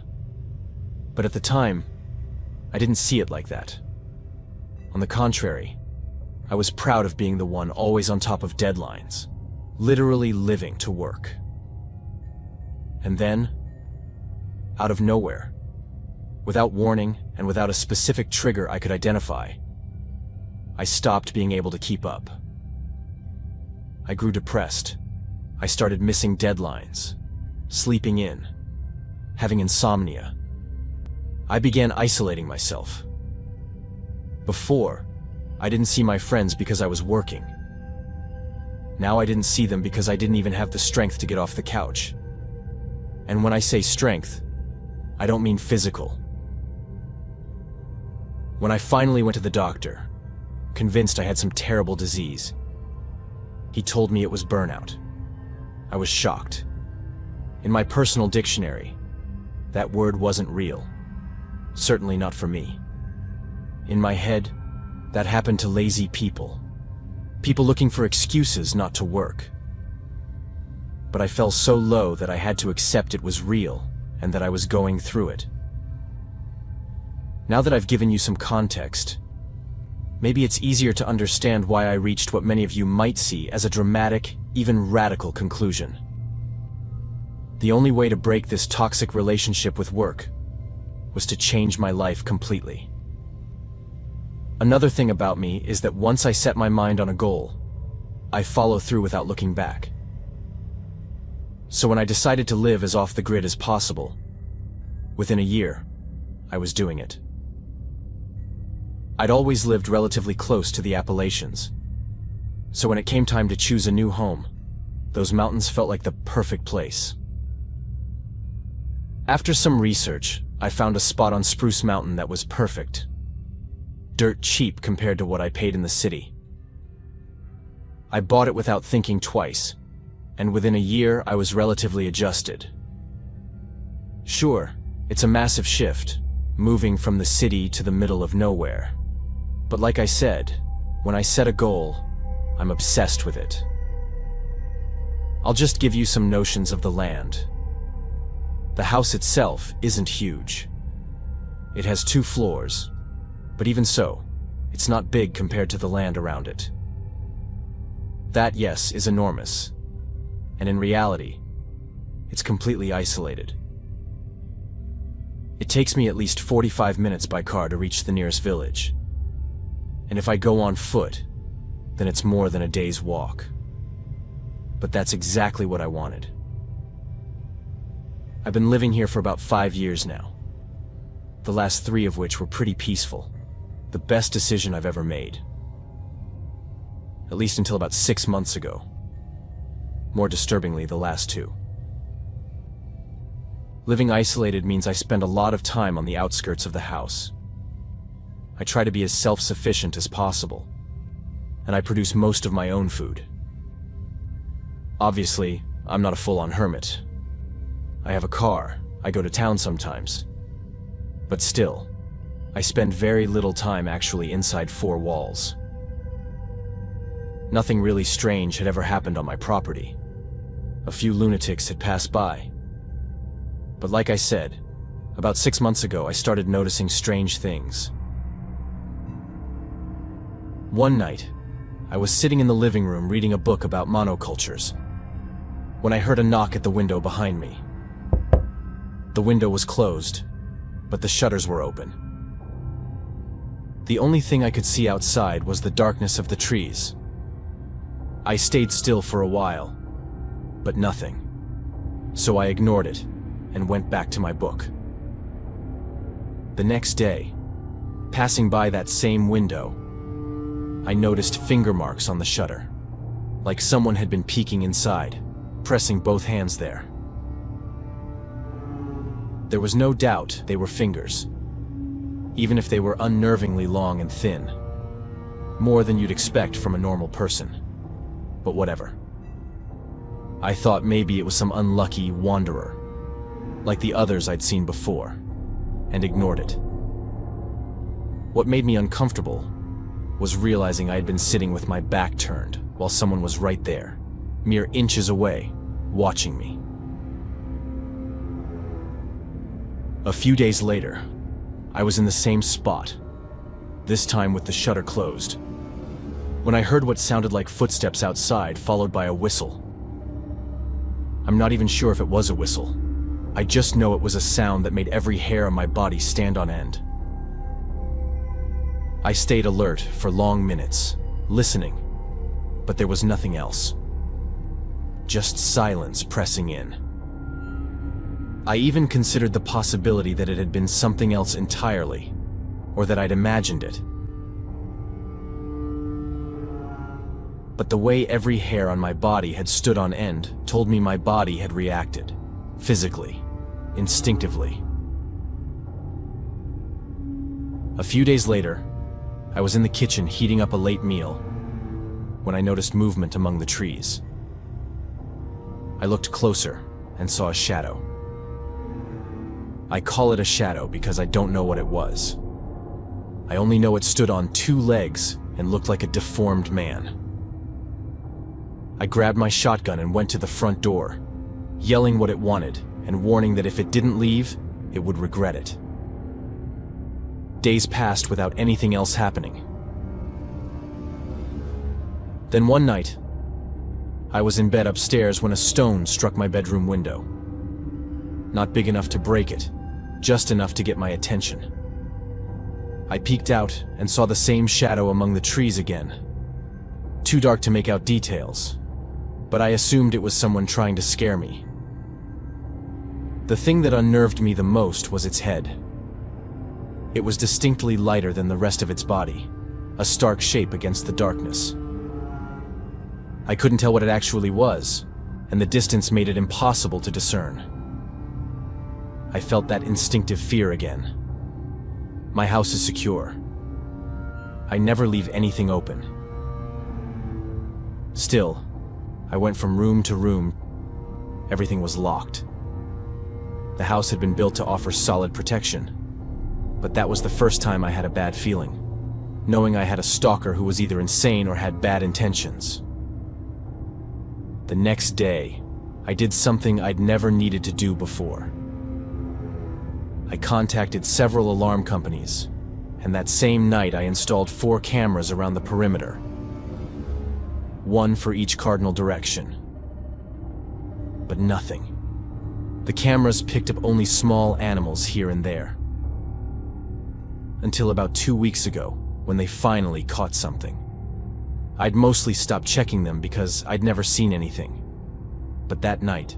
But at the time, I didn't see it like that. On the contrary, I was proud of being the one always on top of deadlines, literally living to work. And then, out of nowhere, without warning and without a specific trigger I could identify, I stopped being able to keep up. I grew depressed. I started missing deadlines, sleeping in, having insomnia. I began isolating myself. Before, I didn't see my friends because I was working. Now I didn't see them because I didn't even have the strength to get off the couch. And when I say strength, I don't mean physical. When I finally went to the doctor, convinced I had some terrible disease, he told me it was burnout. I was shocked. In my personal dictionary, that word wasn't real. Certainly not for me. In my head, that happened to lazy people. People looking for excuses not to work. But I fell so low that I had to accept it was real and that I was going through it. Now that I've given you some context, maybe it's easier to understand why I reached what many of you might see as a dramatic, even radical conclusion. The only way to break this toxic relationship with work was to change my life completely. Another thing about me is that once I set my mind on a goal, I follow through without looking back. So when I decided to live as off the grid as possible, within a year, I was doing it. I'd always lived relatively close to the Appalachians, so when it came time to choose a new home, those mountains felt like the perfect place. After some research, I found a spot on Spruce Mountain that was perfect. Dirt cheap compared to what I paid in the city. I bought it without thinking twice, and within a year I was relatively adjusted. Sure, it's a massive shift, moving from the city to the middle of nowhere. But like I said, when I set a goal, I'm obsessed with it. I'll just give you some notions of the land. The house itself isn't huge. It has 2 floors, but even so, it's not big compared to the land around it. That, yes, is enormous, and in reality, it's completely isolated. It takes me at least 45 minutes by car to reach the nearest village, and if I go on foot, then it's more than a day's walk. But that's exactly what I wanted. I've been living here for about 5 years now, the last 3 of which were pretty peaceful. The best decision I've ever made. At least until about 6 months ago. More disturbingly, the last 2. Living isolated means I spend a lot of time on the outskirts of the house. I try to be as self-sufficient as possible. and I produce most of my own food. Obviously, I'm not a full-on hermit. I have a car, I go to town sometimes. But still, I spend very little time actually inside four walls. Nothing really strange had ever happened on my property. A few lunatics had passed by. But like I said, about 6 months ago I started noticing strange things. One night, I was sitting in the living room reading a book about monocultures, when I heard a knock at the window behind me. The window was closed, but the shutters were open. The only thing I could see outside was the darkness of the trees. I stayed still for a while, but nothing. So I ignored it and went back to my book. The next day, passing by that same window, I noticed finger marks on the shutter, like someone had been peeking inside, pressing both hands there. There was no doubt they were fingers, even if they were unnervingly long and thin. More than you'd expect from a normal person. But whatever. I thought maybe it was some unlucky wanderer, like the others I'd seen before, and ignored it. What made me uncomfortable was realizing I had been sitting with my back turned while someone was right there, mere inches away, watching me. A few days later, I was in the same spot, this time with the shutter closed, when I heard what sounded like footsteps outside, followed by a whistle. I'm not even sure if it was a whistle. I just know it was a sound that made every hair on my body stand on end. I stayed alert for long minutes, listening, but there was nothing else. Just silence pressing in. I even considered the possibility that it had been something else entirely, or that I'd imagined it. But the way every hair on my body had stood on end told me my body had reacted, physically, instinctively. A few days later, I was in the kitchen heating up a late meal when I noticed movement among the trees. I looked closer and saw a shadow. I call it a shadow because I don't know what it was. I only know it stood on two legs and looked like a deformed man. I grabbed my shotgun and went to the front door, yelling what it wanted and warning that if it didn't leave, it would regret it. Days passed without anything else happening. Then one night, I was in bed upstairs when a stone struck my bedroom window. Not big enough to break it, just enough to get my attention. I peeked out and saw the same shadow among the trees again. Too dark to make out details, but I assumed it was someone trying to scare me. The thing that unnerved me the most was its head. It was distinctly lighter than the rest of its body, a stark shape against the darkness. I couldn't tell what it actually was, and the distance made it impossible to discern. I felt that instinctive fear again. My house is secure. I never leave anything open. Still, I went from room to room. Everything was locked. The house had been built to offer solid protection, but that was the first time I had a bad feeling, knowing I had a stalker who was either insane or had bad intentions. The next day, I did something I'd never needed to do before. I contacted several alarm companies, and that same night I installed 4 cameras around the perimeter, one for each cardinal direction. But nothing. The cameras picked up only small animals here and there. Until about 2 weeks ago, when they finally caught something. I'd mostly stopped checking them because I'd never seen anything. But that night,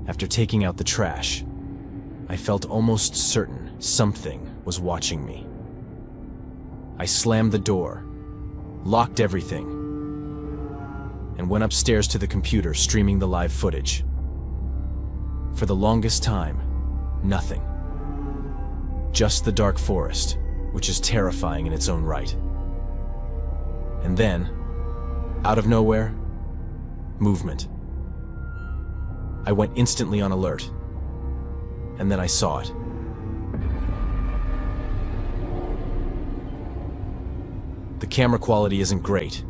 after taking out the trash, I felt almost certain something was watching me. I slammed the door, locked everything, and went upstairs to the computer streaming the live footage. For the longest time, nothing. Just the dark forest, which is terrifying in its own right. And then, Out of nowhere, movement. I went instantly on alert, and then I saw it. The camera quality isn't great,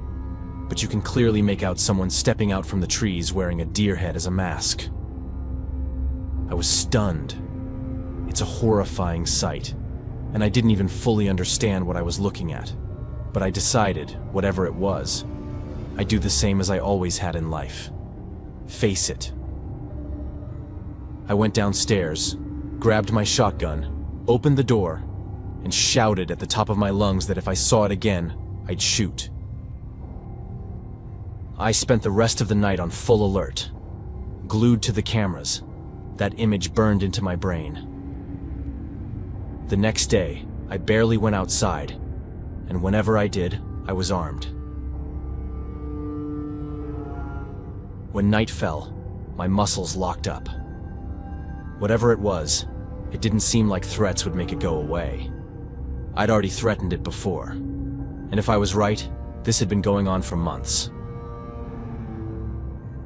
but you can clearly make out someone stepping out from the trees wearing a deer head as a mask. I was stunned. It's a horrifying sight, and I didn't even fully understand what I was looking at. But I decided, whatever it was, I'd do the same as I always had in life. Face it. I went downstairs, grabbed my shotgun, opened the door, and shouted at the top of my lungs that if I saw it again, I'd shoot. I spent the rest of the night on full alert, glued to the cameras. That image burned into my brain. The next day, I barely went outside, and whenever I did, I was armed. When night fell, my muscles locked up. Whatever it was, it didn't seem like threats would make it go away. I'd already threatened it before, and if I was right, this had been going on for months.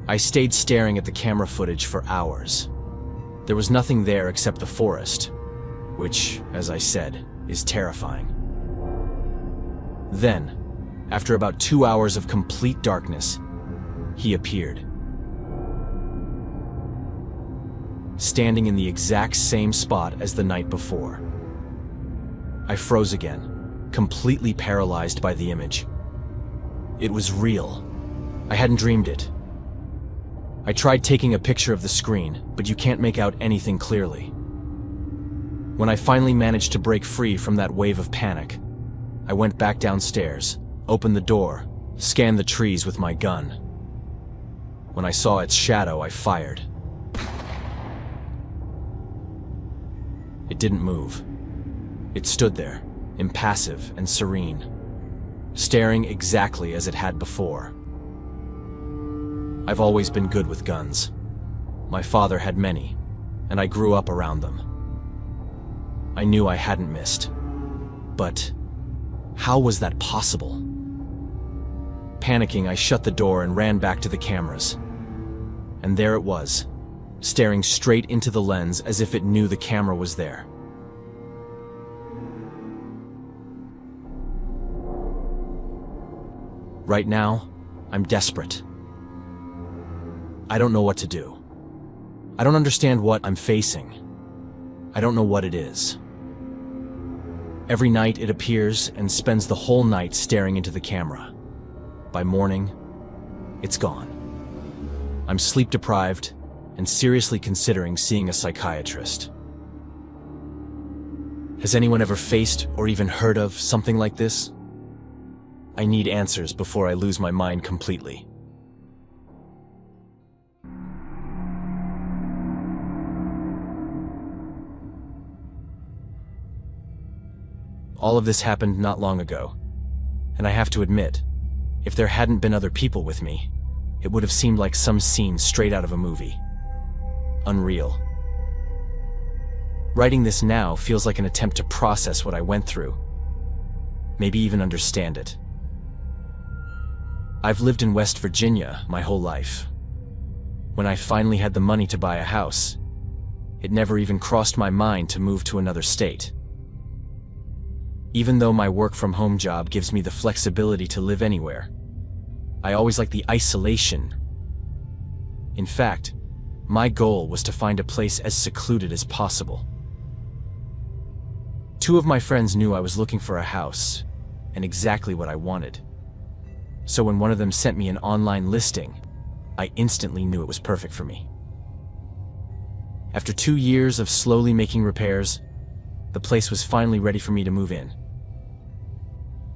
I stayed staring at the camera footage for hours. There was nothing there except the forest, which, as I said, is terrifying. Then, after about 2 hours of complete darkness, he appeared. Standing in the exact same spot as the night before. I froze again, completely paralyzed by the image. It was real. I hadn't dreamed it. I tried taking a picture of the screen, but you can't make out anything clearly. When I finally managed to break free from that wave of panic, I went back downstairs, opened the door, scanned the trees with my gun. When I saw its shadow, I fired. It didn't move. It stood there, impassive and serene, staring exactly as it had before. I've always been good with guns. My father had many, and I grew up around them. I knew I hadn't missed. But how was that possible? Panicking, I shut the door and ran back to the cameras. And there it was, staring straight into the lens as if it knew the camera was there. Right now, I'm desperate. I don't know what to do. I don't understand what I'm facing. I don't know what it is. Every night it appears and spends the whole night staring into the camera. By morning, it's gone. I'm sleep deprived and seriously considering seeing a psychiatrist. Has anyone ever faced or even heard of something like this? I need answers before I lose my mind completely. All of this happened not long ago, and I have to admit, if there hadn't been other people with me, it would have seemed like some scene straight out of a movie. Unreal. Writing this now feels like an attempt to process what I went through, maybe even understand it. I've lived in West Virginia my whole life. When I finally had the money to buy a house, it never even crossed my mind to move to another state. Even though my work-from-home job gives me the flexibility to live anywhere, I always like the isolation. In fact, my goal was to find a place as secluded as possible. 2 of my friends knew I was looking for a house, and exactly what I wanted. So when one of them sent me an online listing, I instantly knew it was perfect for me. After 2 years of slowly making repairs, the place was finally ready for me to move in.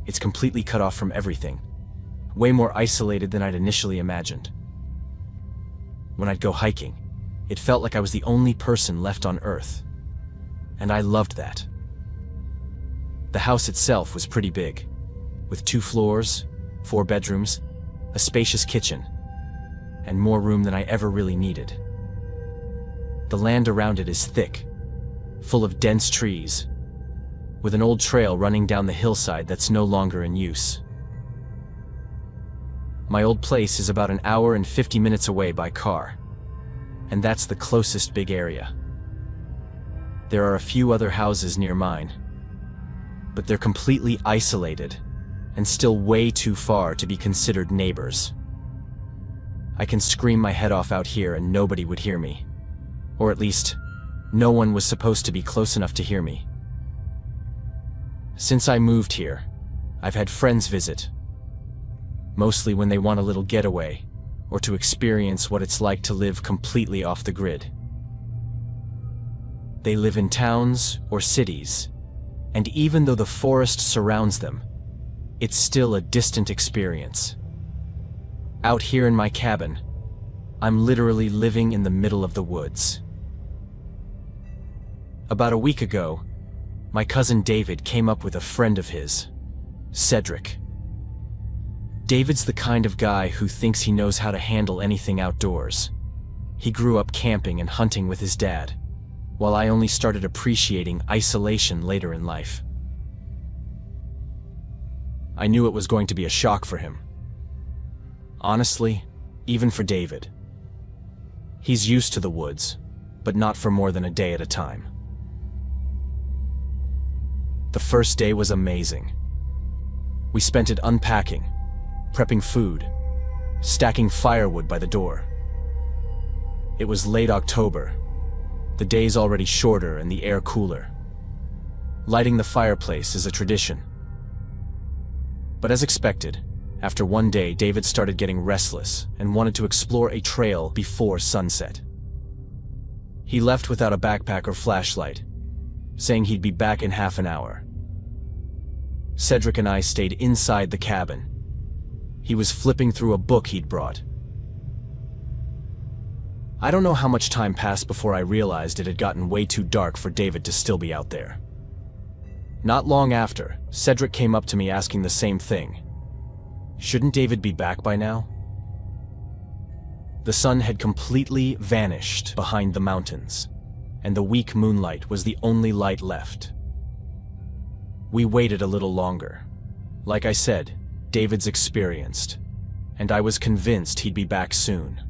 It's completely cut off from everything, way more isolated than I'd initially imagined. When I'd go hiking, it felt like I was the only person left on Earth, and I loved that. The house itself was pretty big, with 2 floors, 4 bedrooms, a spacious kitchen, and more room than I ever really needed. The land around it is thick, full of dense trees, with an old trail running down the hillside that's no longer in use. My old place is about an hour and 50 minutes away by car, and that's the closest big area. There are a few other houses near mine, but they're completely isolated and still way too far to be considered neighbors. I can scream my head off out here and nobody would hear me. Or at least, no one was supposed to be close enough to hear me. Since I moved here, I've had friends visit, mostly when they want a little getaway or to experience what it's like to live completely off the grid. They live in towns or cities, and even though the forest surrounds them, it's still a distant experience. Out here in my cabin, I'm literally living in the middle of the woods. About a week ago, my cousin David came up with a friend of his, Cedric. David's the kind of guy who thinks he knows how to handle anything outdoors. He grew up camping and hunting with his dad, while I only started appreciating isolation later in life. I knew it was going to be a shock for him. Honestly, even for David. He's used to the woods, but not for more than a day at a time. The first day was amazing. We spent it unpacking, prepping food, stacking firewood by the door. It was late October, the days already shorter and the air cooler. Lighting the fireplace is a tradition. But as expected, after one day, David started getting restless and wanted to explore a trail before sunset. He left without a backpack or flashlight, saying he'd be back in half an hour. Cedric and I stayed inside the cabin. He was flipping through a book he'd brought. I don't know how much time passed before I realized it had gotten way too dark for David to still be out there. Not long after, Cedric came up to me asking the same thing. Shouldn't David be back by now? The sun had completely vanished behind the mountains, and the weak moonlight was the only light left. We waited a little longer. Like I said, David's experienced, and I was convinced he'd be back soon.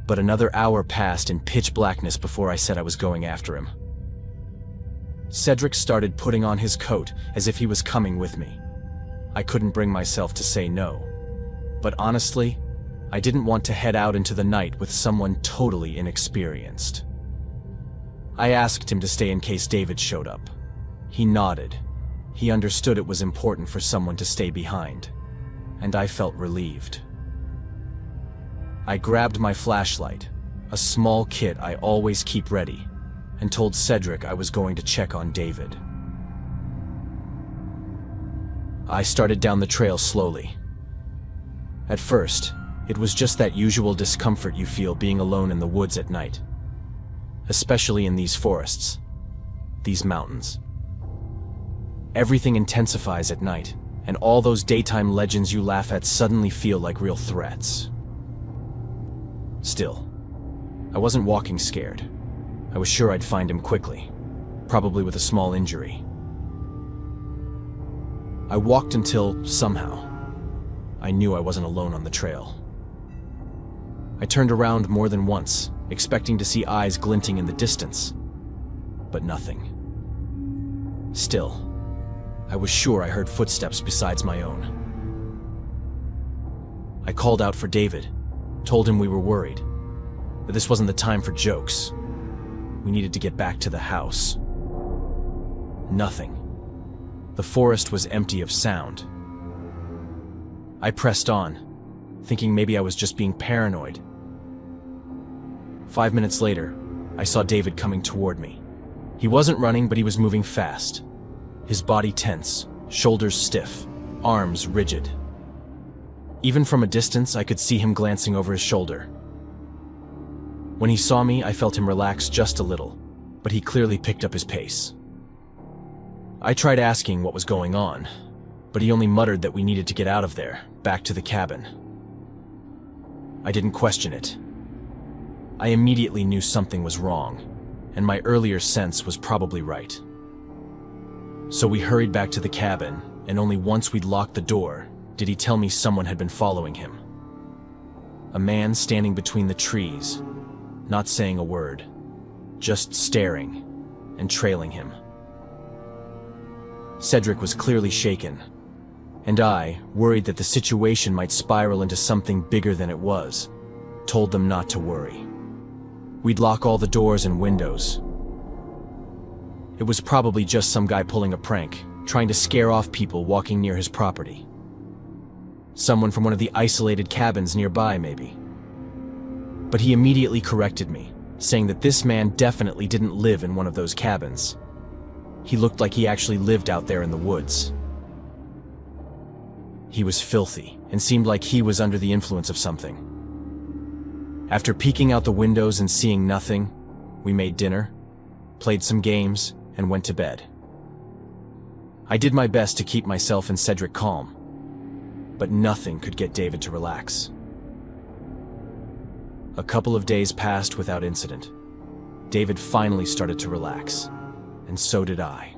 But another hour passed in pitch blackness before I said I was going after him. Cedric started putting on his coat as if he was coming with me. I couldn't bring myself to say no, but honestly, I didn't want to head out into the night with someone totally inexperienced. I asked him to stay in case David showed up. He nodded. He understood it was important for someone to stay behind, and I felt relieved. I grabbed my flashlight, a small kit I always keep ready, and told Cedric I was going to check on David. I started down the trail slowly. At first, it was just that usual discomfort you feel being alone in the woods at night, especially in these forests, these mountains. Everything intensifies at night, and all those daytime legends you laugh at suddenly feel like real threats. Still, I wasn't walking scared. I was sure I'd find him quickly, probably with a small injury. I walked until, somehow, I knew I wasn't alone on the trail. I turned around more than once, expecting to see eyes glinting in the distance, but nothing. Still, I was sure I heard footsteps besides my own. I called out for David, told him we were worried, that this wasn't the time for jokes. We needed to get back to the house. Nothing. The forest was empty of sound. I pressed on, thinking maybe I was just being paranoid. 5 minutes later, I saw David coming toward me. He wasn't running, but he was moving fast. His body tense, shoulders stiff, arms rigid. Even from a distance, I could see him glancing over his shoulder. When he saw me, I felt him relax just a little, but he clearly picked up his pace. I tried asking what was going on, but he only muttered that we needed to get out of there, back to the cabin. I didn't question it. I immediately knew something was wrong, and my earlier sense was probably right. So we hurried back to the cabin, and only once we'd locked the door did he tell me someone had been following him. A man standing between the trees, not saying a word, just staring and trailing him. Cedric was clearly shaken, and I, worried that the situation might spiral into something bigger than it was, told them not to worry. We'd lock all the doors and windows. It was probably just some guy pulling a prank, trying to scare off people walking near his property. Someone from one of the isolated cabins nearby, maybe. But he immediately corrected me, saying that this man definitely didn't live in one of those cabins. He looked like he actually lived out there in the woods. He was filthy and seemed like he was under the influence of something. After peeking out the windows and seeing nothing, we made dinner, played some games, and went to bed. I did my best to keep myself and Cedric calm, but nothing could get David to relax. A couple of days passed without incident. David finally started to relax, and so did I.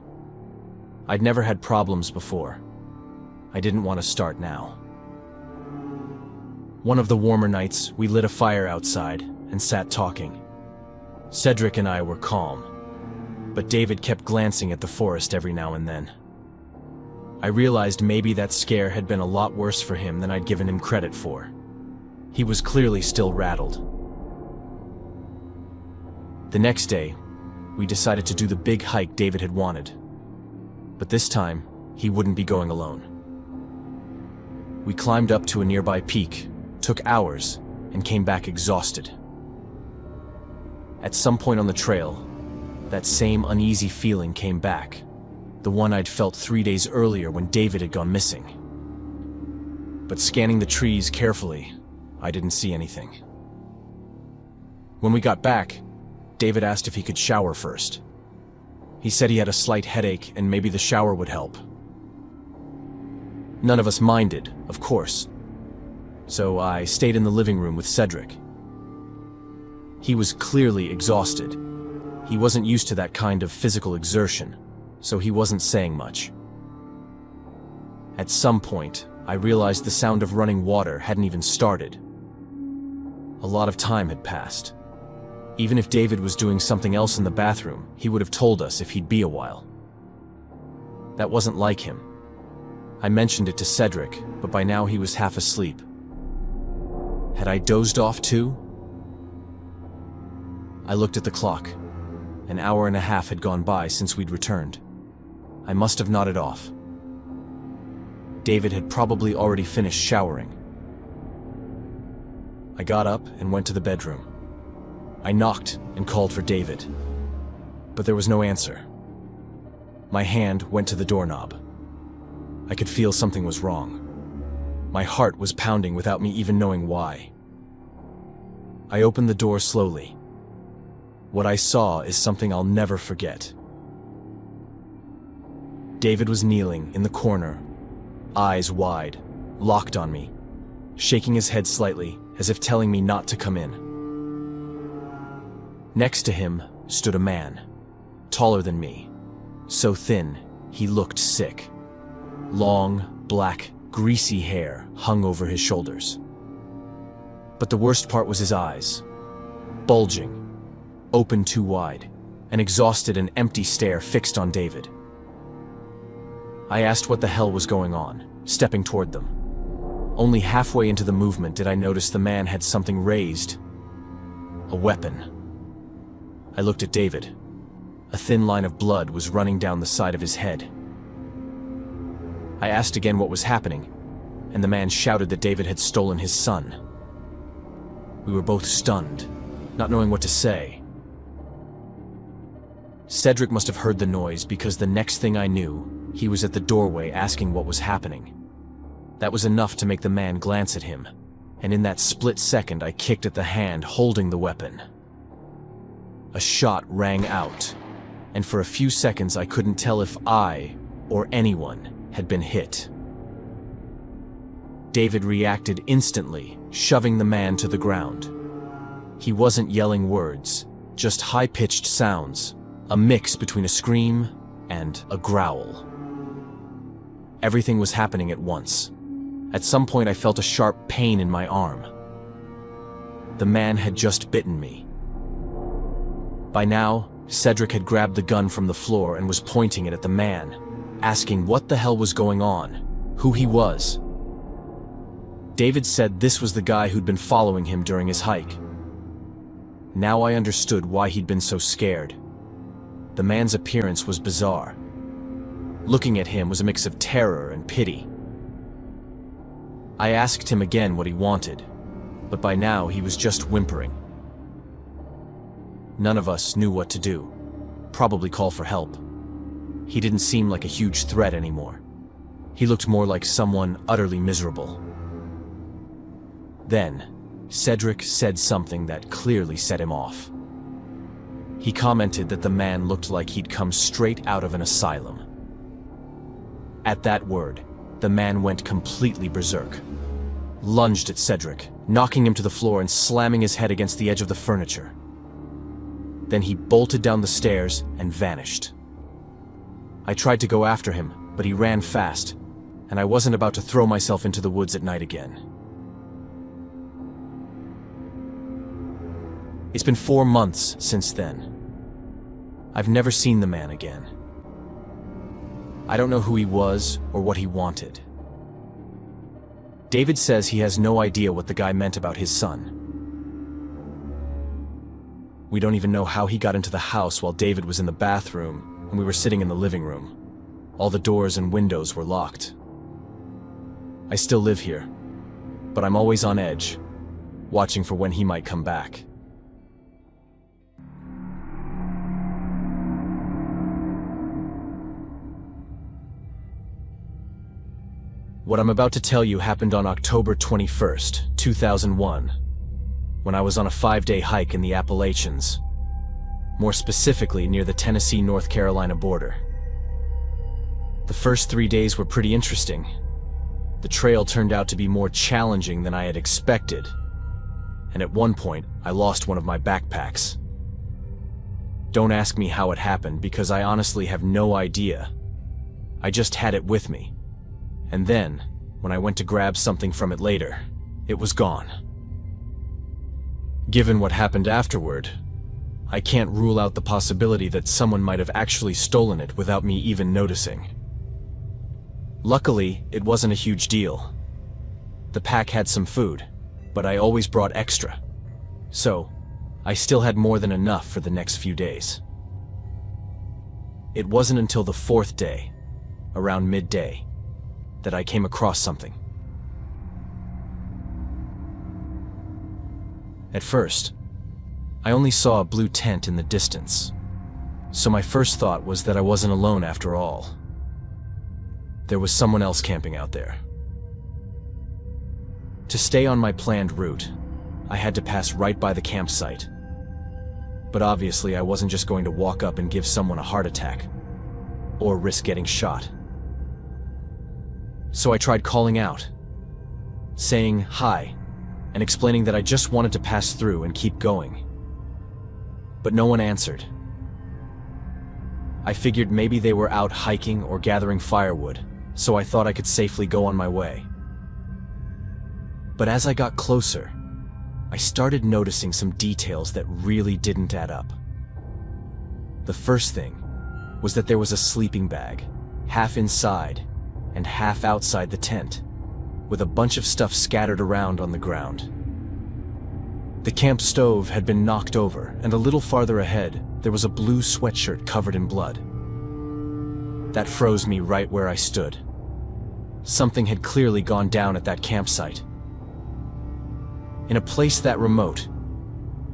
I'd never had problems before. I didn't want to start now. One of the warmer nights, we lit a fire outside and sat talking. Cedric and I were calm, but David kept glancing at the forest every now and then. I realized maybe that scare had been a lot worse for him than I'd given him credit for. He was clearly still rattled. The next day, we decided to do the big hike David had wanted. But this time, he wouldn't be going alone. We climbed up to a nearby peak, took hours, and came back exhausted. At some point on the trail, that same uneasy feeling came back, the one I'd felt 3 days earlier when David had gone missing. But scanning the trees carefully, I didn't see anything. When we got back, David asked if he could shower first. He said he had a slight headache and maybe the shower would help. None of us minded, of course, so I stayed in the living room with Cedric. He was clearly exhausted. He wasn't used to that kind of physical exertion, so he wasn't saying much. At some point, I realized the sound of running water hadn't even started. A lot of time had passed. Even if David was doing something else in the bathroom, he would have told us if he'd be a while. That wasn't like him. I mentioned it to Cedric, but by now he was half asleep. Had I dozed off too? I looked at the clock. An hour and a half had gone by since we'd returned. I must have nodded off. David had probably already finished showering. I got up and went to the bedroom. I knocked and called for David, but there was no answer. My hand went to the doorknob. I could feel something was wrong. My heart was pounding without me even knowing why. I opened the door slowly. What I saw is something I'll never forget. David was kneeling in the corner, eyes wide, locked on me, shaking his head slightly as if telling me not to come in. Next to him stood a man, taller than me, so thin he looked sick. Long, black, greasy hair hung over his shoulders. But the worst part was his eyes, bulging, open too wide, an exhausted and empty stare fixed on David. I asked what the hell was going on, stepping toward them. Only halfway into the movement did I notice the man had something raised, a weapon. I looked at David. A thin line of blood was running down the side of his head. I asked again what was happening, and the man shouted that David had stolen his son. We were both stunned, not knowing what to say. Cedric must have heard the noise because the next thing I knew, he was at the doorway asking what was happening. That was enough to make the man glance at him, and in that split second I kicked at the hand holding the weapon. A shot rang out, and for a few seconds I couldn't tell if I, or anyone, had been hit. David reacted instantly, shoving the man to the ground. He wasn't yelling words, just high-pitched sounds, a mix between a scream and a growl. Everything was happening at once, At some point I felt a sharp pain in my arm. The man had just bitten me. By now, Cedric had grabbed the gun from the floor and was pointing it at the man, asking what the hell was going on, who he was. David said this was the guy who'd been following him during his hike. Now I understood why he'd been so scared. The man's appearance was bizarre. Looking at him was a mix of terror and pity. I asked him again what he wanted, but by now he was just whimpering. None of us knew what to do. Probably call for help. He didn't seem like a huge threat anymore. He looked more like someone utterly miserable. Then, Cedric said something that clearly set him off. He commented that the man looked like he'd come straight out of an asylum. At that word, the man went completely berserk. Lunged at Cedric, knocking him to the floor and slamming his head against the edge of the furniture. Then he bolted down the stairs and vanished. I tried to go after him, but he ran fast, and I wasn't about to throw myself into the woods at night again. It's been 4 months since then. I've never seen the man again. I don't know who he was or what he wanted. David says he has no idea what the guy meant about his son. We don't even know how he got into the house while David was in the bathroom and we were sitting in the living room. All the doors and windows were locked. I still live here, but I'm always on edge, watching for when he might come back. What I'm about to tell you happened on October 21st, 2001, when I was on a 5-day hike in the Appalachians, more specifically near the Tennessee-North Carolina border. The first 3 days were pretty interesting. The trail turned out to be more challenging than I had expected, and at one point I lost one of my backpacks. Don't ask me how it happened because I honestly have no idea. I just had it with me. And then, when I went to grab something from it later, it was gone. Given what happened afterward, I can't rule out the possibility that someone might have actually stolen it without me even noticing. Luckily, it wasn't a huge deal. The pack had some food, but I always brought extra. So, I still had more than enough for the next few days. It wasn't until the 4th day, around midday, that I came across something. At first, I only saw a blue tent in the distance, so my first thought was that I wasn't alone after all. There was someone else camping out there. To stay on my planned route, I had to pass right by the campsite. But obviously I wasn't just going to walk up and give someone a heart attack, or risk getting shot. So I tried calling out, saying hi, and explaining that I just wanted to pass through and keep going. But no one answered. I figured maybe they were out hiking or gathering firewood, so I thought I could safely go on my way. But as I got closer, I started noticing some details that really didn't add up. The first thing was that there was a sleeping bag, half inside and half outside the tent, with a bunch of stuff scattered around on the ground. The camp stove had been knocked over, and a little farther ahead, there was a blue sweatshirt covered in blood. That froze me right where I stood. Something had clearly gone down at that campsite. In a place that remote,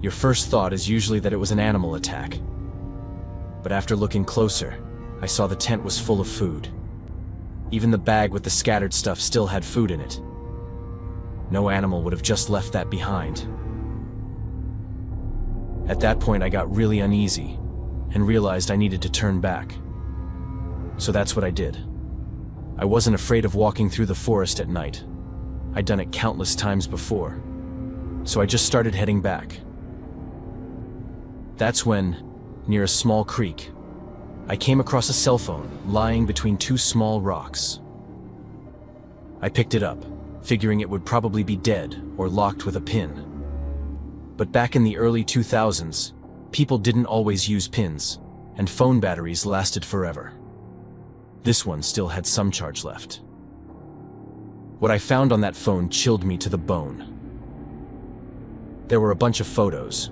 your first thought is usually that it was an animal attack. But after looking closer, I saw the tent was full of food. Even the bag with the scattered stuff still had food in it. No animal would have just left that behind. At that point, I got really uneasy and realized I needed to turn back. So that's what I did. I wasn't afraid of walking through the forest at night. I'd done it countless times before. So I just started heading back. That's when, near a small creek, I came across a cell phone lying between 2 small rocks. I picked it up figuring it would probably be dead or locked with a pin. But back in the early 2000s, people didn't always use pins, and phone batteries lasted forever. This one still had some charge left. What I found on that phone chilled me to the bone. There were a bunch of photos,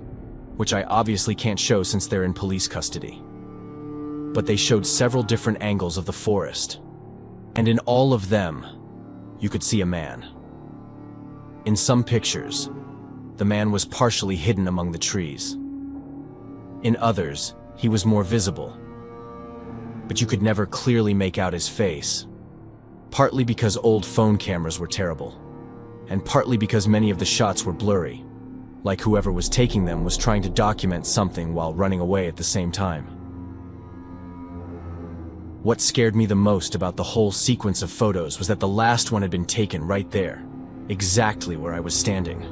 which I obviously can't show since they're in police custody. But they showed several different angles of the forest, and in all of them, you could see a man. In some pictures, the man was partially hidden among the trees. In others, he was more visible, but you could never clearly make out his face, partly because old phone cameras were terrible, and partly because many of the shots were blurry, like whoever was taking them was trying to document something while running away at the same time. What scared me the most about the whole sequence of photos was that the last one had been taken right there, exactly where I was standing.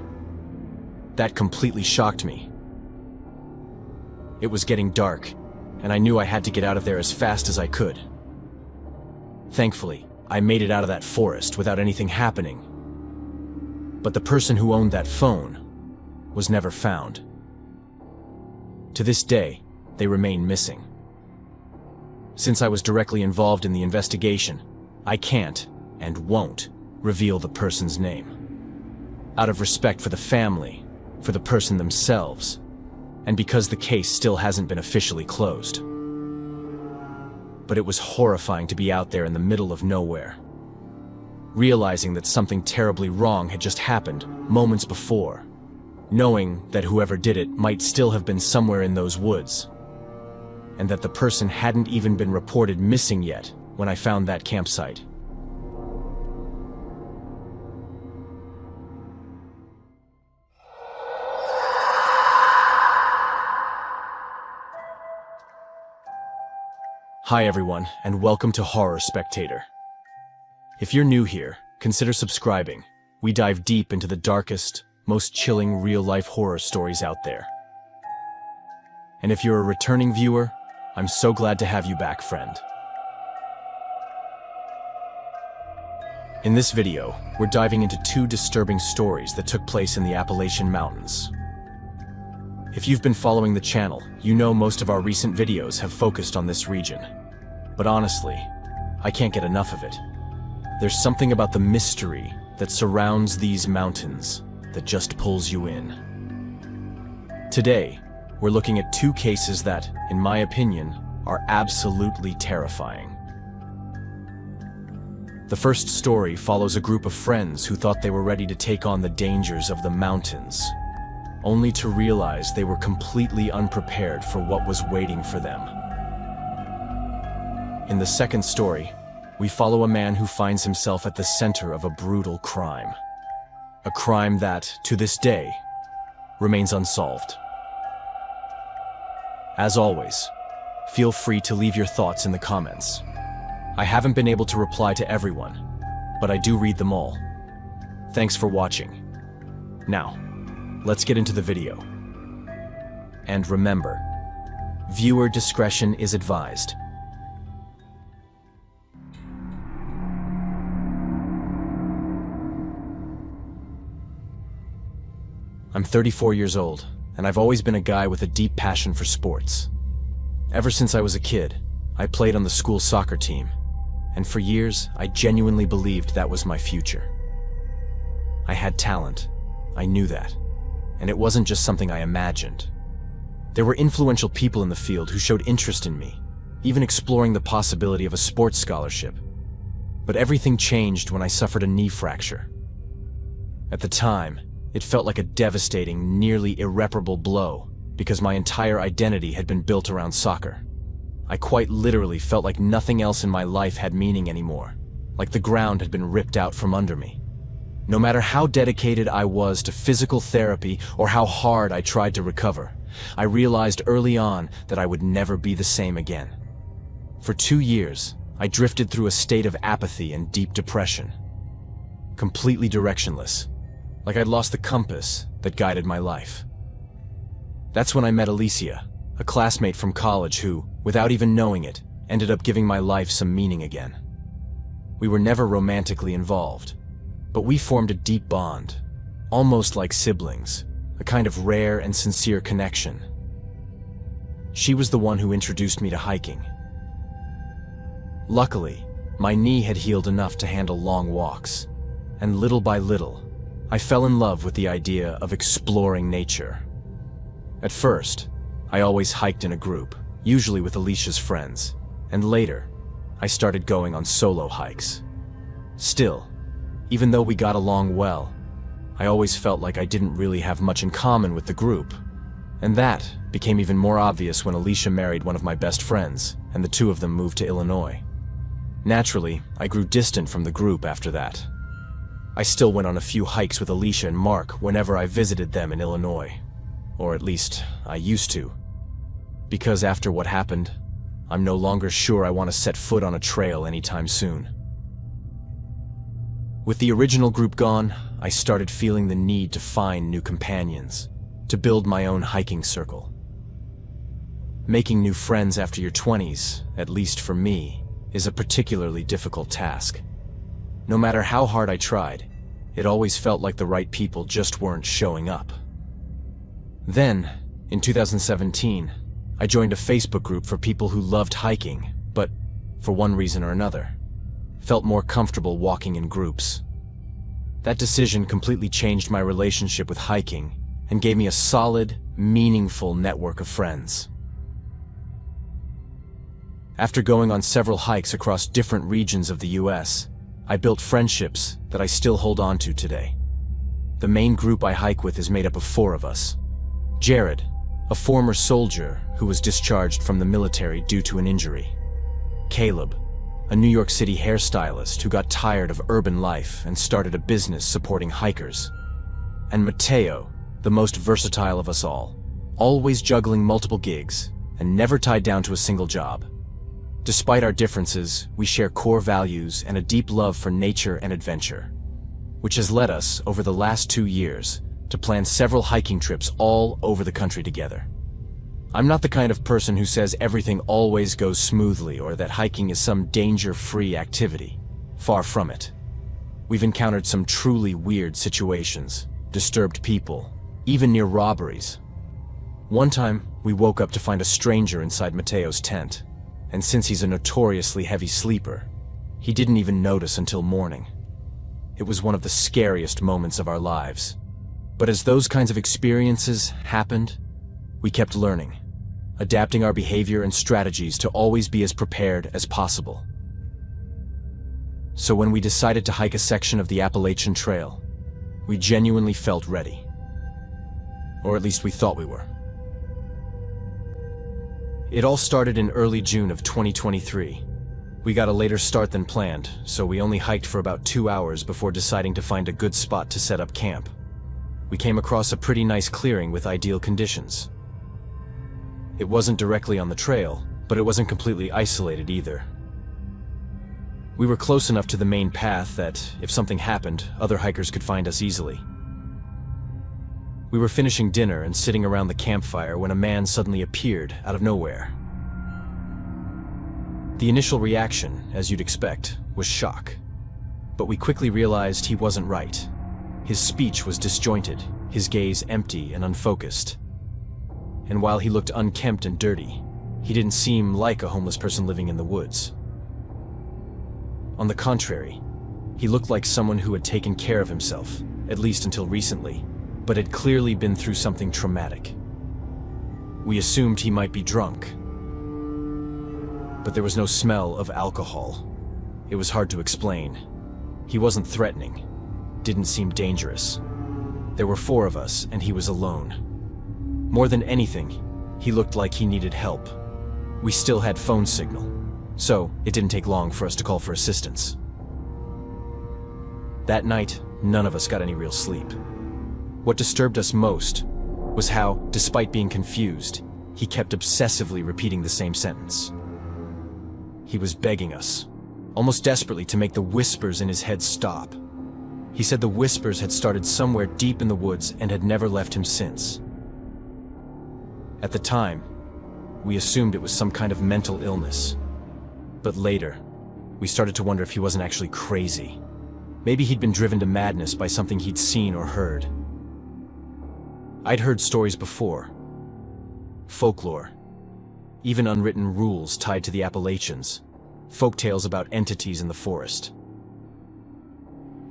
That completely shocked me. It was getting dark, and I knew I had to get out of there as fast as I could. Thankfully, I made it out of that forest without anything happening. But the person who owned that phone was never found. To this day, they remain missing. Since I was directly involved in the investigation, I can't and won't reveal the person's name. Out of respect for the family, for the person themselves, and because the case still hasn't been officially closed. But it was horrifying to be out there in the middle of nowhere, realizing that something terribly wrong had just happened moments before, knowing that whoever did it might still have been somewhere in those woods, and that the person hadn't even been reported missing yet when I found that campsite. Hi everyone, and welcome to Horror Spectator. If you're new here, consider subscribing. We dive deep into the darkest, most chilling real-life horror stories out there. And if you're a returning viewer, I'm so glad to have you back, friend. In this video, we're diving into two disturbing stories that took place in the Appalachian Mountains. If you've been following the channel, you know most of our recent videos have focused on this region. But honestly, I can't get enough of it. There's something about the mystery that surrounds these mountains that just pulls you in. Today, we're looking at two cases that, in my opinion, are absolutely terrifying. The first story follows a group of friends who thought they were ready to take on the dangers of the mountains, only to realize they were completely unprepared for what was waiting for them. In the second story, we follow a man who finds himself at the center of a brutal crime. A crime that, to this day, remains unsolved. As always, feel free to leave your thoughts in the comments. I haven't been able to reply to everyone, but I do read them all. Thanks for watching. Now, let's get into the video. And remember, viewer discretion is advised. I'm 34 years old, and I've always been a guy with a deep passion for sports. Ever since I was a kid, I played on the school soccer team, and for years, I genuinely believed that was my future. I had talent, I knew that, and it wasn't just something I imagined. There were influential people in the field who showed interest in me, even exploring the possibility of a sports scholarship. But everything changed when I suffered a knee fracture. At the time, it felt like a devastating, nearly irreparable blow, because my entire identity had been built around soccer. I quite literally felt like nothing else in my life had meaning anymore, like the ground had been ripped out from under me. No matter how dedicated I was to physical therapy or how hard I tried to recover, I realized early on that I would never be the same again. For 2 years, I drifted through a state of apathy and deep depression, completely directionless, like I'd lost the compass that guided my life. That's when I met Alicia, a classmate from college who, without even knowing it, ended up giving my life some meaning again. We were never romantically involved, But we formed a deep bond, almost like siblings, a kind of rare and sincere connection. She was the one who introduced me to hiking. Luckily, my knee had healed enough to handle long walks, and little by little, I fell in love with the idea of exploring nature. At first, I always hiked in a group, usually with Alicia's friends, and later, I started going on solo hikes. Still, even though we got along well, I always felt like I didn't really have much in common with the group, and that became even more obvious when Alicia married one of my best friends, and the two of them moved to Illinois. Naturally, I grew distant from the group after that. I still went on a few hikes with Alicia and Mark whenever I visited them in Illinois. Or at least, I used to. Because after what happened, I'm no longer sure I want to set foot on a trail anytime soon. With the original group gone, I started feeling the need to find new companions, to build my own hiking circle. Making new friends after your 20s, at least for me, is a particularly difficult task. No matter how hard I tried, it always felt like the right people just weren't showing up. Then, in 2017, I joined a Facebook group for people who loved hiking, but, for one reason or another, felt more comfortable walking in groups. That decision completely changed my relationship with hiking and gave me a solid, meaningful network of friends. After going on several hikes across different regions of the US, I built friendships that I still hold on to today. The main group I hike with is made up of 4 of us. Jared, a former soldier who was discharged from the military due to an injury. Caleb, a New York City hairstylist who got tired of urban life and started a business supporting hikers. And Mateo, the most versatile of us all, always juggling multiple gigs and never tied down to a single job. Despite our differences, we share core values and a deep love for nature and adventure, which has led us, over the last 2 years, to plan several hiking trips all over the country together. I'm not the kind of person who says everything always goes smoothly or that hiking is some danger-free activity. Far from it. We've encountered some truly weird situations, disturbed people, even near robberies. One time, we woke up to find a stranger inside Mateo's tent. And since he's a notoriously heavy sleeper, he didn't even notice until morning. It was one of the scariest moments of our lives. But as those kinds of experiences happened, we kept learning, adapting our behavior and strategies to always be as prepared as possible. So when we decided to hike a section of the Appalachian Trail, we genuinely felt ready. Or at least we thought we were. It all started in early June of 2023. We got a later start than planned, so we only hiked for about 2 hours before deciding to find a good spot to set up camp. We came across a pretty nice clearing with ideal conditions. It wasn't directly on the trail, but it wasn't completely isolated either. We were close enough to the main path that, if something happened, other hikers could find us easily. We were finishing dinner and sitting around the campfire when a man suddenly appeared out of nowhere. The initial reaction, as you'd expect, was shock. But we quickly realized he wasn't right. His speech was disjointed, his gaze empty and unfocused. And while he looked unkempt and dirty, he didn't seem like a homeless person living in the woods. On the contrary, he looked like someone who had taken care of himself, at least until recently, but had clearly been through something traumatic. We assumed he might be drunk, but there was no smell of alcohol. It was hard to explain. He wasn't threatening, didn't seem dangerous. There were 4 of us, and he was alone. More than anything, he looked like he needed help. We still had phone signal, so it didn't take long for us to call for assistance. That night, none of us got any real sleep. What disturbed us most was how, despite being confused, he kept obsessively repeating the same sentence. He was begging us, almost desperately, to make the whispers in his head stop. He said the whispers had started somewhere deep in the woods and had never left him since. At the time, we assumed it was some kind of mental illness. But later, we started to wonder if he wasn't actually crazy. Maybe he'd been driven to madness by something he'd seen or heard. I'd heard stories before. Folklore. Even unwritten rules tied to the Appalachians. Folktales about entities in the forest.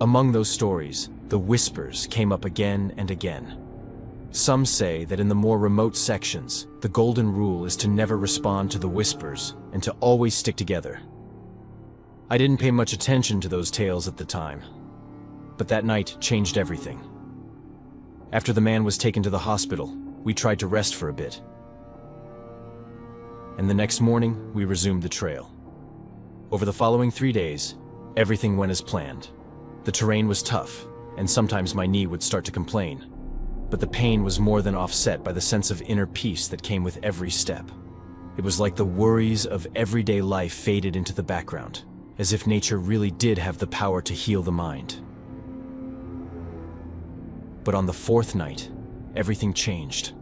Among those stories, the whispers came up again and again. Some say that in the more remote sections, the golden rule is to never respond to the whispers and to always stick together. I didn't pay much attention to those tales at the time, but that night changed everything. After the man was taken to the hospital, we tried to rest for a bit. And the next morning, we resumed the trail. Over the following 3 days, everything went as planned. The terrain was tough, and sometimes my knee would start to complain. But the pain was more than offset by the sense of inner peace that came with every step. It was like the worries of everyday life faded into the background, as if nature really did have the power to heal the mind. But on the fourth night, everything changed.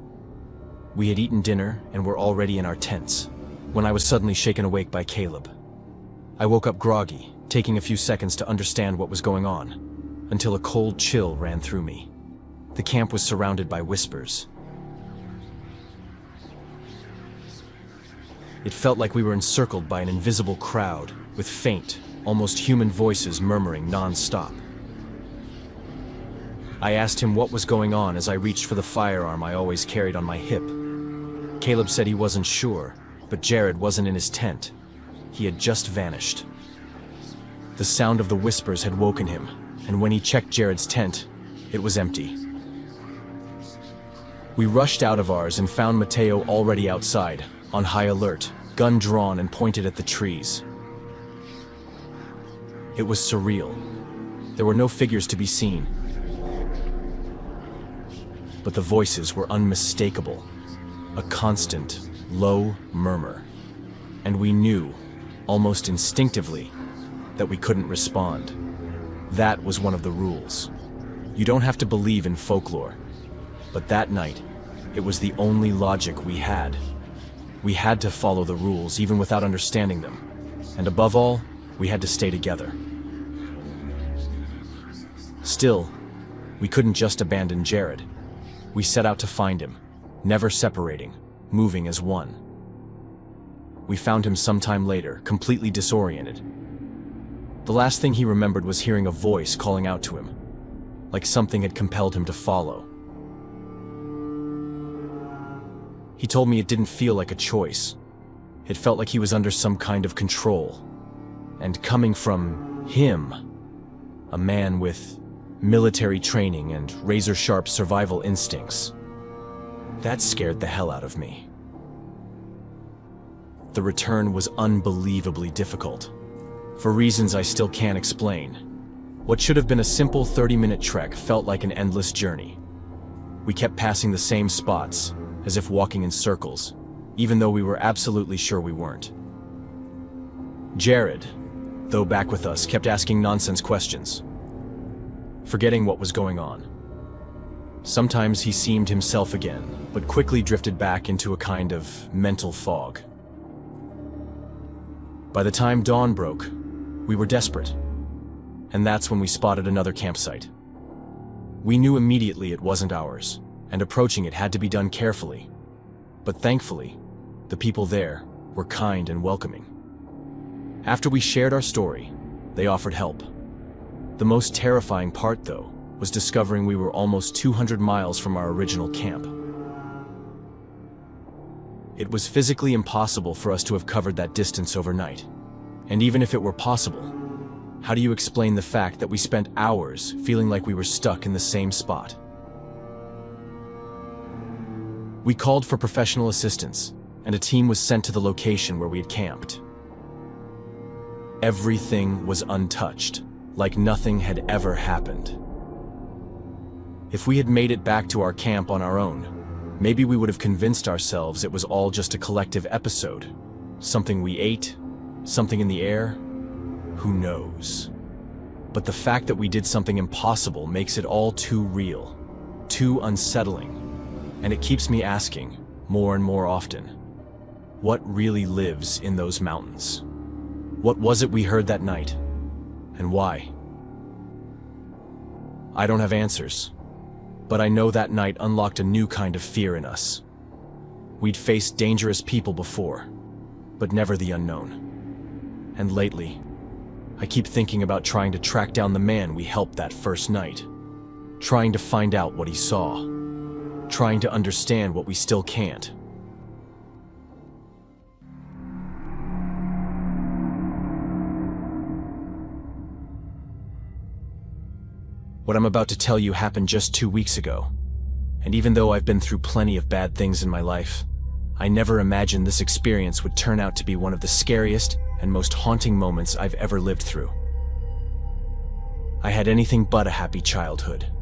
We had eaten dinner and were already in our tents, when I was suddenly shaken awake by Caleb. I woke up groggy, taking a few seconds to understand what was going on, until a cold chill ran through me. The camp was surrounded by whispers. It felt like we were encircled by an invisible crowd, with faint, almost human voices murmuring non-stop. I asked him what was going on as I reached for the firearm I always carried on my hip. Caleb said he wasn't sure, but Jared wasn't in his tent. He had just vanished. The sound of the whispers had woken him, and when he checked Jared's tent, it was empty. We rushed out of ours and found Mateo already outside, on high alert, gun drawn and pointed at the trees. It was surreal. There were no figures to be seen, but the voices were unmistakable, a constant, low murmur. And we knew, almost instinctively, that we couldn't respond. That was one of the rules. You don't have to believe in folklore, but that night, it was the only logic we had. We had to follow the rules even without understanding them, and above all, we had to stay together. Still, we couldn't just abandon Jared. We set out to find him, never separating, moving as one. We found him sometime later, completely disoriented. The last thing he remembered was hearing a voice calling out to him, like something had compelled him to follow. He told me it didn't feel like a choice. It felt like he was under some kind of control. And coming from him, a man with military training and razor-sharp survival instincts, that scared the hell out of me. The return was unbelievably difficult, for reasons I still can't explain. What should have been a simple 30-minute trek felt like an endless journey. We kept passing the same spots, as if walking in circles, even though we were absolutely sure we weren't. Jared, though back with us, kept asking nonsense questions, forgetting what was going on. Sometimes he seemed himself again, but quickly drifted back into a kind of mental fog. By the time dawn broke, we were desperate, and that's when we spotted another campsite. We knew immediately it wasn't ours, and approaching it had to be done carefully. But thankfully, the people there were kind and welcoming. After we shared our story, they offered help. The most terrifying part, though, was discovering we were almost 200 miles from our original camp. It was physically impossible for us to have covered that distance overnight. And even if it were possible, how do you explain the fact that we spent hours feeling like we were stuck in the same spot? We called for professional assistance, and a team was sent to the location where we had camped. Everything was untouched, like nothing had ever happened. If we had made it back to our camp on our own, maybe we would have convinced ourselves it was all just a collective episode. Something we ate, something in the air, who knows? But the fact that we did something impossible makes it all too real, too unsettling, and it keeps me asking, more and more often, what really lives in those mountains? What was it we heard that night, and why? I don't have answers, but I know that night unlocked a new kind of fear in us. We'd faced dangerous people before, but never the unknown. And lately, I keep thinking about trying to track down the man we helped that first night, trying to find out what he saw, trying to understand what we still can't. What I'm about to tell you happened just 2 weeks ago, and even though I've been through plenty of bad things in my life, I never imagined this experience would turn out to be one of the scariest and most haunting moments I've ever lived through. I had anything but a happy childhood,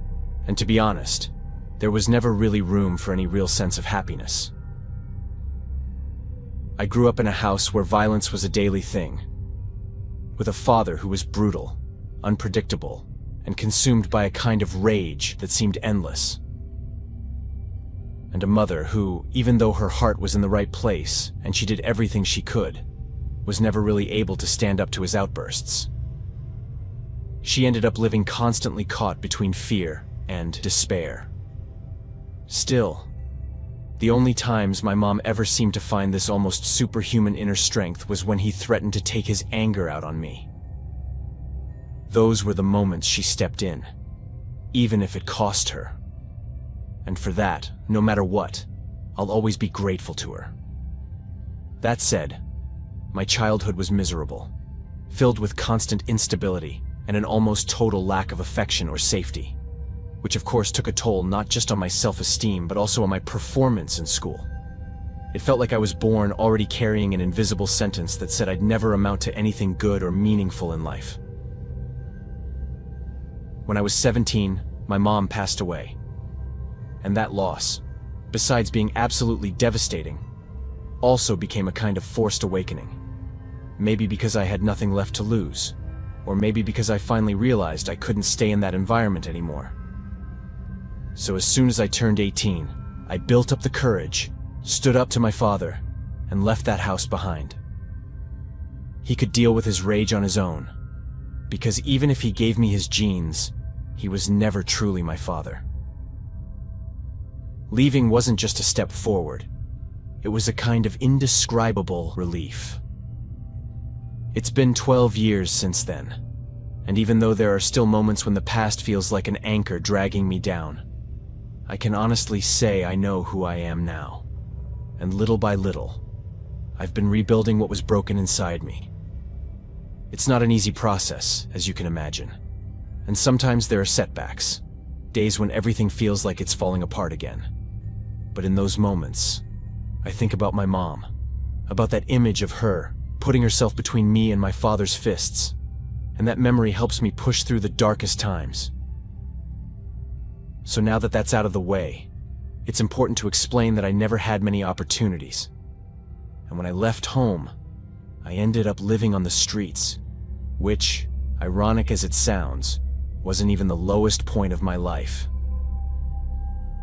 and to be honest, there was never really room for any real sense of happiness. I grew up in a house where violence was a daily thing, with a father who was brutal, unpredictable, and consumed by a kind of rage that seemed endless. And a mother who, even though her heart was in the right place and she did everything she could, was never really able to stand up to his outbursts. She ended up living constantly caught between fear and despair. Still, the only times my mom ever seemed to find this almost superhuman inner strength was when he threatened to take his anger out on me. Those were the moments she stepped in, even if it cost her. And for that, no matter what, I'll always be grateful to her. That said, my childhood was miserable, filled with constant instability and an almost total lack of affection or safety, which of course took a toll not just on my self-esteem but also on my performance in school. It felt like I was born already carrying an invisible sentence that said I'd never amount to anything good or meaningful in life. When I was 17, my mom passed away. And that loss, besides being absolutely devastating, also became a kind of forced awakening. Maybe because I had nothing left to lose, or maybe because I finally realized I couldn't stay in that environment anymore. So as soon as I turned 18, I built up the courage, stood up to my father, and left that house behind. He could deal with his rage on his own, because even if he gave me his genes, he was never truly my father. Leaving wasn't just a step forward. It was a kind of indescribable relief. It's been 12 years since then, and even though there are still moments when the past feels like an anchor dragging me down, I can honestly say I know who I am now. And little by little, I've been rebuilding what was broken inside me. It's not an easy process, as you can imagine, and sometimes there are setbacks, days when everything feels like it's falling apart again. But in those moments, I think about my mom, about that image of her putting herself between me and my father's fists, and that memory helps me push through the darkest times. So now that that's out of the way, it's important to explain that I never had many opportunities. And when I left home, I ended up living on the streets, which, ironic as it sounds, wasn't even the lowest point of my life.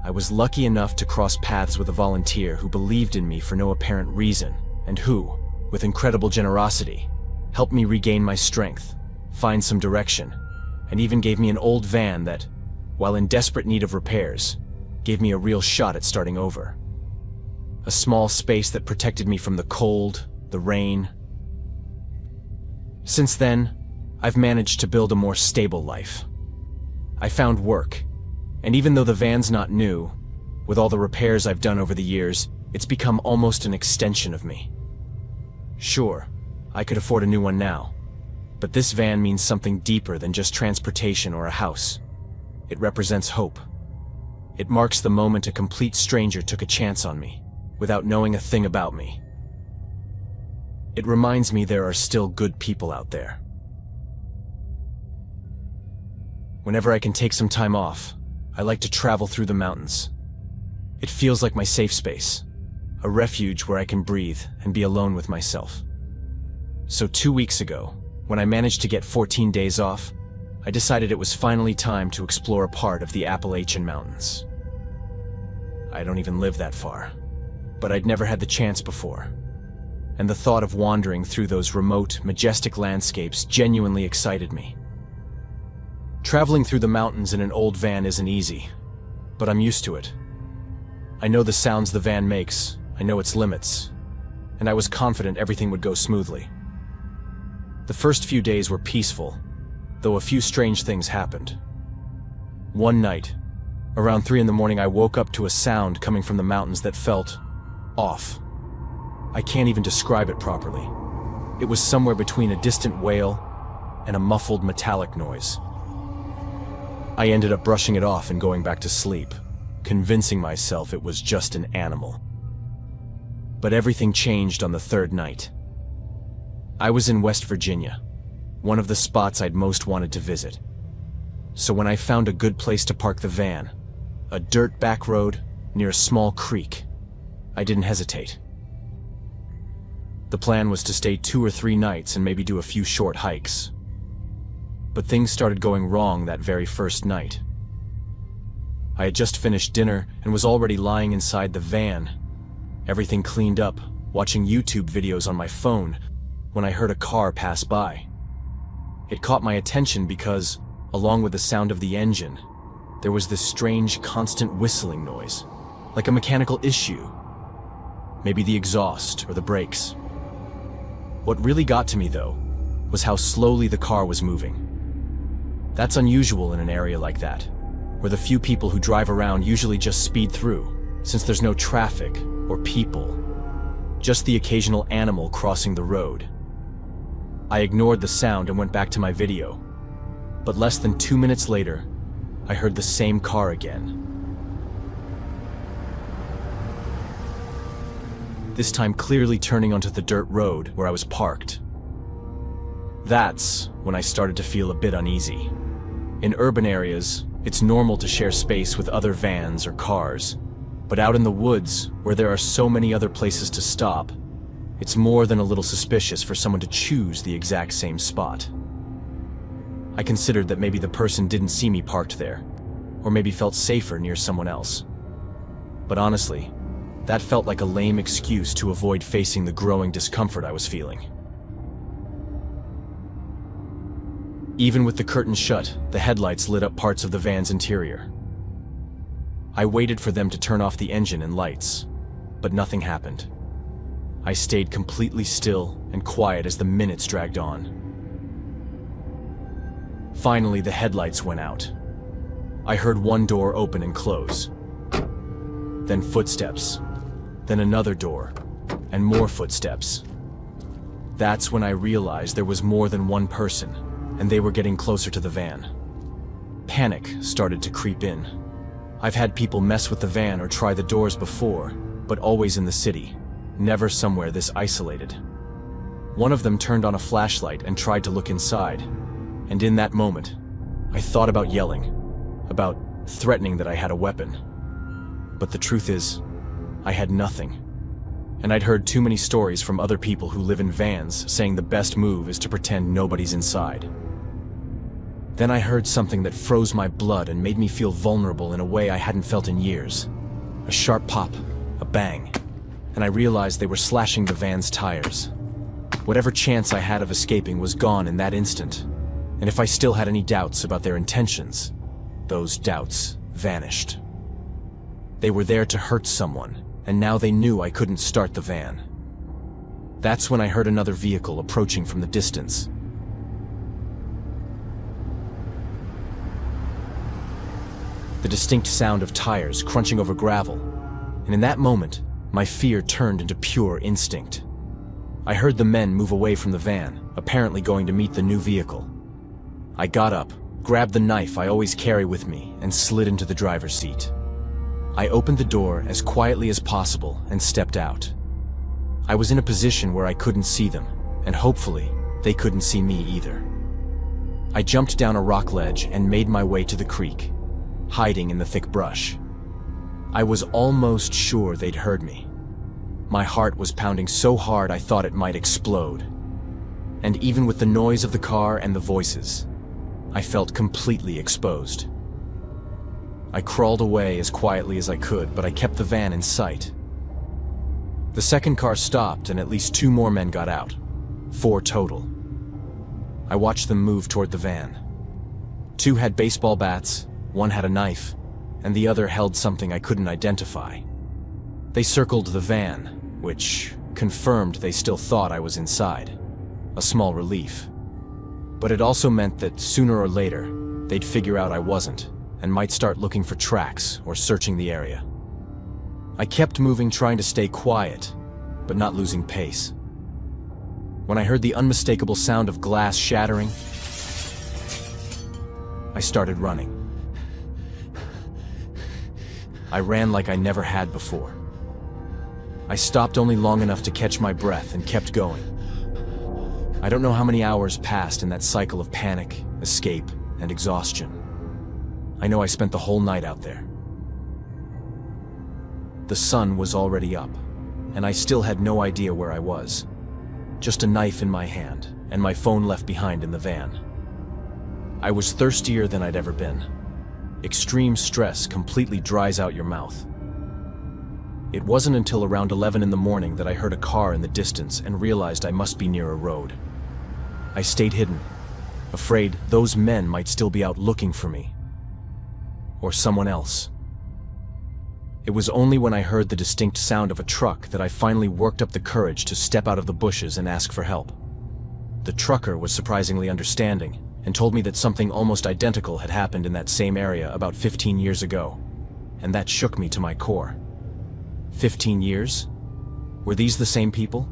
I was lucky enough to cross paths with a volunteer who believed in me for no apparent reason, and who, with incredible generosity, helped me regain my strength, find some direction, and even gave me an old van that, while in desperate need of repairs, gave me a real shot at starting over. A small space that protected me from the cold, the rain. Since then, I've managed to build a more stable life. I found work, and even though the van's not new, with all the repairs I've done over the years, it's become almost an extension of me. Sure, I could afford a new one now, but this van means something deeper than just transportation or a house. It represents hope. It marks the moment a complete stranger took a chance on me, without knowing a thing about me. It reminds me there are still good people out there. Whenever I can take some time off, I like to travel through the mountains. It feels like my safe space, a refuge where I can breathe and be alone with myself. So 2 weeks ago, when I managed to get 14 days off, I decided it was finally time to explore a part of the Appalachian Mountains. I don't even live that far, but I'd never had the chance before, and the thought of wandering through those remote, majestic landscapes genuinely excited me. Traveling through the mountains in an old van isn't easy, but I'm used to it. I know the sounds the van makes, I know its limits, and I was confident everything would go smoothly. The first few days were peaceful, though a few strange things happened. One night, around 3 in the morning, I woke up to a sound coming from the mountains that felt off. I can't even describe it properly. It was somewhere between a distant wail and a muffled metallic noise. I ended up brushing it off and going back to sleep, convincing myself it was just an animal. But everything changed on the third night. I was in West Virginia, one of the spots I'd most wanted to visit. So when I found a good place to park the van, a dirt back road near a small creek, I didn't hesitate. The plan was to stay 2 or 3 nights and maybe do a few short hikes. But things started going wrong that very first night. I had just finished dinner and was already lying inside the van, everything cleaned up, watching YouTube videos on my phone, when I heard a car pass by. It caught my attention because, along with the sound of the engine, there was this strange, constant whistling noise, like a mechanical issue. Maybe the exhaust or the brakes. What really got to me, though, was how slowly the car was moving. That's unusual in an area like that, where the few people who drive around usually just speed through, since there's no traffic or people, just the occasional animal crossing the road. I ignored the sound and went back to my video, but less than 2 minutes later, I heard the same car again. This time clearly turning onto the dirt road where I was parked. That's when I started to feel a bit uneasy. In urban areas, it's normal to share space with other vans or cars, but out in the woods, where there are so many other places to stop, it's more than a little suspicious for someone to choose the exact same spot. I considered that maybe the person didn't see me parked there, or maybe felt safer near someone else. But honestly, that felt like a lame excuse to avoid facing the growing discomfort I was feeling. Even with the curtains shut, the headlights lit up parts of the van's interior. I waited for them to turn off the engine and lights, but nothing happened. I stayed completely still and quiet as the minutes dragged on. Finally, the headlights went out. I heard one door open and close. Then footsteps. Then another door, and more footsteps. That's when I realized there was more than one person, and they were getting closer to the van. Panic started to creep in. I've had people mess with the van or try the doors before, but always in the city, never somewhere this isolated. One of them turned on a flashlight and tried to look inside, and in that moment, I thought about yelling, about threatening that I had a weapon. But the truth is, I had nothing. And I'd heard too many stories from other people who live in vans saying the best move is to pretend nobody's inside. Then I heard something that froze my blood and made me feel vulnerable in a way I hadn't felt in years. A sharp pop, a bang, and I realized they were slashing the van's tires. Whatever chance I had of escaping was gone in that instant, and if I still had any doubts about their intentions, those doubts vanished. They were there to hurt someone, and now they knew I couldn't start the van. That's when I heard another vehicle approaching from the distance. The distinct sound of tires crunching over gravel, and in that moment, my fear turned into pure instinct. I heard the men move away from the van, apparently going to meet the new vehicle. I got up, grabbed the knife I always carry with me, and slid into the driver's seat. I opened the door as quietly as possible and stepped out. I was in a position where I couldn't see them, and hopefully, they couldn't see me either. I jumped down a rock ledge and made my way to the creek, hiding in the thick brush. I was almost sure they'd heard me. My heart was pounding so hard I thought it might explode. And even with the noise of the car and the voices, I felt completely exposed. I crawled away as quietly as I could, but I kept the van in sight. The second car stopped and at least 2 more men got out. 4 total. I watched them move toward the van. Two had baseball bats, one had a knife, and the other held something I couldn't identify. They circled the van, which confirmed they still thought I was inside. A small relief. But it also meant that sooner or later, they'd figure out I wasn't, and might start looking for tracks or searching the area. I kept moving, trying to stay quiet, but not losing pace. When I heard the unmistakable sound of glass shattering, I started running. I ran like I never had before. I stopped only long enough to catch my breath and kept going. I don't know how many hours passed in that cycle of panic, escape, and exhaustion. I know I spent the whole night out there. The sun was already up, and I still had no idea where I was. Just a knife in my hand, and my phone left behind in the van. I was thirstier than I'd ever been. Extreme stress completely dries out your mouth. It wasn't until around 11 in the morning that I heard a car in the distance and realized I must be near a road. I stayed hidden, afraid those men might still be out looking for me. Or someone else. It was only when I heard the distinct sound of a truck that I finally worked up the courage to step out of the bushes and ask for help. The trucker was surprisingly understanding and told me that something almost identical had happened in that same area about 15 years ago, and that shook me to my core. 15 years? Were these the same people?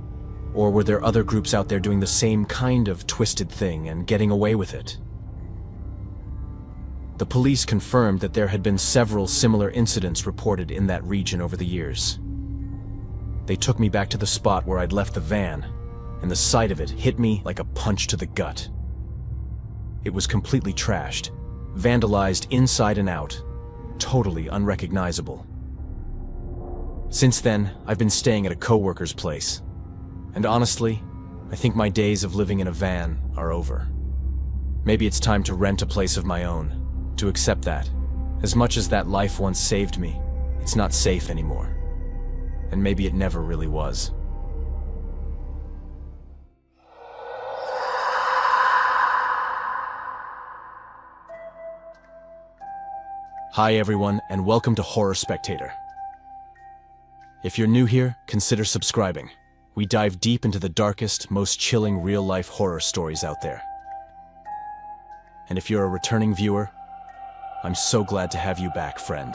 Or were there other groups out there doing the same kind of twisted thing and getting away with it? The police confirmed that there had been several similar incidents reported in that region over the years. They took me back to the spot where I'd left the van, and the sight of it hit me like a punch to the gut. It was completely trashed, vandalized inside and out, totally unrecognizable. Since then, I've been staying at a coworker's place. And honestly, I think my days of living in a van are over. Maybe it's time to rent a place of my own, to accept that, as much as that life once saved me, it's not safe anymore. And maybe it never really was. Hi everyone, and welcome to Horror Spectator. If you're new here, consider subscribing. We dive deep into the darkest, most chilling real-life horror stories out there. And if you're a returning viewer, I'm so glad to have you back, friend.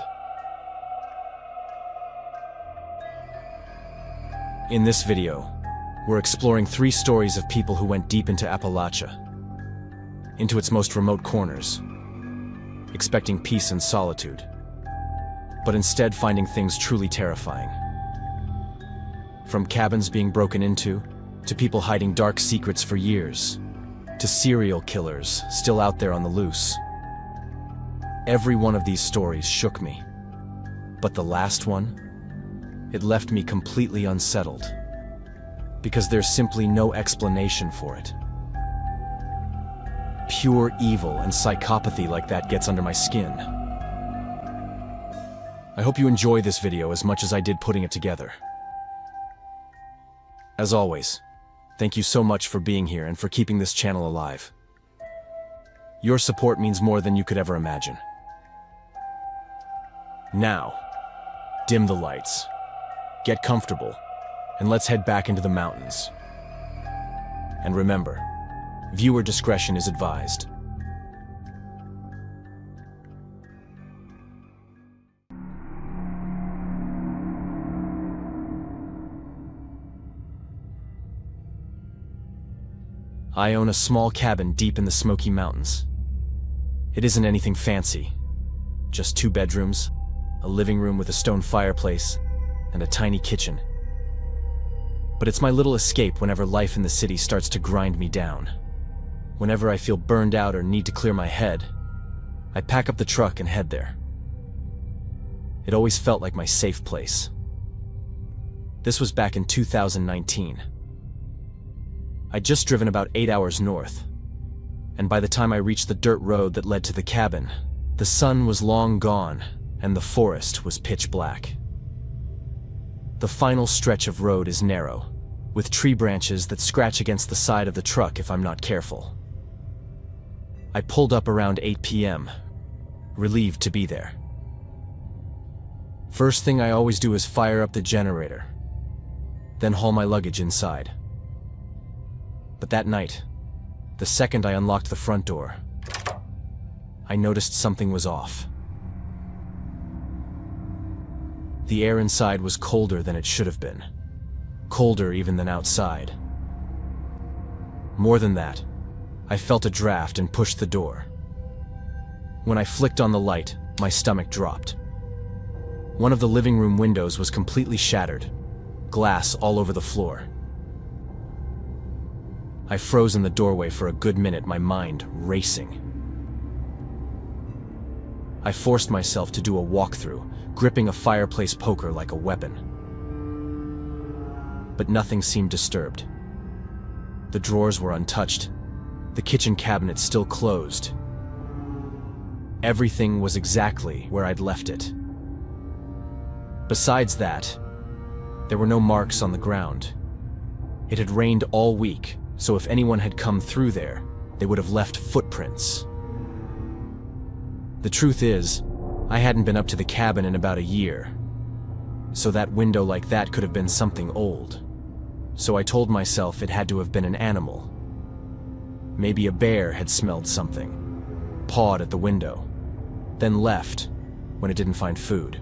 In this video, we're exploring 3 stories of people who went deep into Appalachia, into its most remote corners, expecting peace and solitude, but instead finding things truly terrifying. From cabins being broken into, to people hiding dark secrets for years, to serial killers still out there on the loose. Every one of these stories shook me. But the last one, it left me completely unsettled. Because there's simply no explanation for it. Pure evil and psychopathy like that gets under my skin. I hope you enjoy this video as much as I did putting it together. As always, thank you so much for being here and for keeping this channel alive. Your support means more than you could ever imagine. Now, dim the lights, get comfortable, and let's head back into the mountains. And remember, viewer discretion is advised. I own a small cabin deep in the Smoky Mountains. It isn't anything fancy, just 2 bedrooms, a living room with a stone fireplace, and a tiny kitchen. But it's my little escape whenever life in the city starts to grind me down. Whenever I feel burned out or need to clear my head, I pack up the truck and head there. It always felt like my safe place. This was back in 2019. I'd just driven about 8 hours north, and by the time I reached the dirt road that led to the cabin, the sun was long gone and the forest was pitch black. The final stretch of road is narrow, with tree branches that scratch against the side of the truck if I'm not careful. I pulled up around 8 p.m., relieved to be there. First thing I always do is fire up the generator, then haul my luggage inside. But that night, the second I unlocked the front door, I noticed something was off. The air inside was colder than it should have been, colder even than outside. More than that, I felt a draft and pushed the door. When I flicked on the light, my stomach dropped. One of the living room windows was completely shattered, glass all over the floor. I froze in the doorway for a good minute, my mind racing. I forced myself to do a walkthrough, gripping a fireplace poker like a weapon. But nothing seemed disturbed. The drawers were untouched, the kitchen cabinet still closed. Everything was exactly where I'd left it. Besides that, there were no marks on the ground. It had rained all week, so if anyone had come through there, they would have left footprints. The truth is, I hadn't been up to the cabin in about a year, so that window like that could have been something old. So I told myself it had to have been an animal. Maybe a bear had smelled something, pawed at the window, then left when it didn't find food.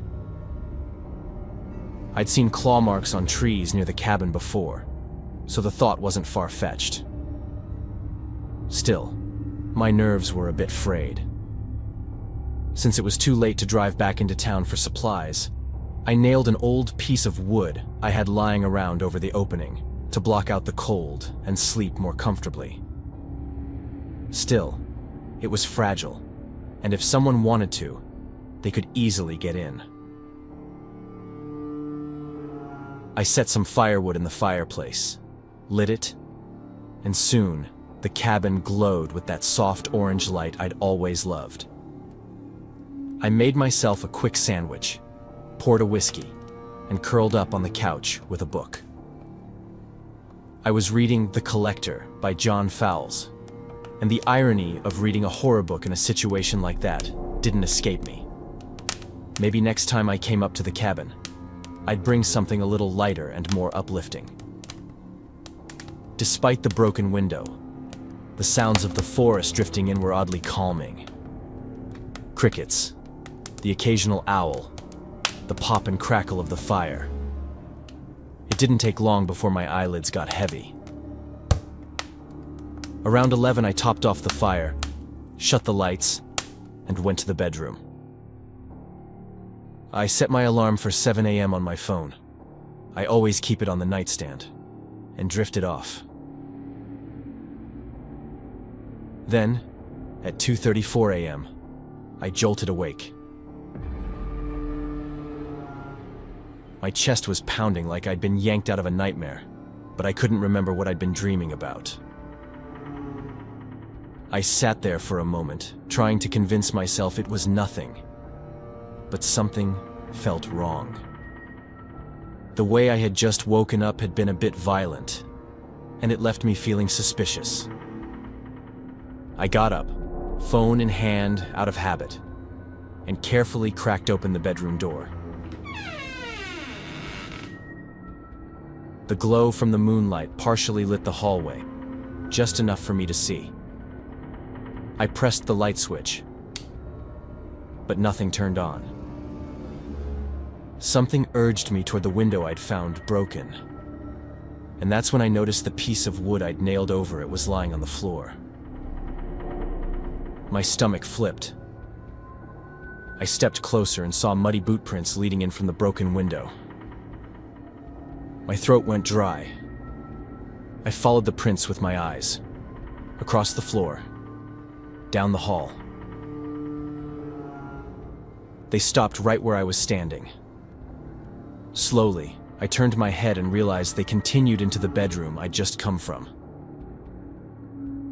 I'd seen claw marks on trees near the cabin before, so the thought wasn't far-fetched. Still, my nerves were a bit frayed. Since it was too late to drive back into town for supplies, I nailed an old piece of wood I had lying around over the opening to block out the cold and sleep more comfortably. Still, it was fragile, and if someone wanted to, they could easily get in. I set some firewood in the fireplace, lit it, and soon the cabin glowed with that soft orange light I'd always loved. I made myself a quick sandwich, poured a whiskey, and curled up on the couch with a book. I was reading The Collector by John Fowles, and the irony of reading a horror book in a situation like that didn't escape me. Maybe next time I came up to the cabin, I'd bring something a little lighter and more uplifting. Despite the broken window, the sounds of the forest drifting in were oddly calming. Crickets, the occasional owl, the pop and crackle of the fire. It didn't take long before my eyelids got heavy. Around 11, I topped off the fire, shut the lights, and went to the bedroom. I set my alarm for 7 a.m. on my phone. I always keep it on the nightstand, and drifted off. Then, at 2:34 a.m., I jolted awake. My chest was pounding like I'd been yanked out of a nightmare, but I couldn't remember what I'd been dreaming about. I sat there for a moment, trying to convince myself it was nothing. But something felt wrong. The way I had just woken up had been a bit violent, and it left me feeling suspicious. I got up, phone in hand out of habit, and carefully cracked open the bedroom door. The glow from the moonlight partially lit the hallway, just enough for me to see. I pressed the light switch, but nothing turned on. Something urged me toward the window I'd found broken, and that's when I noticed the piece of wood I'd nailed over it was lying on the floor. My stomach flipped. I stepped closer and saw muddy boot prints leading in from the broken window. My throat went dry. I followed the prints with my eyes, across the floor, down the hall. They stopped right where I was standing. Slowly, I turned my head and realized they continued into the bedroom I'd just come from.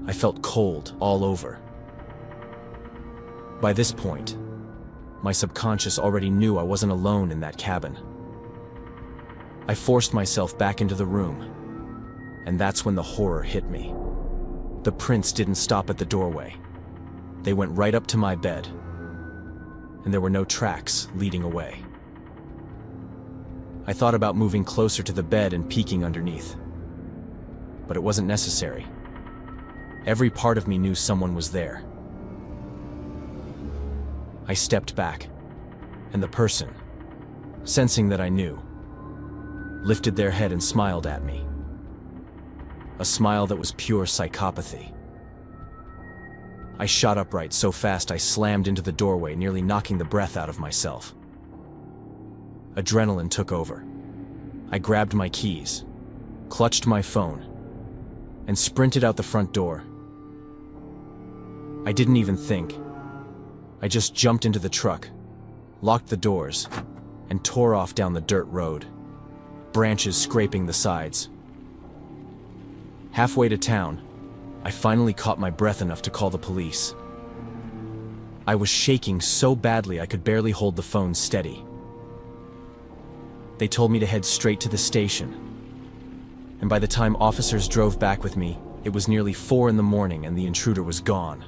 I felt cold all over. By this point, my subconscious already knew I wasn't alone in that cabin. I forced myself back into the room, and that's when the horror hit me. The prints didn't stop at the doorway. They went right up to my bed, and there were no tracks leading away. I thought about moving closer to the bed and peeking underneath, but it wasn't necessary. Every part of me knew someone was there. I stepped back, and the person, sensing that I knew, lifted their head and smiled at me. A smile that was pure psychopathy. I shot upright so fast I slammed into the doorway, nearly knocking the breath out of myself. Adrenaline took over. I grabbed my keys, clutched my phone, and sprinted out the front door. I didn't even think. I just jumped into the truck, locked the doors, and tore off down the dirt road, branches scraping the sides. Halfway to town, I finally caught my breath enough to call the police. I was shaking so badly I could barely hold the phone steady. They told me to head straight to the station, and by the time officers drove back with me, it was nearly 4 in the morning and the intruder was gone.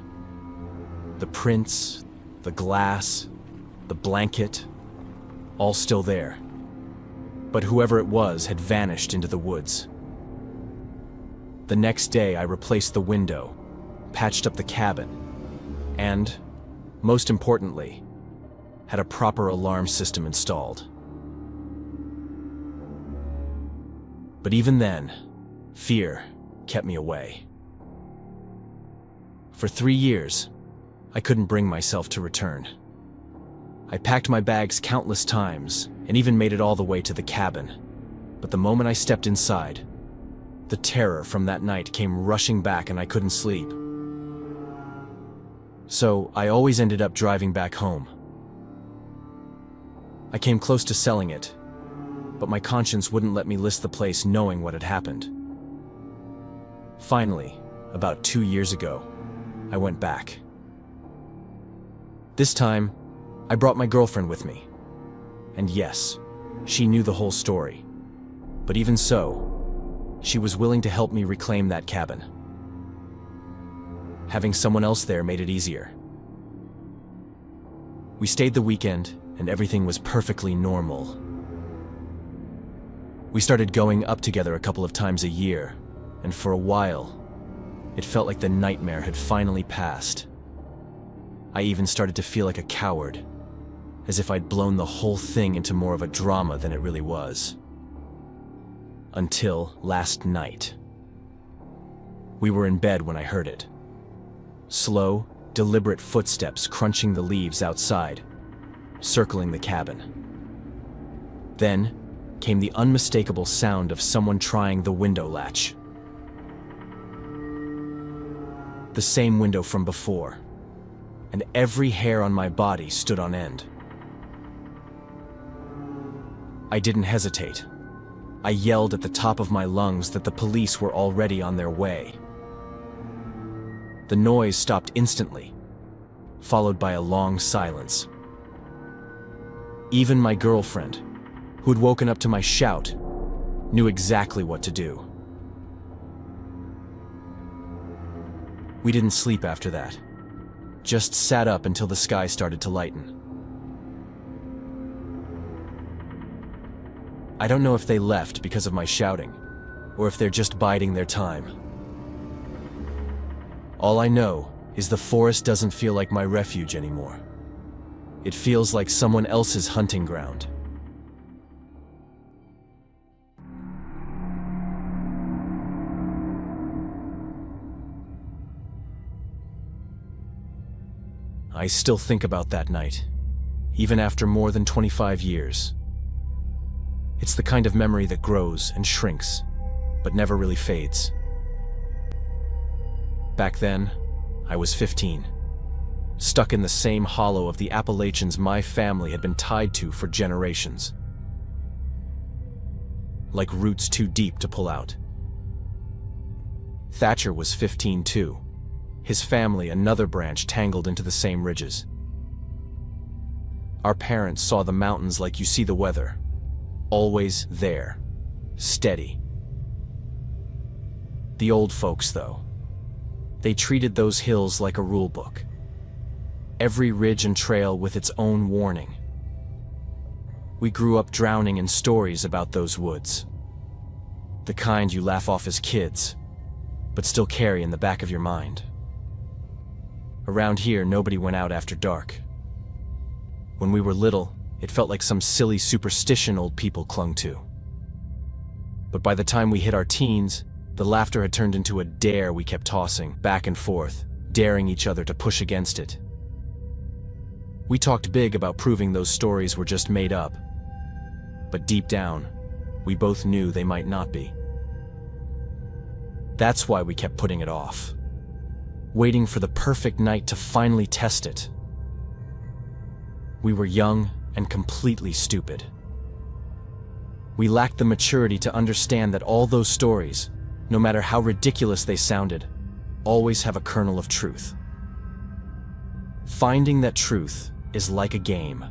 The prints, the glass, the blanket, all still there. But whoever it was had vanished into the woods. The next day, I replaced the window, patched up the cabin, and, most importantly, had a proper alarm system installed. But even then, fear kept me away. For 3 years, I couldn't bring myself to return. I packed my bags countless times and even made it all the way to the cabin. But the moment I stepped inside, the terror from that night came rushing back and I couldn't sleep. So I always ended up driving back home. I came close to selling it, but my conscience wouldn't let me list the place knowing what had happened. Finally, about 2 years ago, I went back. This time, I brought my girlfriend with me. And yes, she knew the whole story. But even so, she was willing to help me reclaim that cabin. Having someone else there made it easier. We stayed the weekend, and everything was perfectly normal. We started going up together a couple of times a year, and for a while, it felt like the nightmare had finally passed. I even started to feel like a coward, as if I'd blown the whole thing into more of a drama than it really was. Until last night. We were in bed when I heard it. Slow, deliberate footsteps crunching the leaves outside, circling the cabin. Then came the unmistakable sound of someone trying the window latch. The same window from before, and every hair on my body stood on end. I didn't hesitate. I yelled at the top of my lungs that the police were already on their way. The noise stopped instantly, followed by a long silence. Even my girlfriend, who'd woken up to my shout, knew exactly what to do. We didn't sleep after that, just sat up until the sky started to lighten. I don't know if they left because of my shouting, or if they're just biding their time. All I know is the forest doesn't feel like my refuge anymore. It feels like someone else's hunting ground. I still think about that night, even after more than 25 years. It's the kind of memory that grows and shrinks, but never really fades. Back then, I was 15, stuck in the same hollow of the Appalachians my family had been tied to for generations. Like roots too deep to pull out. Thatcher was 15 too, his family another branch tangled into the same ridges. Our parents saw the mountains like you see the weather. Always there, steady. The old folks, though, they treated those hills like a rule book, every ridge and trail with its own warning. We grew up drowning in stories about those woods. The kind you laugh off as kids, but still carry in the back of your mind. Around here, nobody went out after dark. When we were little, it felt like some silly superstition old people clung to. But by the time we hit our teens, the laughter had turned into a dare we kept tossing back and forth, daring each other to push against it. We talked big about proving those stories were just made up, but deep down, we both knew they might not be. That's why we kept putting it off, waiting for the perfect night to finally test it. We were young and completely stupid. We lacked the maturity to understand that all those stories, no matter how ridiculous they sounded, always have a kernel of truth. Finding that truth is like a game.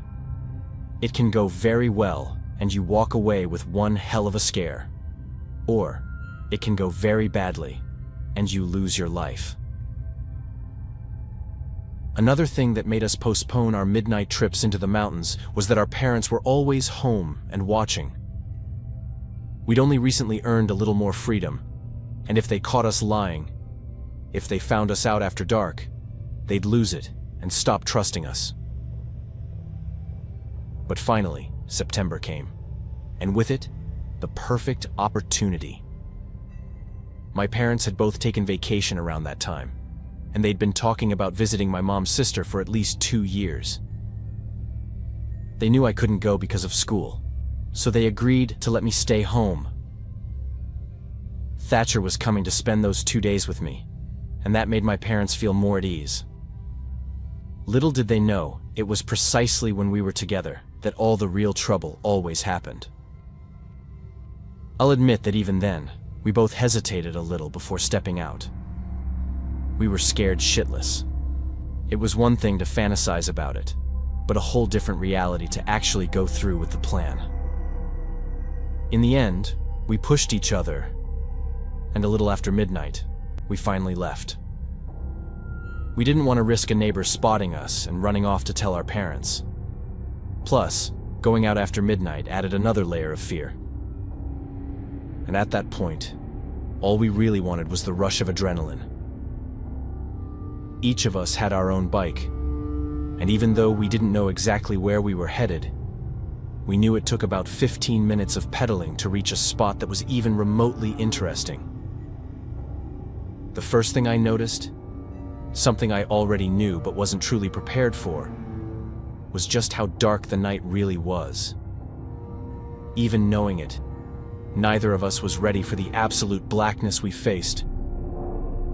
It can go very well and you walk away with one hell of a scare. Or it can go very badly and you lose your life. Another thing that made us postpone our midnight trips into the mountains was that our parents were always home and watching. We'd only recently earned a little more freedom, and if they caught us lying, if they found us out after dark, they'd lose it and stop trusting us. But finally, September came, and with it, the perfect opportunity. My parents had both taken vacation around that time, and they'd been talking about visiting my mom's sister for at least 2 years. They knew I couldn't go because of school, so they agreed to let me stay home. Thatcher was coming to spend those 2 days with me, and that made my parents feel more at ease. Little did they know, it was precisely when we were together that all the real trouble always happened. I'll admit that even then, we both hesitated a little before stepping out. We were scared shitless. It was one thing to fantasize about it, but a whole different reality to actually go through with the plan. In the end, we pushed each other, and a little after midnight, we finally left. We didn't want to risk a neighbor spotting us and running off to tell our parents. Plus, going out after midnight added another layer of fear. And at that point, all we really wanted was the rush of adrenaline. Each of us had our own bike, and even though we didn't know exactly where we were headed, we knew it took about 15 minutes of pedaling to reach a spot that was even remotely interesting. The first thing I noticed, something I already knew but wasn't truly prepared for, was just how dark the night really was. Even knowing it, neither of us was ready for the absolute blackness we faced.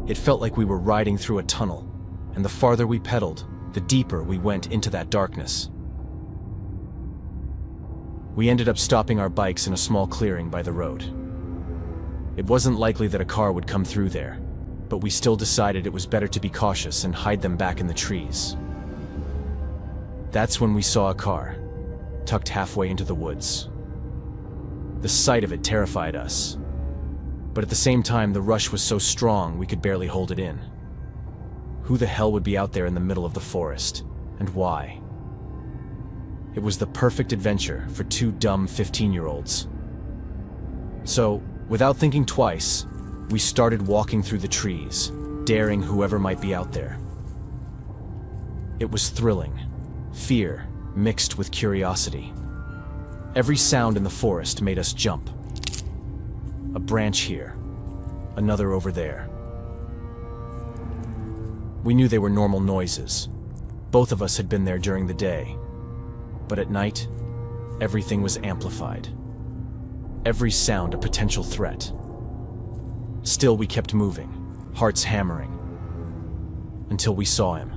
It felt like we were riding through a tunnel, and the farther we pedaled, the deeper we went into that darkness. We ended up stopping our bikes in a small clearing by the road. It wasn't likely that a car would come through there, but we still decided it was better to be cautious and hide them back in the trees. That's when we saw a car, tucked halfway into the woods. The sight of it terrified us, but at the same time the rush was so strong we could barely hold it in. Who the hell would be out there in the middle of the forest, and why? It was the perfect adventure for two dumb 15-year-olds. So, without thinking twice, we started walking through the trees, daring whoever might be out there. It was thrilling, fear mixed with curiosity. Every sound in the forest made us jump. A branch here, another over there. We knew they were normal noises. Both of us had been there during the day. But at night, everything was amplified. Every sound a potential threat. Still, we kept moving, hearts hammering, until we saw him.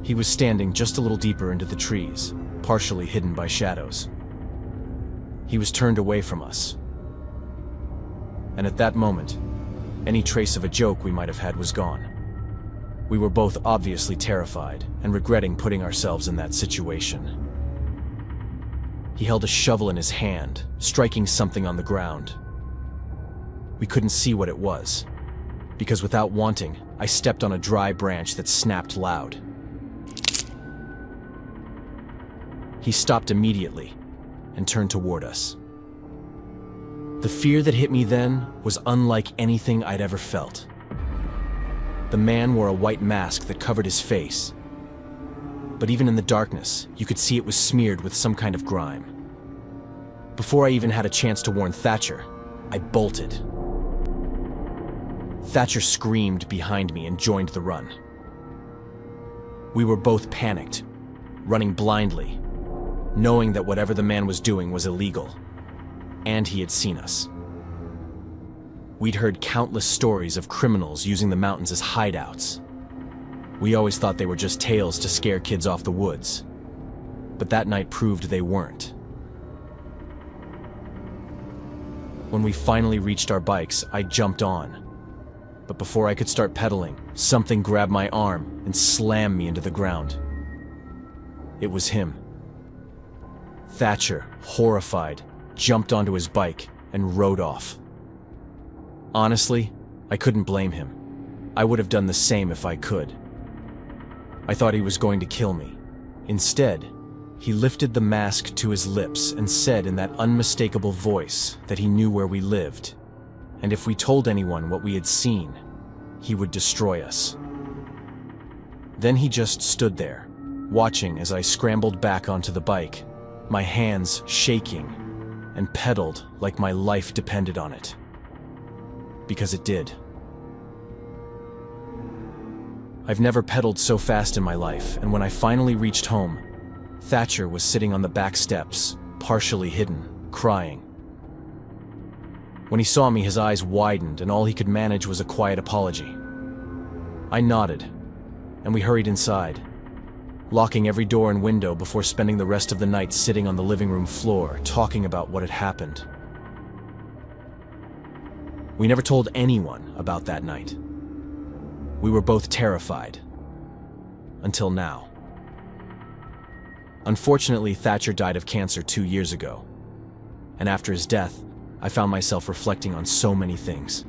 He was standing just a little deeper into the trees, partially hidden by shadows. He was turned away from us. And at that moment, any trace of a joke we might have had was gone. We were both obviously terrified and regretting putting ourselves in that situation. He held a shovel in his hand, striking something on the ground. We couldn't see what it was, because without wanting, I stepped on a dry branch that snapped loud. He stopped immediately and turned toward us. The fear that hit me then was unlike anything I'd ever felt. The man wore a white mask that covered his face, but even in the darkness, you could see it was smeared with some kind of grime. Before I even had a chance to warn Thatcher, I bolted. Thatcher screamed behind me and joined the run. We were both panicked, running blindly, knowing that whatever the man was doing was illegal, and he had seen us. We'd heard countless stories of criminals using the mountains as hideouts. We always thought they were just tales to scare kids off the woods, but that night proved they weren't. When we finally reached our bikes, I jumped on. But before I could start pedaling, something grabbed my arm and slammed me into the ground. It was him. Thatcher, horrified, jumped onto his bike and rode off. Honestly, I couldn't blame him. I would have done the same if I could. I thought he was going to kill me. Instead, he lifted the mask to his lips and said in that unmistakable voice that he knew where we lived, and if we told anyone what we had seen, he would destroy us. Then he just stood there, watching as I scrambled back onto the bike, my hands shaking, and pedaled like my life depended on it. Because it did. I've never pedaled so fast in my life, and when I finally reached home, Thatcher was sitting on the back steps, partially hidden, crying. When he saw me, his eyes widened, and all he could manage was a quiet apology. I nodded, and we hurried inside, locking every door and window before spending the rest of the night sitting on the living room floor, talking about what had happened. We never told anyone about that night. We were both terrified. Until now. Unfortunately, Thatcher died of cancer 2 years ago, and after his death, I found myself reflecting on so many things.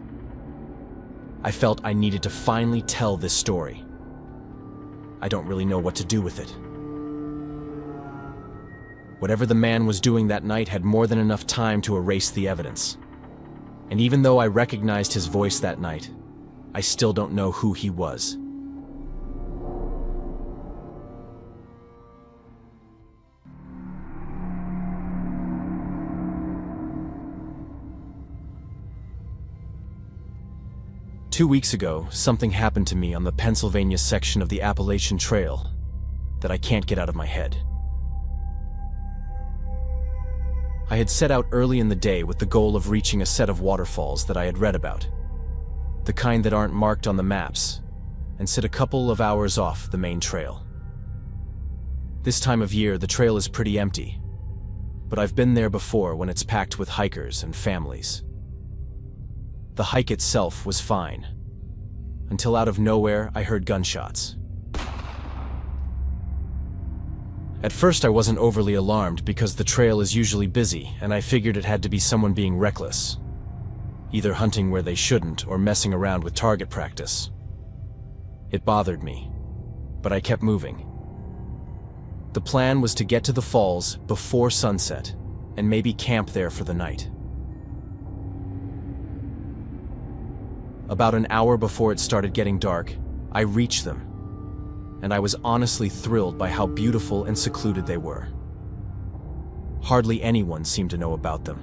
I felt I needed to finally tell this story. I don't really know what to do with it. Whatever the man was doing that night had more than enough time to erase the evidence. And even though I recognized his voice that night, I still don't know who he was. Two weeks ago, something happened to me on the Pennsylvania section of the Appalachian Trail that I can't get out of my head. I had set out early in the day with the goal of reaching a set of waterfalls that I had read about, the kind that aren't marked on the maps, and sit a couple of hours off the main trail. This time of year, the trail is pretty empty, but I've been there before when it's packed with hikers and families. The hike itself was fine, until out of nowhere I heard gunshots. At first I wasn't overly alarmed because the trail is usually busy and I figured it had to be someone being reckless, either hunting where they shouldn't or messing around with target practice. It bothered me, but I kept moving. The plan was to get to the falls before sunset and maybe camp there for the night. About an hour before it started getting dark, I reached them, and I was honestly thrilled by how beautiful and secluded they were. Hardly anyone seemed to know about them.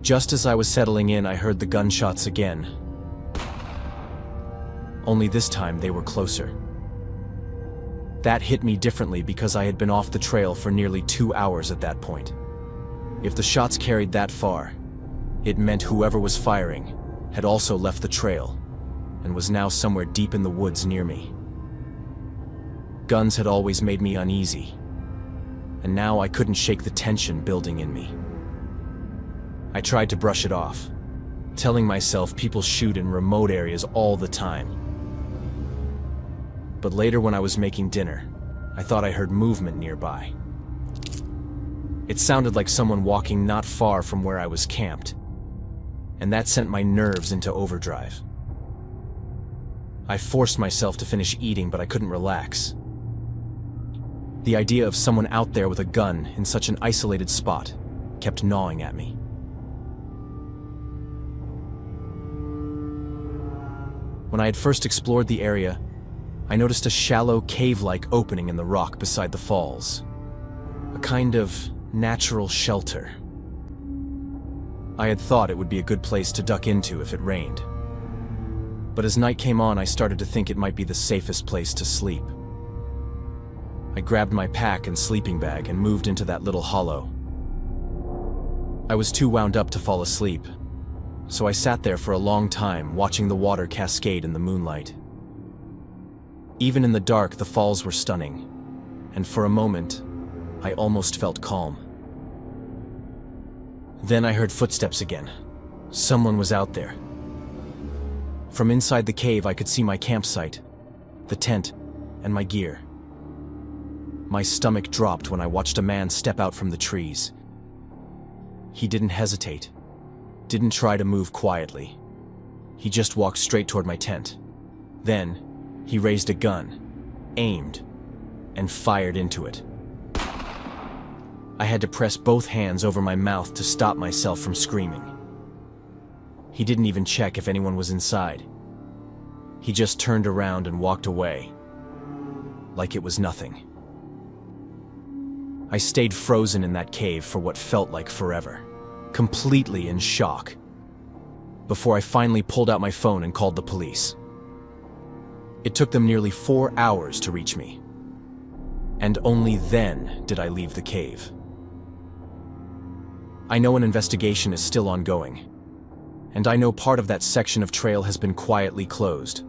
Just as I was settling in, I heard the gunshots again. Only this time they were closer. That hit me differently because I had been off the trail for nearly 2 hours at that point. If the shots carried that far, it meant whoever was firing had also left the trail and was now somewhere deep in the woods near me. Guns had always made me uneasy, and now I couldn't shake the tension building in me. I tried to brush it off, telling myself people shoot in remote areas all the time. But later when I was making dinner, I thought I heard movement nearby. It sounded like someone walking not far from where I was camped, and that sent my nerves into overdrive. I forced myself to finish eating, but I couldn't relax. The idea of someone out there with a gun in such an isolated spot kept gnawing at me. When I had first explored the area, I noticed a shallow cave-like opening in the rock beside the falls. A kind of natural shelter. I had thought it would be a good place to duck into if it rained. But as night came on, I started to think it might be the safest place to sleep. I grabbed my pack and sleeping bag and moved into that little hollow. I was too wound up to fall asleep, so I sat there for a long time watching the water cascade in the moonlight. Even in the dark, the falls were stunning, and for a moment, I almost felt calm. Then I heard footsteps again. Someone was out there. From inside the cave, I could see my campsite, the tent, and my gear. My stomach dropped when I watched a man step out from the trees. He didn't hesitate, didn't try to move quietly. He just walked straight toward my tent. Then, he raised a gun, aimed, and fired into it. I had to press both hands over my mouth to stop myself from screaming. He didn't even check if anyone was inside. He just turned around and walked away, like it was nothing. I stayed frozen in that cave for what felt like forever, completely in shock, before I finally pulled out my phone and called the police. It took them nearly 4 hours to reach me, and only then did I leave the cave. I know an investigation is still ongoing, and I know part of that section of trail has been quietly closed,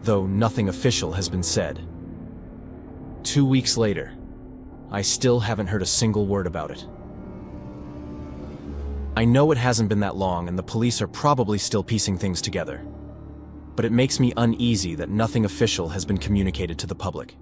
though nothing official has been said. 2 weeks later, I still haven't heard a single word about it. I know it hasn't been that long and the police are probably still piecing things together, but it makes me uneasy that nothing official has been communicated to the public.